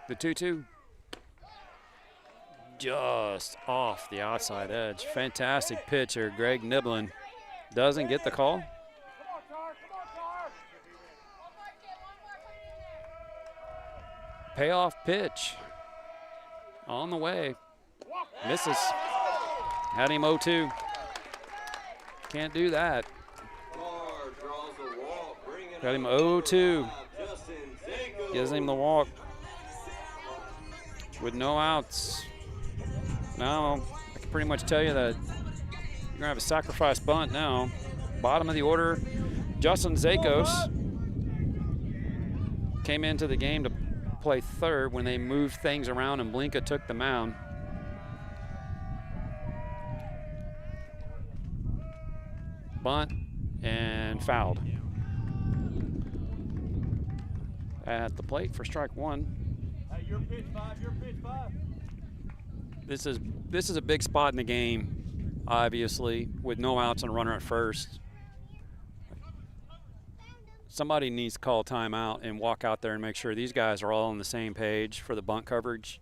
The 2-2, just off the outside edge. Fantastic pitcher, Greg Niblin, doesn't get the call. payoff pitch on the way. Misses. Had him 0-2. Can't do that. Got him 0-2. Gives him the walk with no outs. Now, I can pretty much tell you that you're going to have a sacrifice bunt now. Bottom of the order, Justin Zakos came into the game to play third when they moved things around and Blinka took the mound. Bunt and fouled. At the plate for strike one. Hey, your pitch 5, your pitch 5. This is a big spot in the game, obviously, with no outs and a runner at first. Somebody needs to call timeout and walk out there and make sure these guys are all on the same page for the bunt coverage.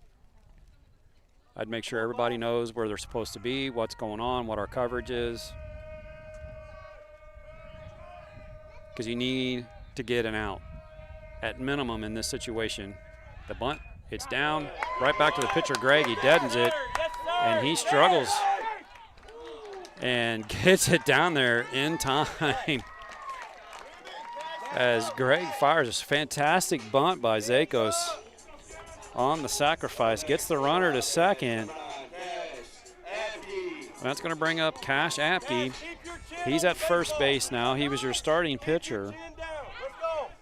I'd make sure everybody knows where they're supposed to be, what's going on, what our coverage is. Because you need to get an out at minimum in this situation. The bunt, it's down, right back to the pitcher, Greg. He deadens it, and he struggles and gets it down there in time. As Greg fires a fantastic bunt by Zakos on the sacrifice, gets the runner to second. That's going to bring up Cash Apke. He's at first base now. He was your starting pitcher.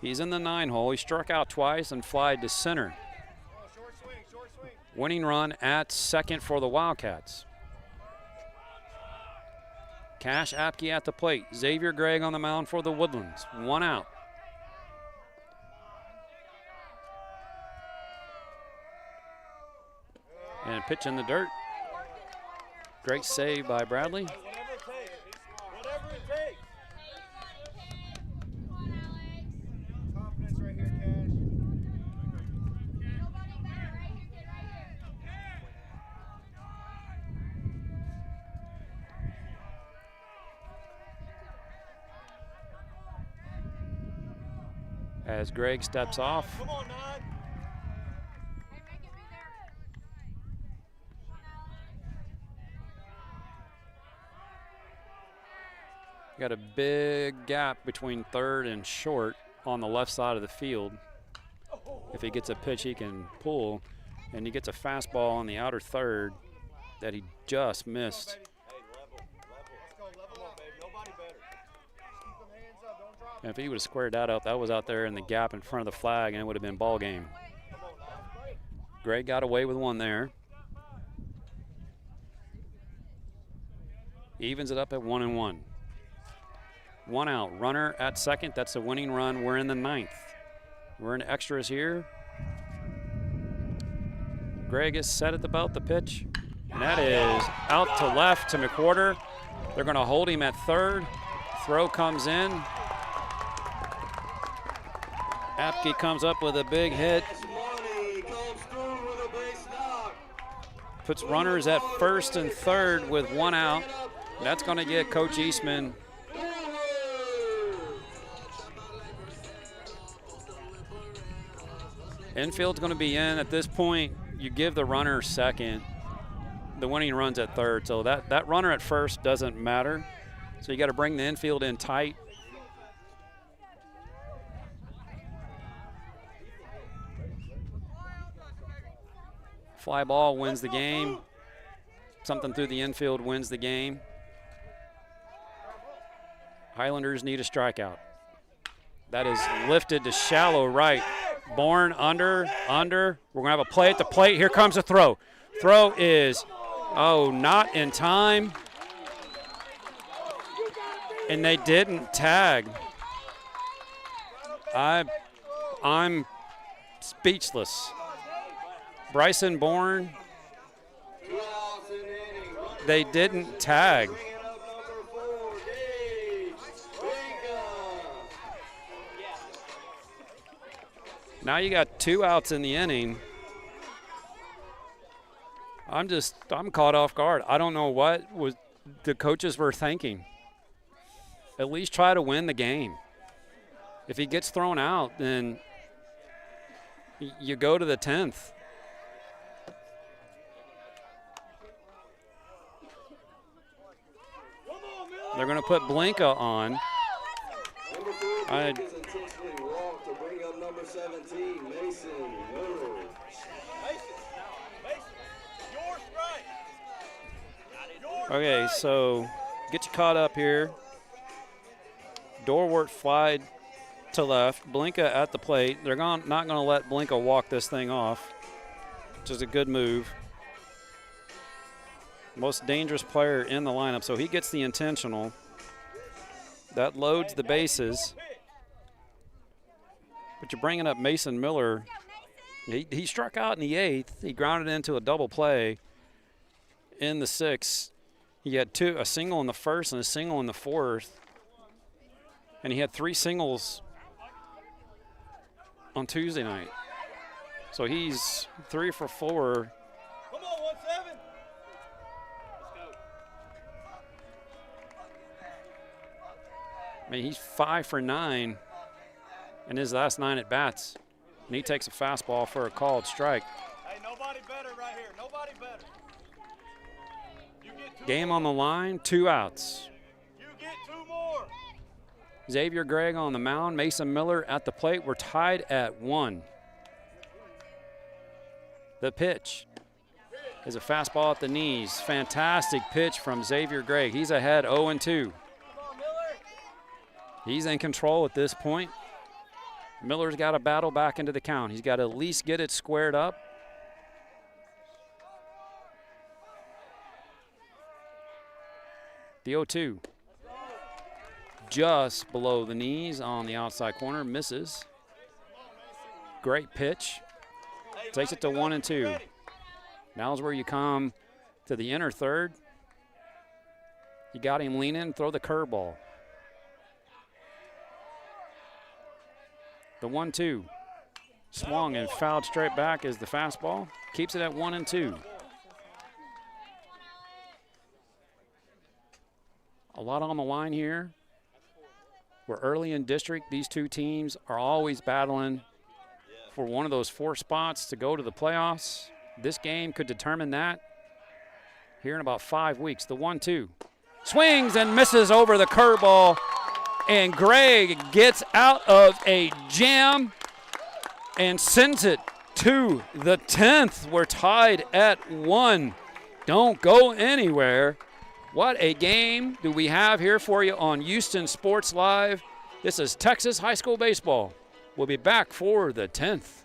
He's in the 9 hole. He struck out twice and flied to center. Winning run at second for the Wildcats. Cash Apke at the plate. Xavier Gregg on the mound for the Woodlands. 1 out. And pitch in the dirt. Great save by Bradley. Whatever it takes. Confidence right here, Cash. As Greg steps off. Come on, Nod. Got a big gap between third and short on the left side of the field. If he gets a pitch he can pull, and he gets a fastball on the outer third that he just missed. Hey, level. Let's go, level up, baby. Nobody better. Keep them hands up. Don't drop. And if he would have squared that up, that was out there in the gap in front of the flag, and it would have been ball game. Greg got away with one there. Evens it up at 1-1. 1 out, runner at second. That's the winning run. We're in the 9th. We're in extras here. Greg is set at the belt, the pitch. And that is out to left to McWhorter. They're going to hold him at third. Throw comes in. Apke comes up with a big hit. Puts runners at first and third with 1 out. That's going to get Coach Eastman infield's going to be in. At this point, you give the runner second. The winning run's at third. So that runner at first doesn't matter. So you got to bring the infield in tight. Fly ball wins the game. Something through the infield wins the game. Highlanders need a strikeout. That is lifted to shallow right. Bourne under. We're going to have a play at the plate. Here comes a throw. Throw is, not in time. And they didn't tag. I'm speechless. Bryson Bourne, they didn't tag. Now you got 2 outs in the inning. I'm caught off guard. I don't know what the coaches were thinking. At least try to win the game. If he gets thrown out, then you go to the 10th. They're going to put Blinka on. Number 4 is intentionally walked to bring up number 17, Mason Miller. Your strike. Okay, so get you caught up here. Dorwart flied to left. Blinka at the plate. They're not going to let Blinka walk this thing off, which is a good move. Most dangerous player in the lineup, so he gets the intentional. That loads the bases. But you're bringing up Mason Miller. He struck out in the 8th. He grounded into a double play in the 6th. He had a single in the 1st and a single in the 4th. And he had 3 singles on Tuesday night. So he's 3 for 4. Come on, 1-7. I mean, he's 5 for 9 in his last 9 at bats. And he takes a fastball for a called strike. Hey, nobody better right here. Nobody better. You get 2 Game more. on the line, 2 outs. You get 2 more. Xavier Gregg on the mound, Mason Miller at the plate. We're tied at 1. The pitch is a fastball at the knees. Fantastic pitch from Xavier Gregg. He's ahead 0-2. He's in control at this point. Miller's got to battle back into the count. He's got to at least get it squared up. The 0-2. Just below the knees on the outside corner. Misses. Great pitch. Takes it to 1-2. Now's where you come to the inner third. You got him lean in, throw the curveball. The 1-2. Swung and fouled straight back is the fastball. Keeps it at 1-2. A lot on the line here. We're early in district. These two teams are always battling for one of those 4 spots to go to the playoffs. This game could determine that here in about 5 weeks. The 1-2. Swings and misses over the curveball. And Gregg gets out of a jam and sends it to the 10th. We're tied at 1. Don't go anywhere. What a game do we have here for you on Houston Sports Live. This is Texas High School Baseball. We'll be back for the 10th.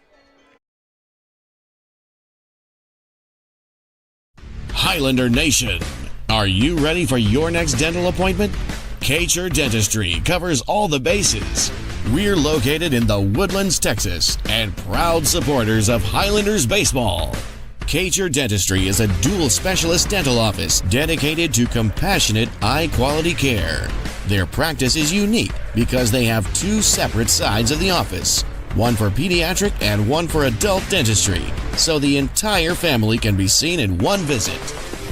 Highlander Nation, are you ready for your next dental appointment? Kacher Dentistry covers all the bases. We're located in the Woodlands, Texas, and proud supporters of Highlanders baseball. Kacher Dentistry is a dual specialist dental office dedicated to compassionate, high-quality care. Their practice is unique because they have 2 separate sides of the office, one for pediatric and one for adult dentistry, so the entire family can be seen in one visit.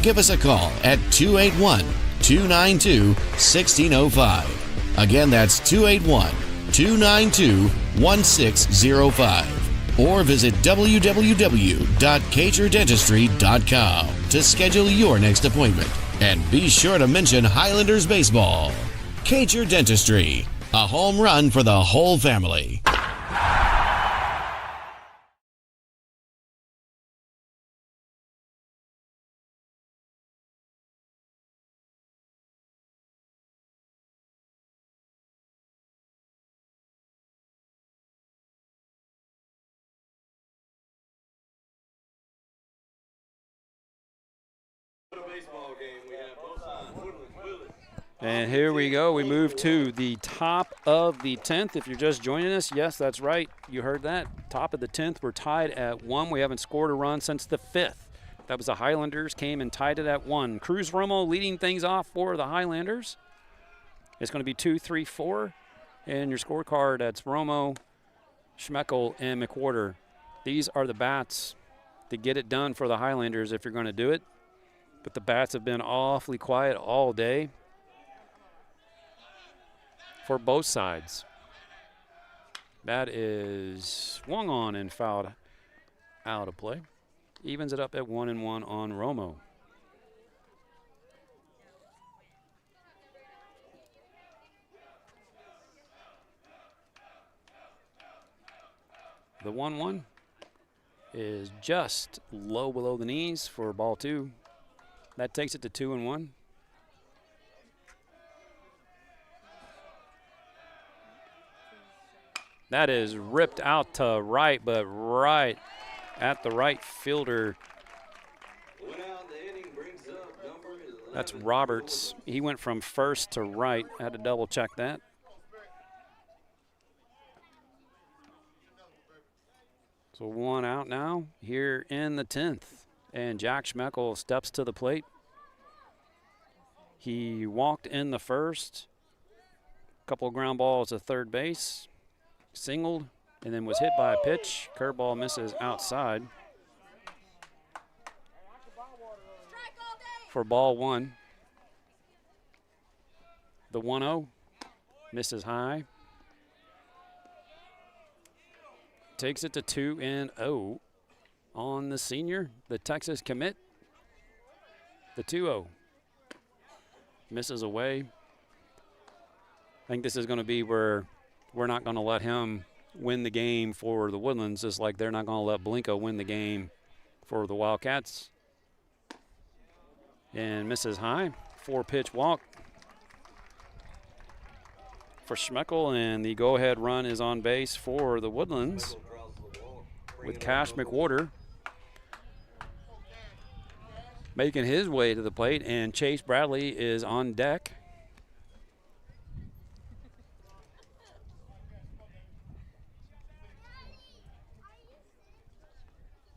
Give us a call at 281-292-1605. Again, that's 281-292-1605. Or visit www.kacherdentistry.com to schedule your next appointment. And be sure to mention Highlanders baseball. Kacher Dentistry, a home run for the whole family. Baseball game. We have both sides. Woodlands, Willis. And here we go. We move to the top of the 10th. If you're just joining us, yes, that's right. You heard that. Top of the 10th. We're tied at 1. We haven't scored a run since the 5th. That was the Highlanders. Came and tied it at 1. Cruz Romo leading things off for the Highlanders. It's going to be 2, 3, 4. And your scorecard, that's Romo, Schmeckel, and McWhorter. These are the bats to get it done for the Highlanders if you're going to do it. But the bats have been awfully quiet all day for both sides. That is swung on and fouled out of play. Evens it up at 1-1 on Romo. The 1-1 is just low below the knees for ball 2. That takes it to 2-1. That is ripped out to right, but right at the right fielder. That's Roberts. He went from first to right. I had to double check that. So 1 out now here in the 10th. And Jack Schmeckel steps to the plate. He walked in the first. Couple of ground balls to third base. Singled and then was hit by a pitch. Curveball misses outside. For ball 1. The 1-0 misses high. Takes it to 2-0 on the senior, the Texas commit. The 2-0 misses away. I think this is going to be where we're not going to let him win the game for the Woodlands, just like they're not going to let Blinko win the game for the Wildcats. And misses high. 4-pitch walk for Schmeckel, and the go-ahead run is on base for the Woodlands with Cash McWhorter making his way to the plate, and Chase Bradley is on deck.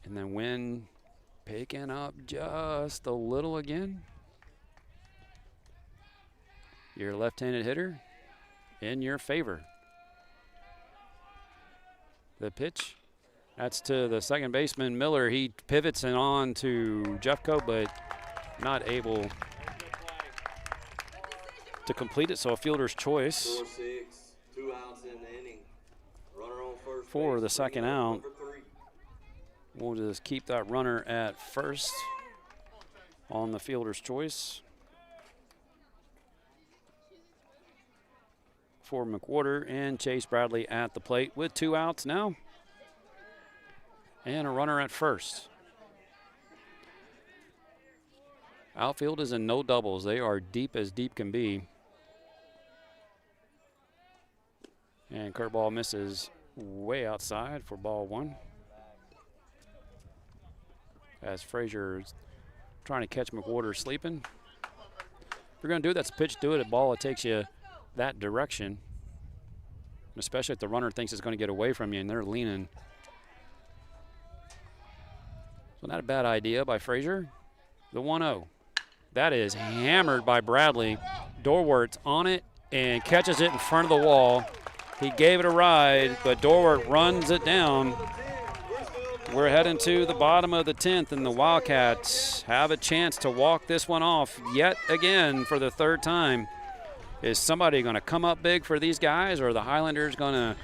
And then wind picking up just a little again. Your left-handed hitter in your favor. The pitch, that's to the second baseman, Miller. He pivots and on to Jeffco, but not able to complete it, so a fielder's choice 4-6, 2 outs in the inning. Runner on first for base, the second bringing up out. number 3. We'll just keep that runner at first on the fielder's choice. For McWhorter and Chase Bradley at the plate with 2 outs now. And a runner at first. Outfield is in no doubles. They are deep as deep can be. And curveball misses way outside for ball 1. As Frazier's trying to catch McWhorter sleeping. If you're going to do it, that's a pitch, do it. A ball, it takes you that direction. Especially if the runner thinks it's going to get away from you and they're leaning. So not a bad idea by Frazier. The 1-0. That is hammered by Bradley. Dorwart's on it and catches it in front of the wall. He gave it a ride, but Dorwart runs it down. We're heading to the bottom of the 10th, and the Wildcats have a chance to walk this one off yet again for the 3rd time. Is somebody going to come up big for these guys, or are the Highlanders going to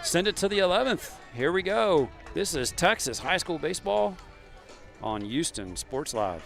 send it to the 11th? Here we go. This is Texas high school baseball on Houston Sports Live.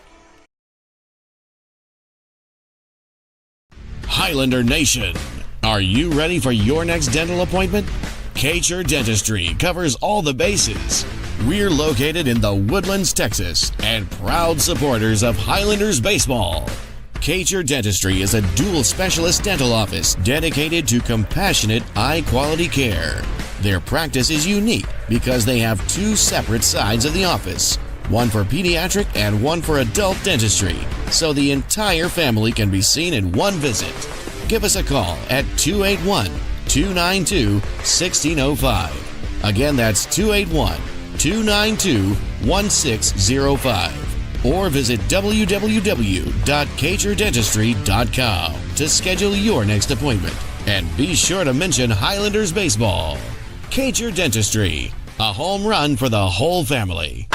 Highlander Nation, are you ready for your next dental appointment? Kacher Dentistry covers all the bases. We're located in the Woodlands, Texas, and proud supporters of Highlanders baseball. Kacher Dentistry is a dual specialist dental office dedicated to compassionate, high-quality care. Their practice is unique because they have 2 separate sides of the office, one for pediatric and one for adult dentistry, so the entire family can be seen in one visit. Give us a call at 281-292-1605. Again, that's 281-292-1605. Or visit www.kacherdentistry.com to schedule your next appointment. And be sure to mention Highlanders baseball. Kacher Dentistry, a home run for the whole family.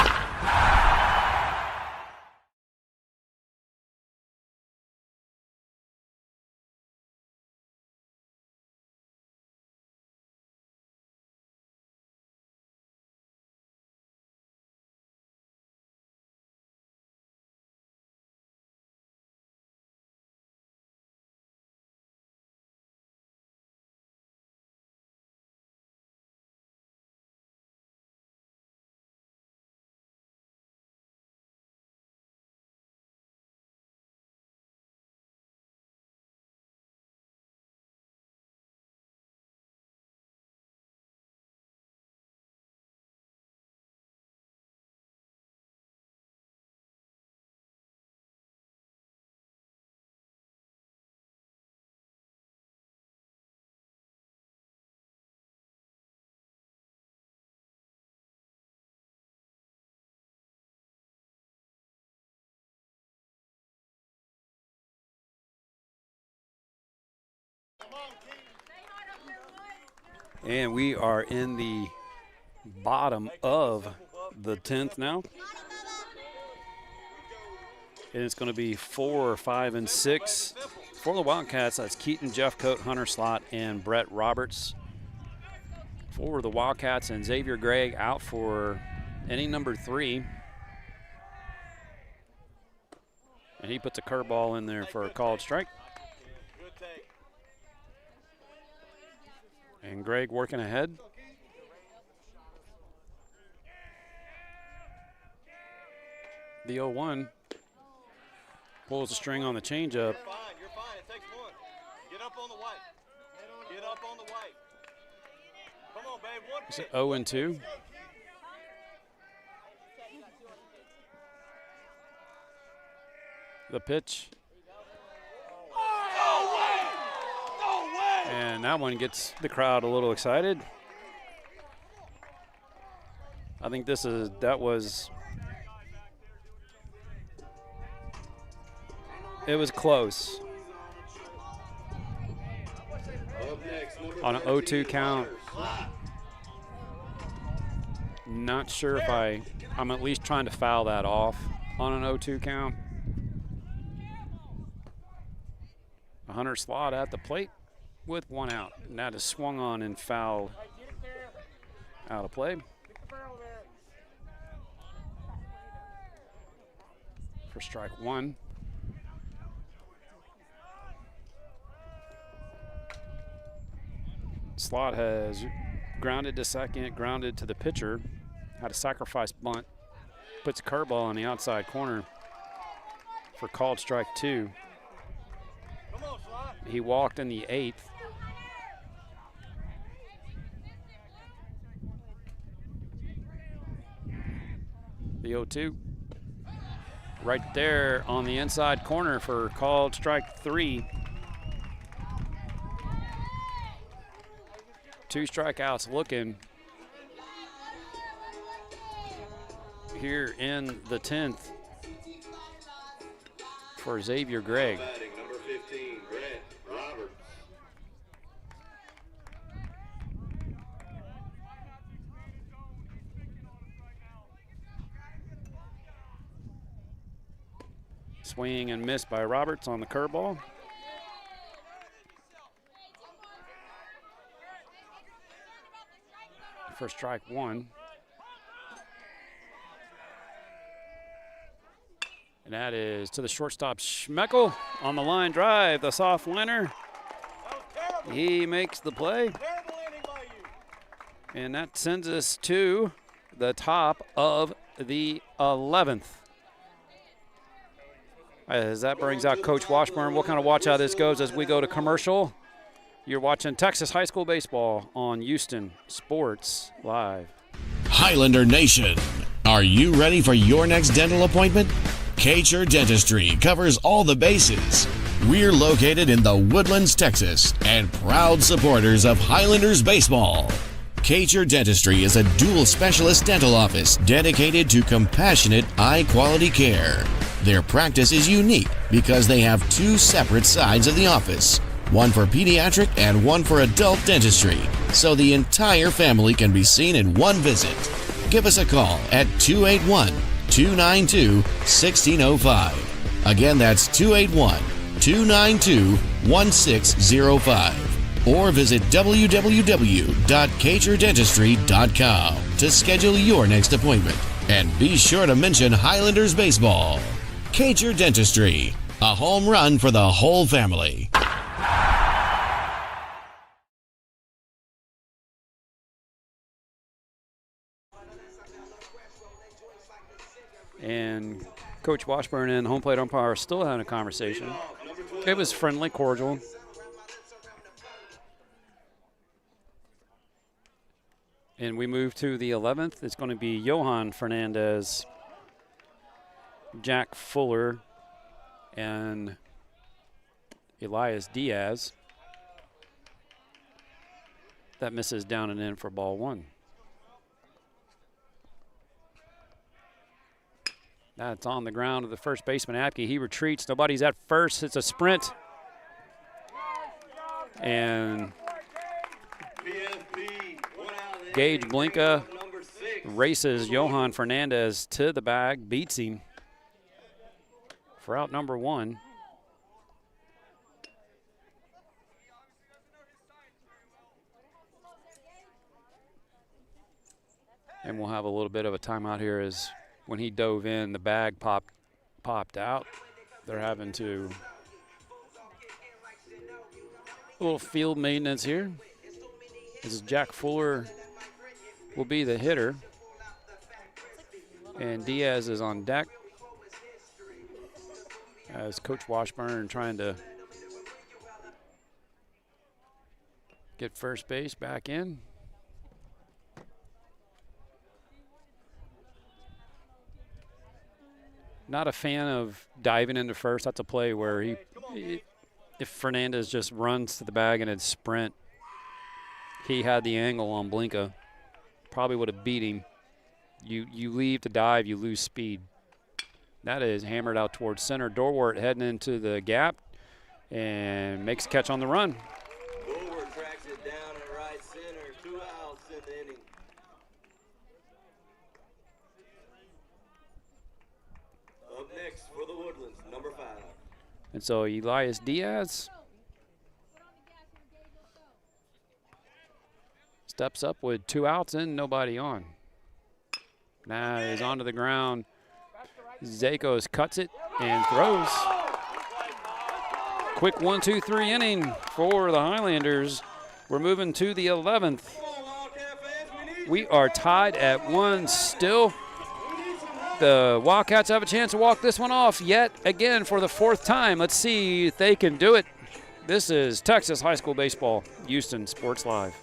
And we are in the bottom of the 10th now. And it's going to be 4, 5, and 6 for the Wildcats. That's Keaton, Jeffcoat, Hunter Slott, and Brett Roberts. For the Wildcats, and Xavier Gregg out for inning number 3. And he puts a curveball in there for a called strike. And Gregg working ahead. The 0-1 pulls the string on the changeup. You're fine. It takes one. Get up on the white. Get up on the white. Come on, babe. One Is it 0-2? The pitch. No way! No way! And that one gets the crowd a little excited. I think it was close. On an 0-2 count. Not sure if I'm at least trying to foul that off on an 0-2 count. Hunter Slott at the plate with 1 out. And that is swung on and fouled out of play. For strike 1. Slott has grounded to second, grounded to the pitcher, had a sacrifice bunt, puts a curveball on the outside corner for called strike 2. He walked in the 8th. The 0-2. Right there on the inside corner for called strike 3. 2 strikeouts looking here in the 10th for Xavier Gregg. Number 15, Brett Roberts. Swing and miss by Roberts on the curveball. For strike 1. And that is to the shortstop, Schmeckel on the line drive, the soft liner. He makes the play. And that sends us to the top of the 11th. As that brings out Coach Washburn, we'll kind of watch how this goes as we go to commercial. You're watching Texas High School Baseball on Houston Sports Live. Highlander Nation, are you ready for your next dental appointment? Kacher Dentistry covers all the bases. We're located in the Woodlands, Texas, and proud supporters of Highlanders baseball. Kacher Dentistry is a dual specialist dental office dedicated to compassionate, high-quality care. Their practice is unique because they have 2 separate sides of the office. One for pediatric and one for adult dentistry, so the entire family can be seen in one visit. Give us a call at 281-292-1605. Again, that's 281-292-1605. Or visit www.kacherdentistry.com to schedule your next appointment. And be sure to mention Highlanders baseball. Kacher Dentistry, a home run for the whole family. And Coach Washburn and home plate umpire are still having a conversation. It was friendly, cordial. And we move to the 11th. It's going to be Johan Fernandez, Jack Fuller, and Elias Diaz. That misses down and in for ball 1. That's on the ground of the first baseman, Apke. He retreats. Nobody's at first. It's a sprint. And BFB, 1 out in the Gage inning, Blinka bringing up number 6. races Johan Fernandez to the bag, beats him for out number 1. And we'll have a little bit of a timeout here as when he dove in, the bag popped out. They're having to a little field maintenance here. This is Jack Fuller will be the hitter. And Diaz is on deck as Coach Washburn trying to get first base back in. Not a fan of diving into first. That's a play where if Fernandez just runs to the bag and it's sprint, he had the angle on Blinka, probably would have beat him. You leave to dive, you lose speed. That is hammered out towards center. Dorwart heading into the gap and makes a catch on the run. Dorwart tracks it down in right center. 2 outs in the inning. Up next for the Woodlands, number 5. And so Elias Diaz steps up with 2 outs and nobody on. Now he's onto the ground. Zakos cuts it and throws. Quick 1-2-3 inning for the Highlanders. We're moving to the 11th. We are tied at 1 still. The Wildcats have a chance to walk this one off yet again for the 4th time. Let's see if they can do it. This is Texas High School Baseball, Houston Sports Live.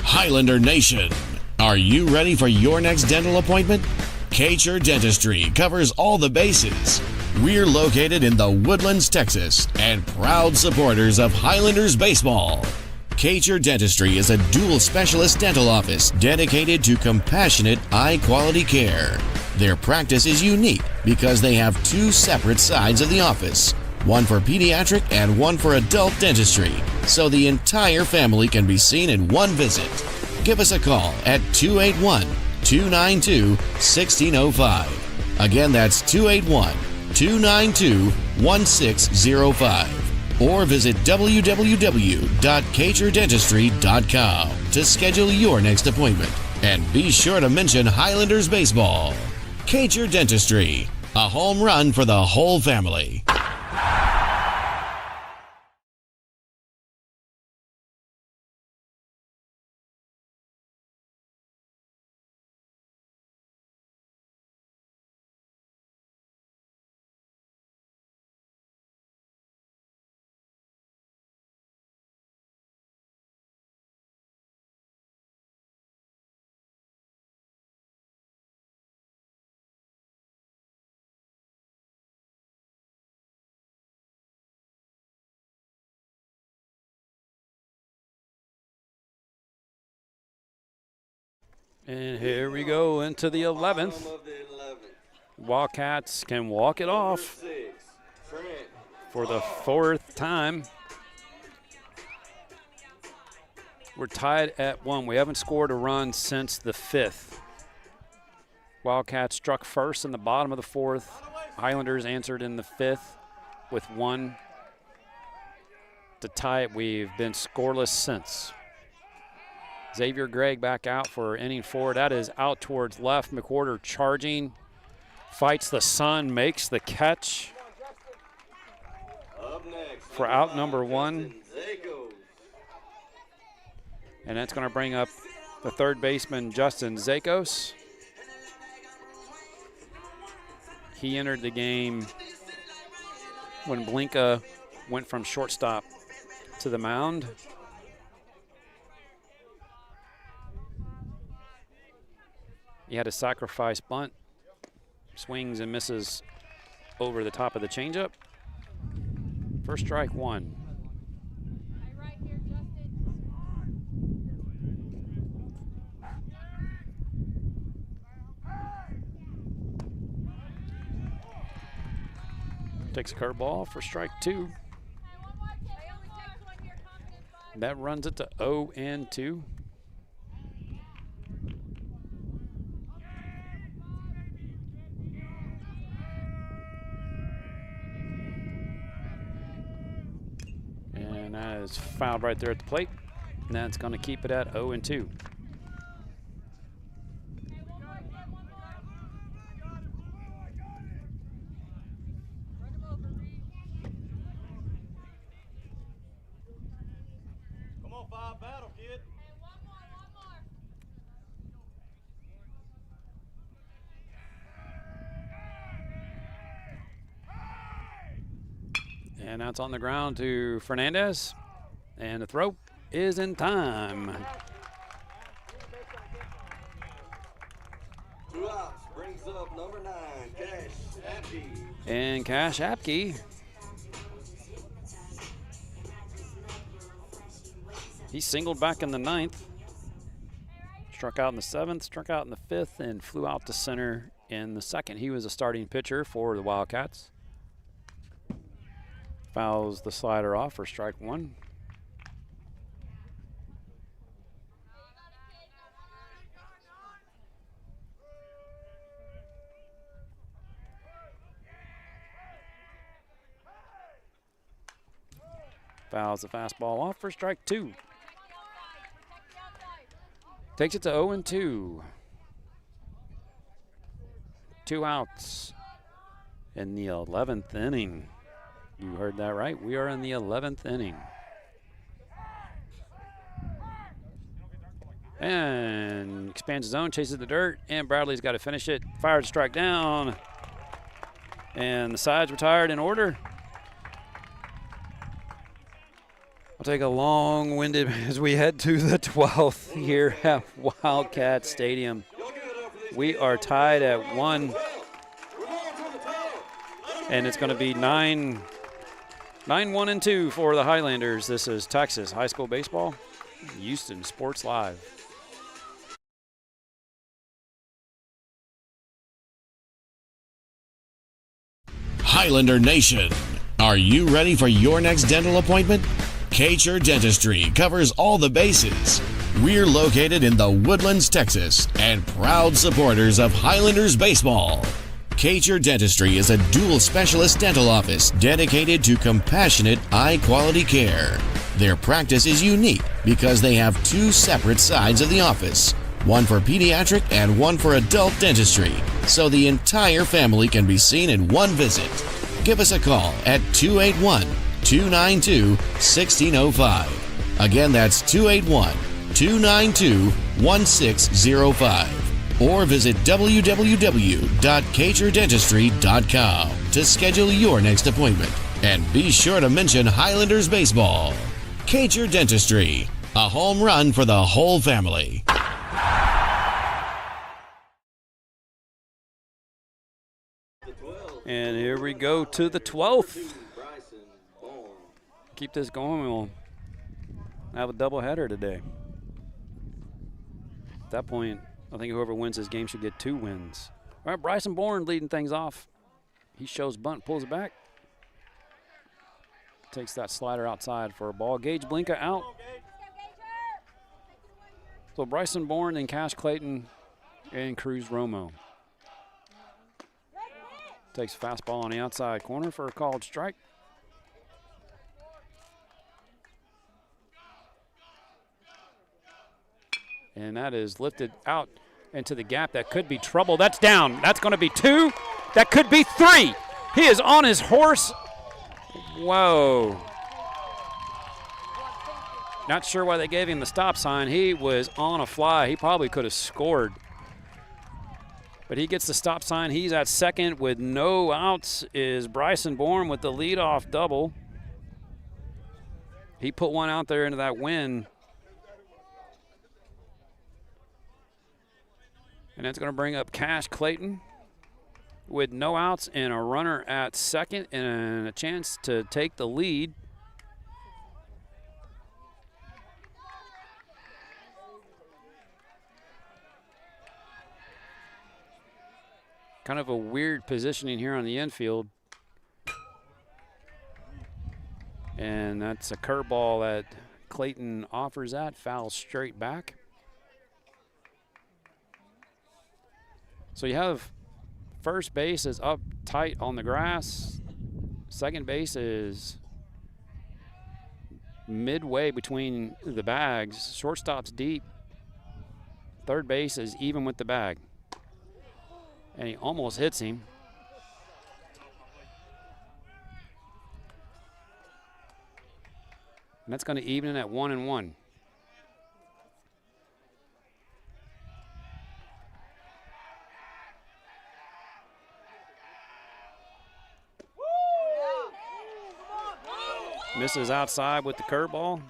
Highlander Nation, are you ready for your next dental appointment? Kacher Dentistry covers all the bases. We're located in the Woodlands, Texas, and proud supporters of Highlanders baseball. Kacher Dentistry is a dual specialist dental office dedicated to compassionate, high-quality care. Their practice is unique because they have 2 separate sides of the office, one for pediatric and one for adult dentistry, so the entire family can be seen in one visit. Give us a call at 281-292-1605. Again, that's 281-292-1605. Or visit www.kacherdentistry.com to schedule your next appointment. And be sure to mention Highlanders baseball. Kacher Dentistry, a home run for the whole family. And here we go into the 11th. Wildcats can walk it off for the 4th time. We're tied at 1. We haven't scored a run since the 5th. Wildcats struck first in the bottom of the 4th. Highlanders answered in the 5th with 1 to tie it. We've been scoreless since. Xavier Gregg back out for inning 4. That is out towards left. McWhorter charging, fights the sun, makes the catch for out number 1. And that's going to bring up the 3rd baseman, Justin Zakos. He entered the game when Blinka went from shortstop to the mound. He had a sacrifice bunt, swings and misses over the top of the changeup. First strike 1. Takes a curveball for strike 2. That runs it to 0-2. And that is fouled right there at the plate. And that's going to keep it at 0-2. Come on, 5 battle, kid. And that's on the ground to Fernandez. And the throw is in time. 2 outs brings up number 9, Cash Apke. And Cash Apke, he singled back in the 9th. Struck out in the 7th, struck out in the 5th, and flew out to center in the 2nd. He was a starting pitcher for the Wildcats. Fouls the slider off for strike 1. Fouls the fastball off for strike 2. Takes it to 0-2. 2 outs in the 11th inning. You heard that right. We are in the 11th inning. And expands his zone, chases the dirt, and Bradley's got to finish it. Fired to strike down. And the side's retired in order. I'll take a long-winded as we head to the 12th here at Wildcat Stadium. We are tied at 1. And it's going to be 9-1-2 for the Highlanders. This is Texas High School Baseball, Houston Sports Live. Highlander Nation, are you ready for your next dental appointment? Kacher Dentistry covers all the bases. We're located in the Woodlands, Texas, and proud supporters of Highlanders baseball. Kacher Dentistry is a dual specialist dental office dedicated to compassionate, high-quality care. Their practice is unique because they have 2 separate sides of the office, one for pediatric and one for adult dentistry, so the entire family can be seen in one visit. Give us a call at 281-292-1605. Again, that's 281-292-1605. Or visit www.kacherdentistry.com to schedule your next appointment. And be sure to mention Highlanders baseball. Kacher Dentistry, a home run for the whole family. And here we go to the 12th. Keep this going. We'll have a doubleheader today. At that point, I think whoever wins this game should get 2 wins. All right, Bryson Bourne leading things off. He shows bunt, pulls it back. Takes that slider outside for a ball. Gage Blinka out. So Bryson Bourne and Cash Clayton and Cruz Romo. Takes a fastball on the outside corner for a called strike. And that is lifted out into the gap. That could be trouble. That's down. That's going to be 2. That could be 3. He is on his horse. Whoa. Not sure why they gave him the stop sign. He was on a fly. He probably could have scored. But he gets the stop sign. He's at second with no outs. Is Bryson Bourne with the leadoff double. He put one out there into that wind. And that's going to bring up Cash Clayton with no outs and a runner at second and a chance to take the lead. Kind of a weird positioning here on the infield. And that's a curveball that Clayton offers that, foul straight back. So you have first base is up tight on the grass. Second base is midway between the bags. Shortstop's deep. Third base is even with the bag. And he almost hits him. And that's going to even it at 1-1. Misses outside with the curveball.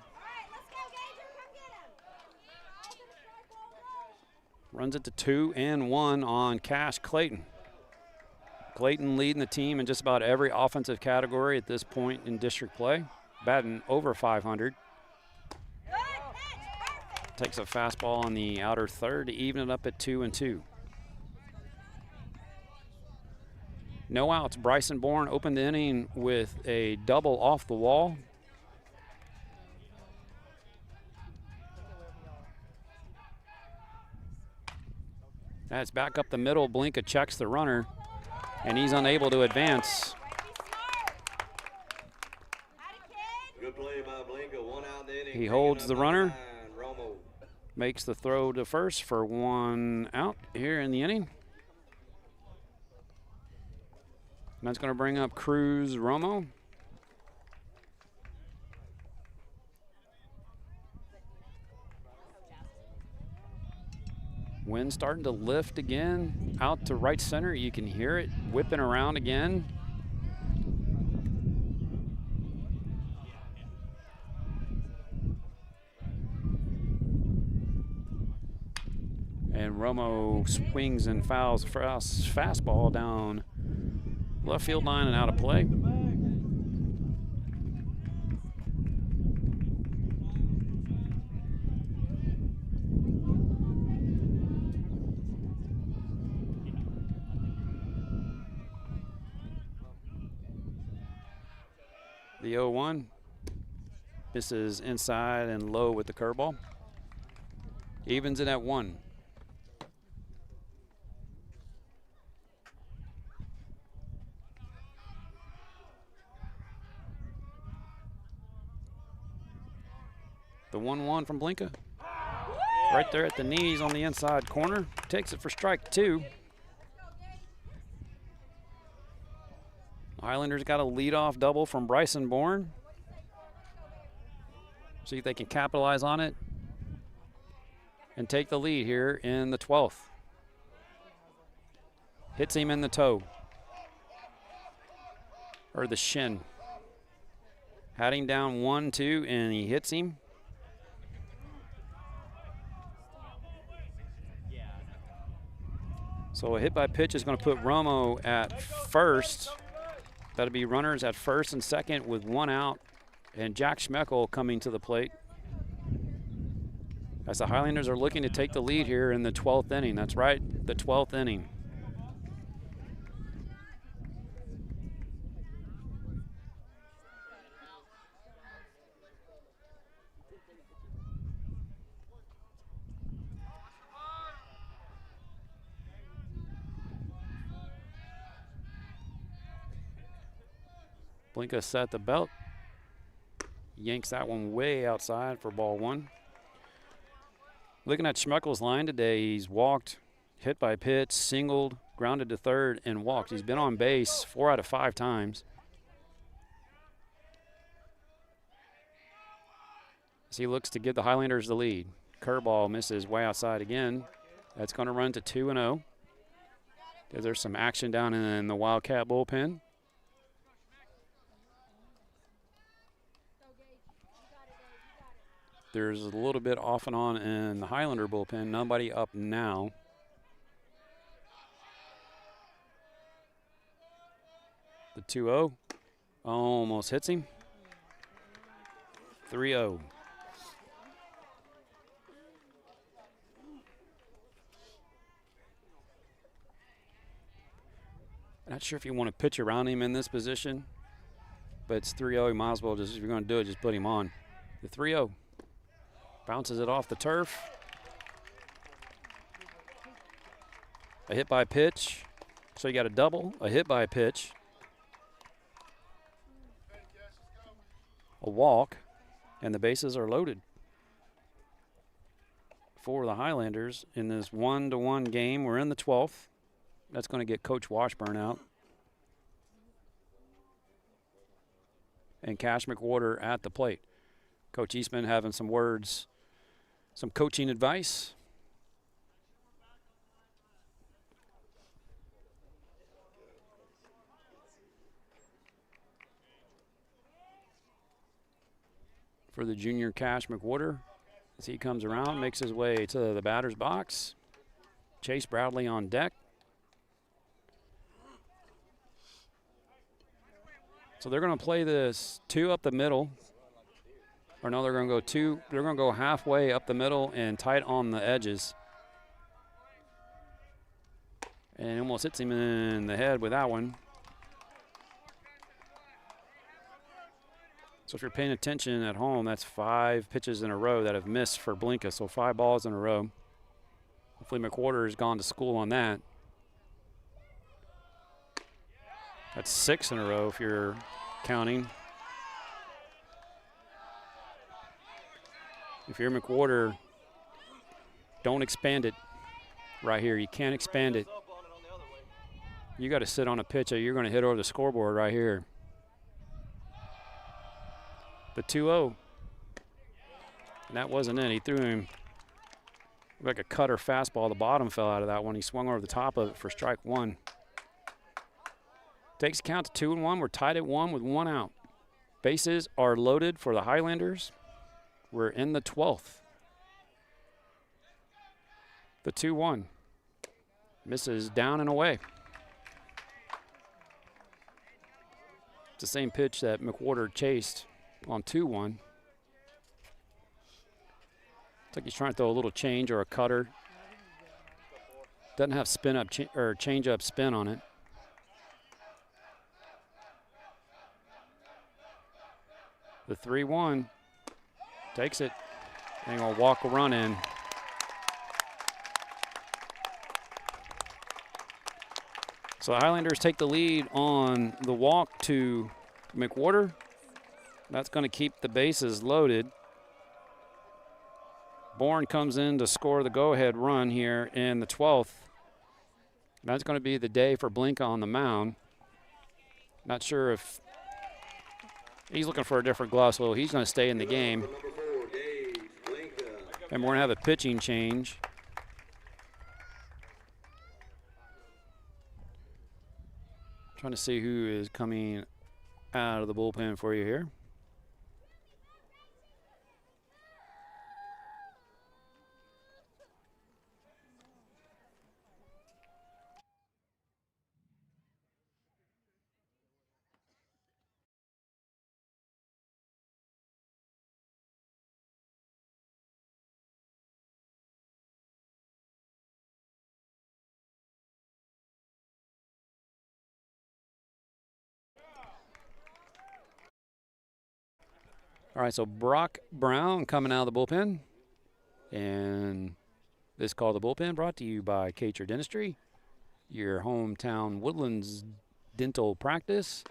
Runs it to 2-1 on Cash Clayton. Clayton leading the team in just about every offensive category at this point in district play. Batting over 500. Takes a fastball on the outer third to even it up at 2-2. No outs. Bryson Bourne opened the inning with a double off the wall. That's back up the middle. Blinka checks the runner, and he's unable to advance. Good play by Blinka. 1 out in the inning. He holds the runner. 9, Romo. Makes the throw to first for 1 out here in the inning. And that's going to bring up Cruz Romo. Wind starting to lift again. Out to right center. You can hear it whipping around again. And Romo swings and fouls fastball down left field line and out of play. The 0-1 misses inside and low with the curveball. Evens it at 1. The 1-1 from Blinka. Right there at the knees on the inside corner. Takes it for strike 2. Highlanders got a leadoff double from Bryson Bourne. See if they can capitalize on it and take the lead here in the 12th. Hits him in the toe. Or the shin. Had him down 1-2 and he hits him. So a hit by pitch is going to put Romo at first. That'll be runners at first and second with 1 out. And Jack Schmeckel coming to the plate. As the Highlanders are looking to take the lead here in the 12th inning. That's right, the 12th inning. Blinka set the belt. Yanks that one way outside for ball 1. Looking at Schmeckel's line today, he's walked, hit by pitch, singled, grounded to third, and walked. He's been on base 4 out of 5 times. As he looks to give the Highlanders the lead. Curveball misses way outside again. That's going to run to 2-0. There's some action down in the Wildcat bullpen. There's a little bit off and on in the Highlander bullpen. Nobody up now. The 2-0 almost hits him. 3-0. Not sure if you want to pitch around him in this position. but it's 3-0. You might as well just, if you're going to do it, just put him on. The 3-0. Bounces it off the turf. A hit by pitch. So you got a double, a hit by pitch, a walk, and the bases are loaded for the Highlanders in this 1-1 game. We're in the 12th. That's going to get Coach Washburn out. And Cash McWhorter at the plate. Coach Eastman having some words, some coaching advice. For the junior Cash McWhorter as he comes around, makes his way to the batter's box. Chase Bradley on deck. So they're going to play this 2 up the middle. Or no, they're going to go 2. They're going to go halfway up the middle and tight on the edges. And almost hits him in the head with that one. So if you're paying attention at home, that's 5 pitches in a row that have missed for Blinka. So 5 balls in a row. Hopefully McWhorter has gone to school on that. That's 6 in a row if you're counting. If you're McWhorter, don't expand it right here. You can't expand it. You got to sit on a pitch that you're going to hit over the scoreboard right here. The 2-0. And that wasn't it. He threw him like a cutter fastball. The bottom fell out of that one. He swung over the top of it for strike 1. Takes count to 2-1. We're tied at 1 with 1 out. Bases are loaded for the Highlanders. We're in the 12th. The 2-1. Misses down and away. It's the same pitch that McWhorter chased on 2-1. It's like he's trying to throw a little change or a cutter. Doesn't have spin up or change up spin on it. The 3-1 takes it and gonna walk a run in. So the Highlanders take the lead on the walk to McWhorter. That's going to keep the bases loaded. Bourne comes in to score the go-ahead run here in the 12th. That's going to be the day for Blinka on the mound. Not sure if he's looking for a different glove, so he's going to stay in the game. And we're going to have a pitching change. Trying to see who is coming out of the bullpen for you here. All right, so Brock Brown coming out of the bullpen. And this call the bullpen brought to you by Kacher Dentistry, your hometown Woodlands dental practice,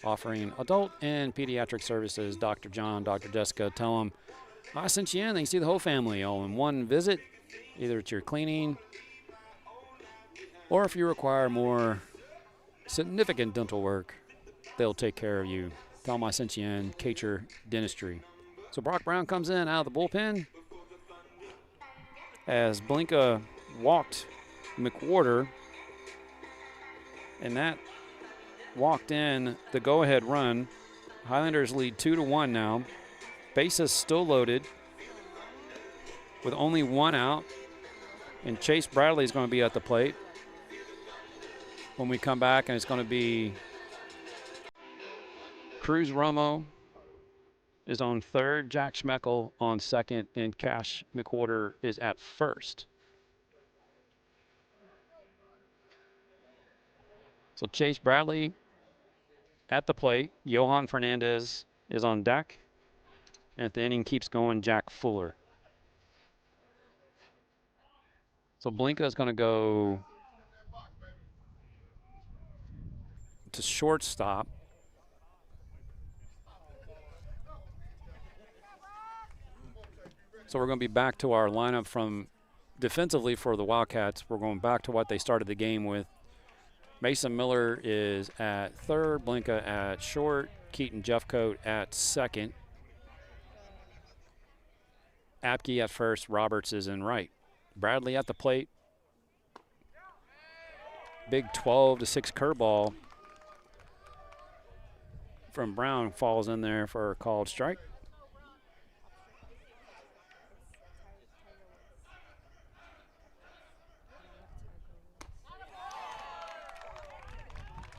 offering adult and pediatric services. Dr. John, Dr. Jessica, tell them I sent you in. They can see the whole family all in one visit. Either it's your cleaning or if you require more significant dental work, they'll take care of you. Tell them I sent you in, Kacher Dentistry. So Brock Brown comes in out of the bullpen as Blinka walked McWhorter, and that walked in the go-ahead run. Highlanders lead 2-1 now. Bases still loaded with only 1 out, and Chase Bradley is going to be at the plate when we come back, and it's going to be Cruz Romo is on third, Jack Schmeckel on second, and Cash McWhorter is at first. So Chase Bradley at the plate. Johan Fernandez is on deck. And if the inning keeps going, Jack Fuller. So Blinka is going to go to shortstop. So we're going to be back to our lineup from defensively for the Wildcats. We're going back to what they started the game with. Mason Miller is at third, Blinka at short, Keaton Jeffcoat at second, Apke at first, Roberts is in right. Bradley at the plate. Big 12-6 curveball from Brown falls in there for a called strike.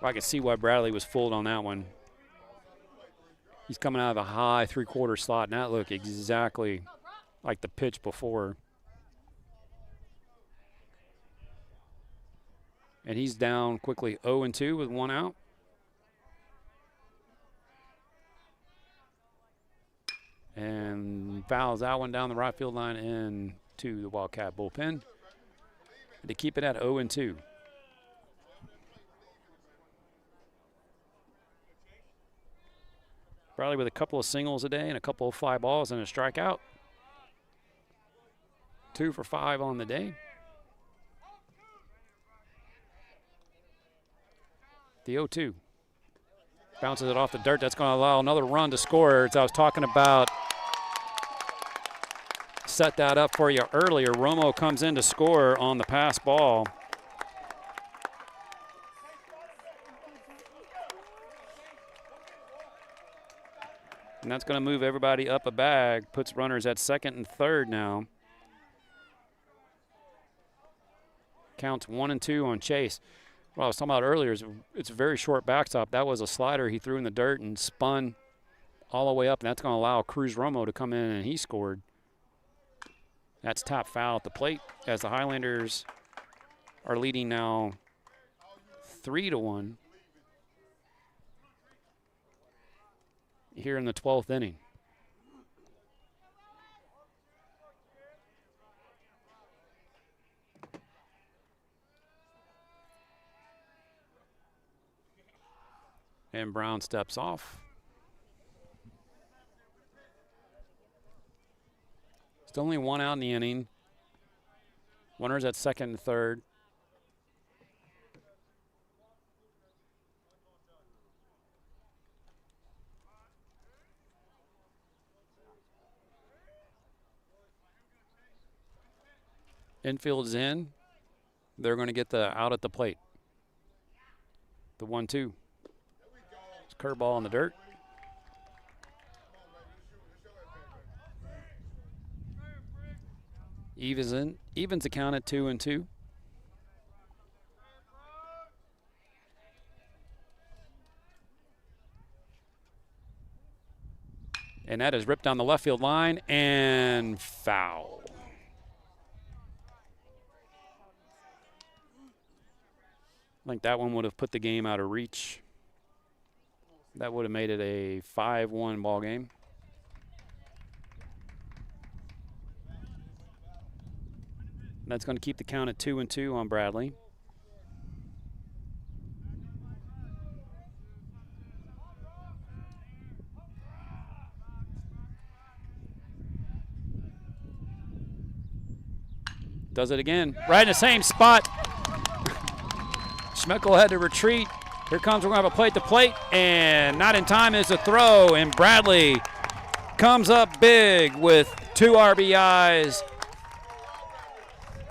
I can see why Bradley was fooled on that one. He's coming out of a high three-quarter slot, and that looked exactly like the pitch before. And he's down quickly 0-2 with one out. And fouls that one down the right field line into the Wildcat bullpen to keep it at 0-2. Bradley with a couple of singles a day and a couple of fly balls and a strikeout. 2 for 5 on the day. The 0-2. Bounces it off the dirt. That's going to allow another run to score. As I was talking about, set that up for you earlier. Romo comes in to score on the pass ball. And that's going to move everybody up a bag, puts runners at second and third now. Counts 1-2 on Chase. What I was talking about earlier is it's a very short backstop. That was a slider he threw in the dirt and spun all the way up, and that's going to allow Cruz Romo to come in, and he scored. That's top foul at the plate as the Highlanders are leading now 3-1. Here in the 12th inning. And Brown steps off. Still only one out in the inning. Runners at second and third. Infield's in. They're going to get the out at the plate. The 1-2. It's curveball in the dirt. Evens account at 2-2. And that is ripped down the left field line and foul. I think that one would have put the game out of reach. That would have made it a 5-1 ball game. That's going to keep the count at 2-2 on Bradley. Does it again, right in the same spot. Schmeckel had to retreat. Here comes, we're going to have a plate to plate, and not in time is the throw, and Bradley comes up big with 2 RBIs.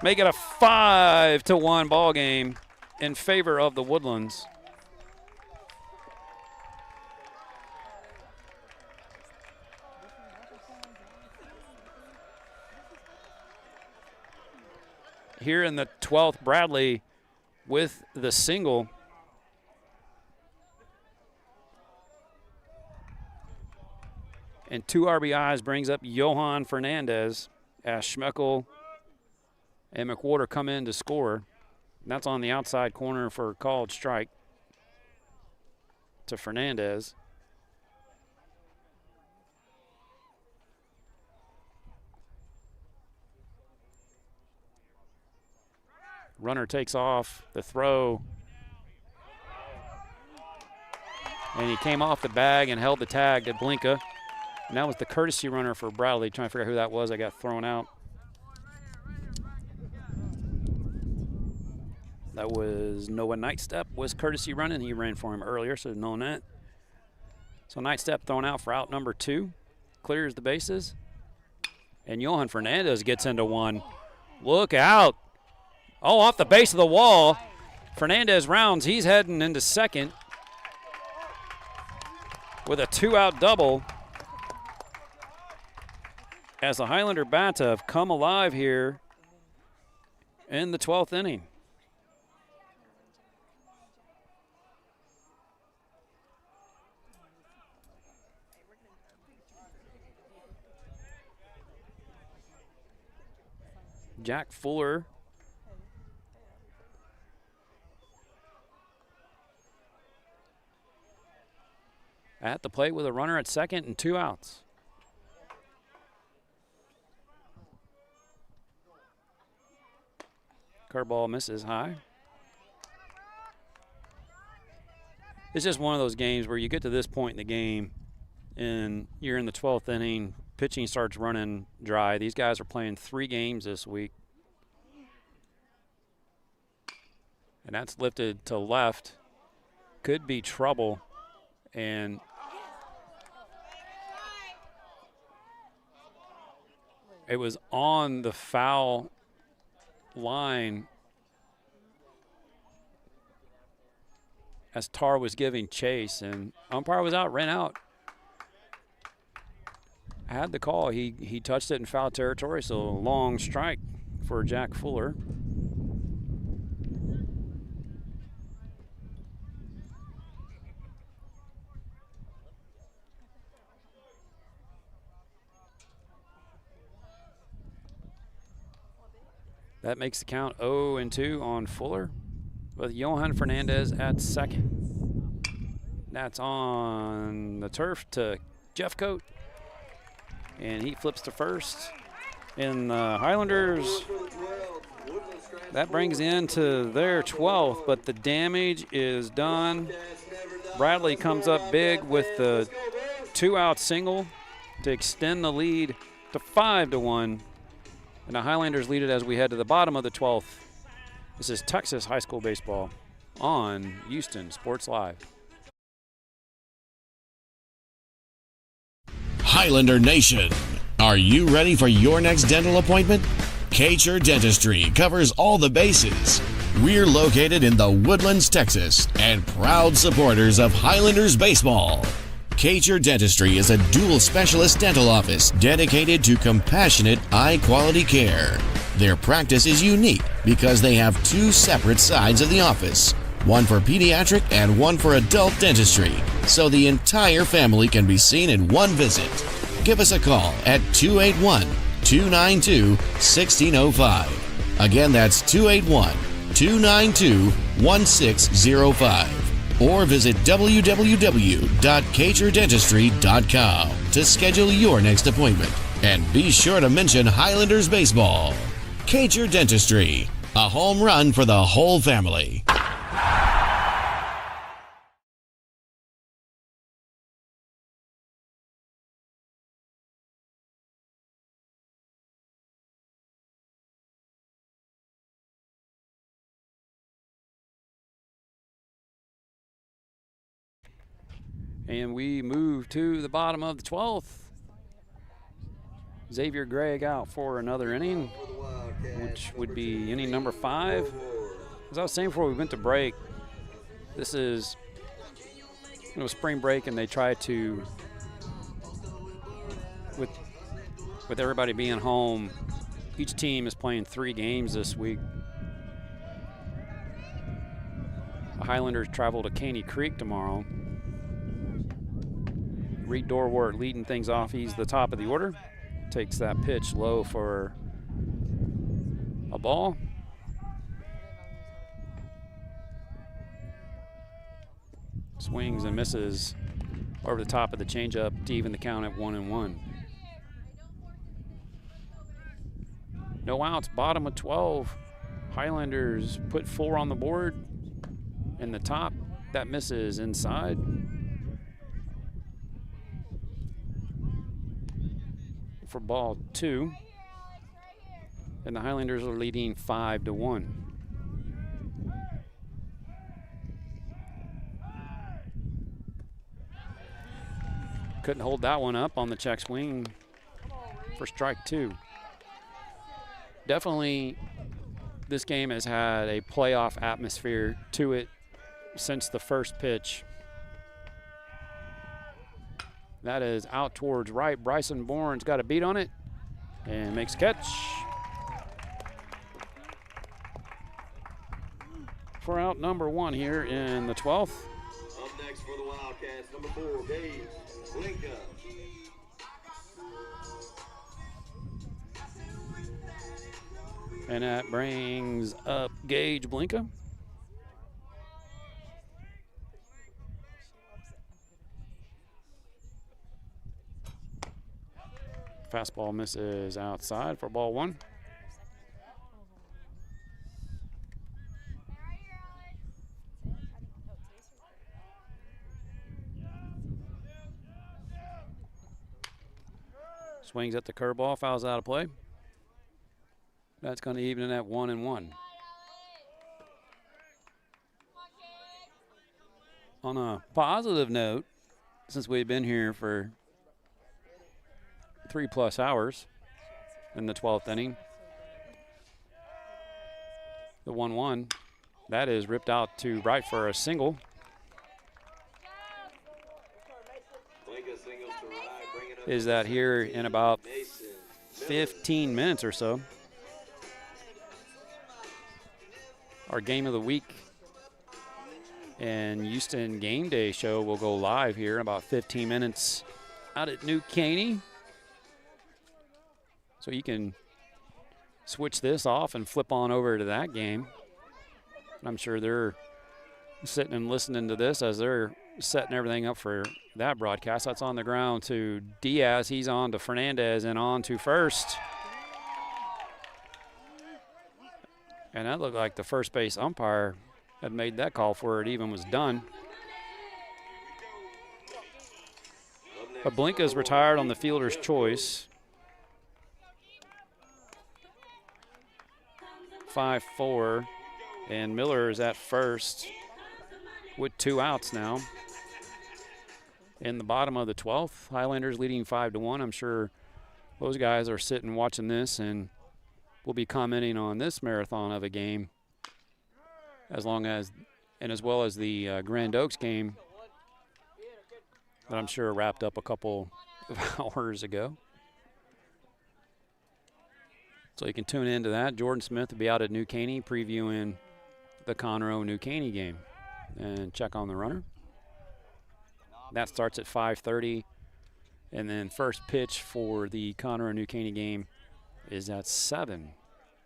Make it a 5-1 ball game in favor of the Woodlands. Here in the 12th, Bradley with the single. And 2 RBIs brings up Johan Fernandez as Schmeckel and McWhorter come in to score. And that's on the outside corner for a called strike. to Fernandez. Runner takes off, the throw. And he came off the bag and held the tag to Blinka. And that was the courtesy runner for Bradley. Trying to figure out who that was that got thrown out. That was Noah Nightstep was courtesy running. He ran for him earlier, so knowing that. So Nightstep thrown out for out number 2. Clears the bases. And Johan Fernandez gets into one. Look out. Oh, off the base of the wall. Fernandez rounds. He's heading into second with a 2-out double. As the Highlander bats have come alive here in the 12th inning. Jack Fuller at the plate with a runner at second and 2 outs. Curveball misses high. It's just one of those games where you get to this point in the game and you're in the 12th inning, pitching starts running dry. These guys are playing 3 games this week. And that's lifted to left. Could be trouble. And it was on the foul line as Tar was giving chase, and umpire was out, ran out. Had the call. He touched it in foul territory, so a long strike for Jack Fuller. That makes the count 0-2 on Fuller with Johan Fernandez at second. That's on the turf to Jeffcoat. And he flips to first. And the Highlanders, that brings into their 12th, but the damage is done. Bradley comes up big with the 2-out single to extend the lead to 5-1. And the Highlanders lead it as we head to the bottom of the 12th. This is Texas High School Baseball on Houston Sports Live. Highlander Nation, are you ready for your next dental appointment? Kacher Dentistry covers all the bases. We're located in the Woodlands, Texas, and proud supporters of Highlanders baseball. Kacher Dentistry is a dual specialist dental office dedicated to compassionate, high-quality care. Their practice is unique because they have 2 separate sides of the office, one for pediatric and one for adult dentistry, so the entire family can be seen in one visit. Give us a call at 281-292-1605. Again, that's 281-292-1605. Or visit www.kacherdentistry.com to schedule your next appointment. And be sure to mention Highlanders baseball. Kacher Dentistry, a home run for the whole family. And we move to the bottom of the 12th. Xavier Gregg out for another inning, which would be inning number 5. As I was saying before we went to break, this is spring break, and they try to, with everybody being home, each team is playing 3 games this week. The Highlanders travel to Caney Creek tomorrow. Reed Dorwart leading things off. He's the top of the order. Takes that pitch low for a ball. Swings and misses over the top of the changeup to even the count at 1-1. No outs, bottom of 12. Highlanders put 4 on the board. In the top, that misses inside. For ball 2. And the Highlanders are leading 5-1. Couldn't hold that one up on the check swing for strike 2. Definitely, this game has had a playoff atmosphere to it since the first pitch. That is out towards right. Bryson Bourne's got a beat on it and makes a catch. For out number 1 here in the 12th. Up next for the Wildcats, number 4, Gage Blinka. And that brings up Gage Blinka. Fastball misses outside for ball 1. Swings at the curveball, fouls out of play. That's going to even it at 1-1. On a positive note, since we've been here for 3+ hours in the 12th inning, the 1-1, that is ripped out to right for a single. Is that here in about 15 minutes or so. Our game of the week and Houston Game Day show will go live here in about 15 minutes out at New Caney. So you can switch this off and flip on over to that game. I'm sure they're sitting and listening to this as they're setting everything up for that broadcast. That's on the ground to Diaz. He's on to Fernandez and on to first. And that looked like the first base umpire had made that call before it even was done. But Blinka's retired on the fielder's choice. 5-4. And Miller is at first with 2 outs now. In the bottom of the 12th, Highlanders leading 5-1. I'm sure those guys are sitting watching this and will be commenting on this marathon of a game, as well as the Grand Oaks game that I'm sure wrapped up a couple of hours ago. So you can tune into that. Jordan Smith will be out at New Caney previewing the Conroe New Caney game and check on the runner. That starts at 5:30, and then first pitch for the Conroe New Caney game is at 7.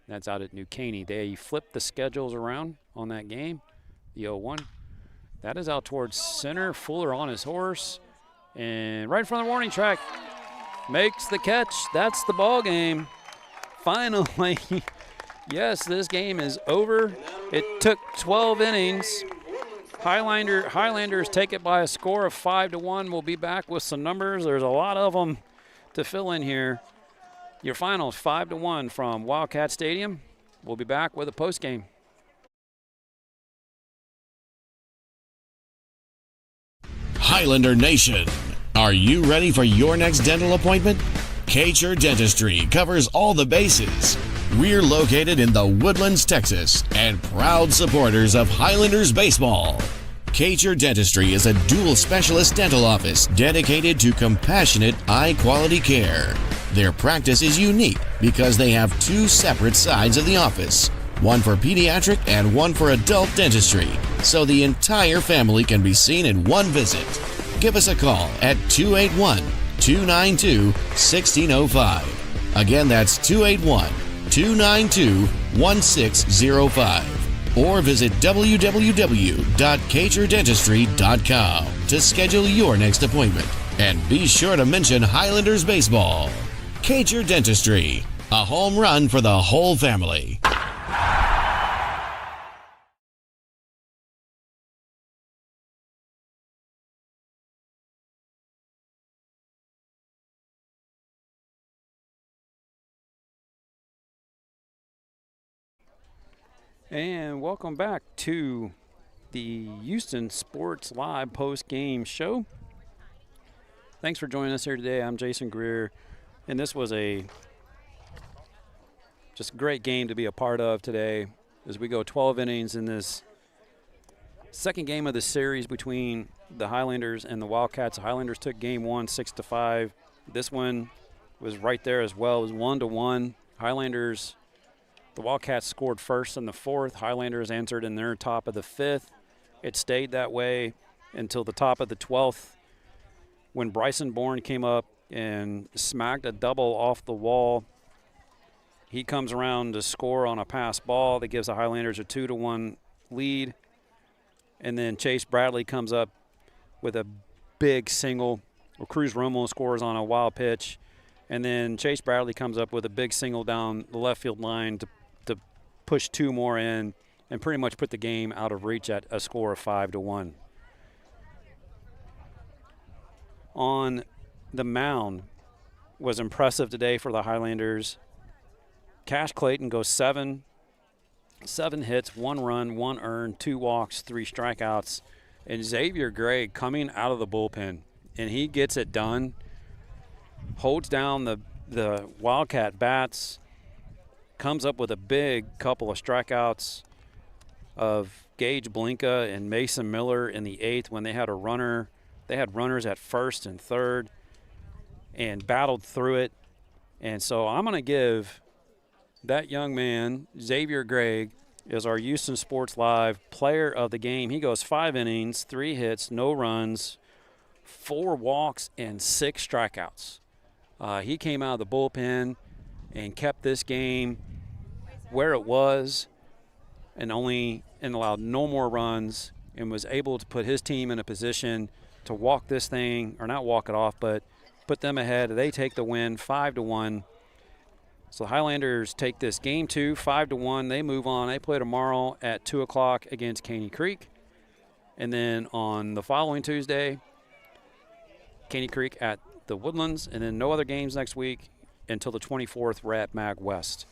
That's out at New Caney. They flipped the schedules around on that game, the 0-1. That is out towards center. Fuller on his horse, and right in front of the warning track, makes the catch. That's the ball game. Finally, yes, this game is over. It took 12 innings. Highlanders take it by a score of 5-1. We'll be back with some numbers. There's a lot of them to fill in here. Your final is 5-1 from Wildcat Stadium. We'll be back with a postgame. Highlander Nation, are you ready for your next dental appointment? Kacher Dentistry covers all the bases. We're located in the Woodlands, Texas, and proud supporters of Highlanders baseball. Kacher Dentistry is a dual specialist dental office dedicated to compassionate, high-quality care. Their practice is unique because they have 2 separate sides of the office, one for pediatric and one for adult dentistry, so the entire family can be seen in one visit. Give us a call at 281-292-1605. Again, that's 281-292-1605. or visit www.kchrdentistry.com to schedule your next appointment. And be sure to mention Highlanders Baseball. Kcher Dentistry, a home run for the whole family. And welcome back to the Houston Sports Live post-game show. Thanks for joining us here today. I'm Jason Greer, and this was a just great game to be a part of today as we go 12 innings in this second game of the series between the Highlanders and the Wildcats. The Highlanders took game one 6-5. This one was right there as well. It was 1-1. Highlanders. The Wildcats scored first in the fourth. Highlanders answered in their top of the fifth. It stayed that way until the top of the 12th when Bryson Bourne came up and smacked a double off the wall. He comes around to score on a pass ball that gives the Highlanders a 2-1 lead. And then Chase Bradley comes up with a big single. Well, Cruz Romo scores on a wild pitch. And then Chase Bradley comes up with a big single down the left field line to push two more in and pretty much put the game out of reach at a score of 5-1. On the mound was impressive today for the Highlanders. Cash Clayton goes seven hits, 1 run, 1 earned, 2 walks, 3 strikeouts. And Xavier Gray coming out of the bullpen, and he gets it done. Holds down the Wildcat bats, comes up with a big couple of strikeouts of Gage Blinka and Mason Miller in the 8th when they had a runner. They had runners at first and third and battled through it. And so I'm going to give that young man, Xavier Gray, is our Houston Sports Live player of the game. He goes 5 innings, 3 hits, no runs, 4 walks, and 6 strikeouts. He came out of the bullpen and kept this game where it was and allowed no more runs and was able to put his team in a position to walk this thing, or not walk it off, but put them ahead. They take the win 5-1. So the Highlanders take this game 2, 5-1. They move on. They play tomorrow at 2 o'clock against Caney Creek. And then on the following Tuesday, Caney Creek at the Woodlands, and then no other games next week until the 24th. We're at Mag West.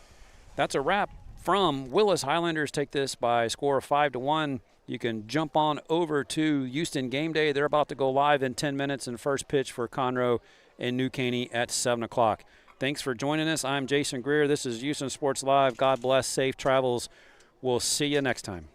That's a wrap from Willis. Highlanders take this by a score of 5-1. You can jump on over to Houston Game Day. They're about to go live in 10 minutes, and first pitch for Conroe and New Caney at 7 o'clock. Thanks for joining us. I'm Jason Greer. This is Houston Sports Live. God bless. Safe travels. We'll see you next time.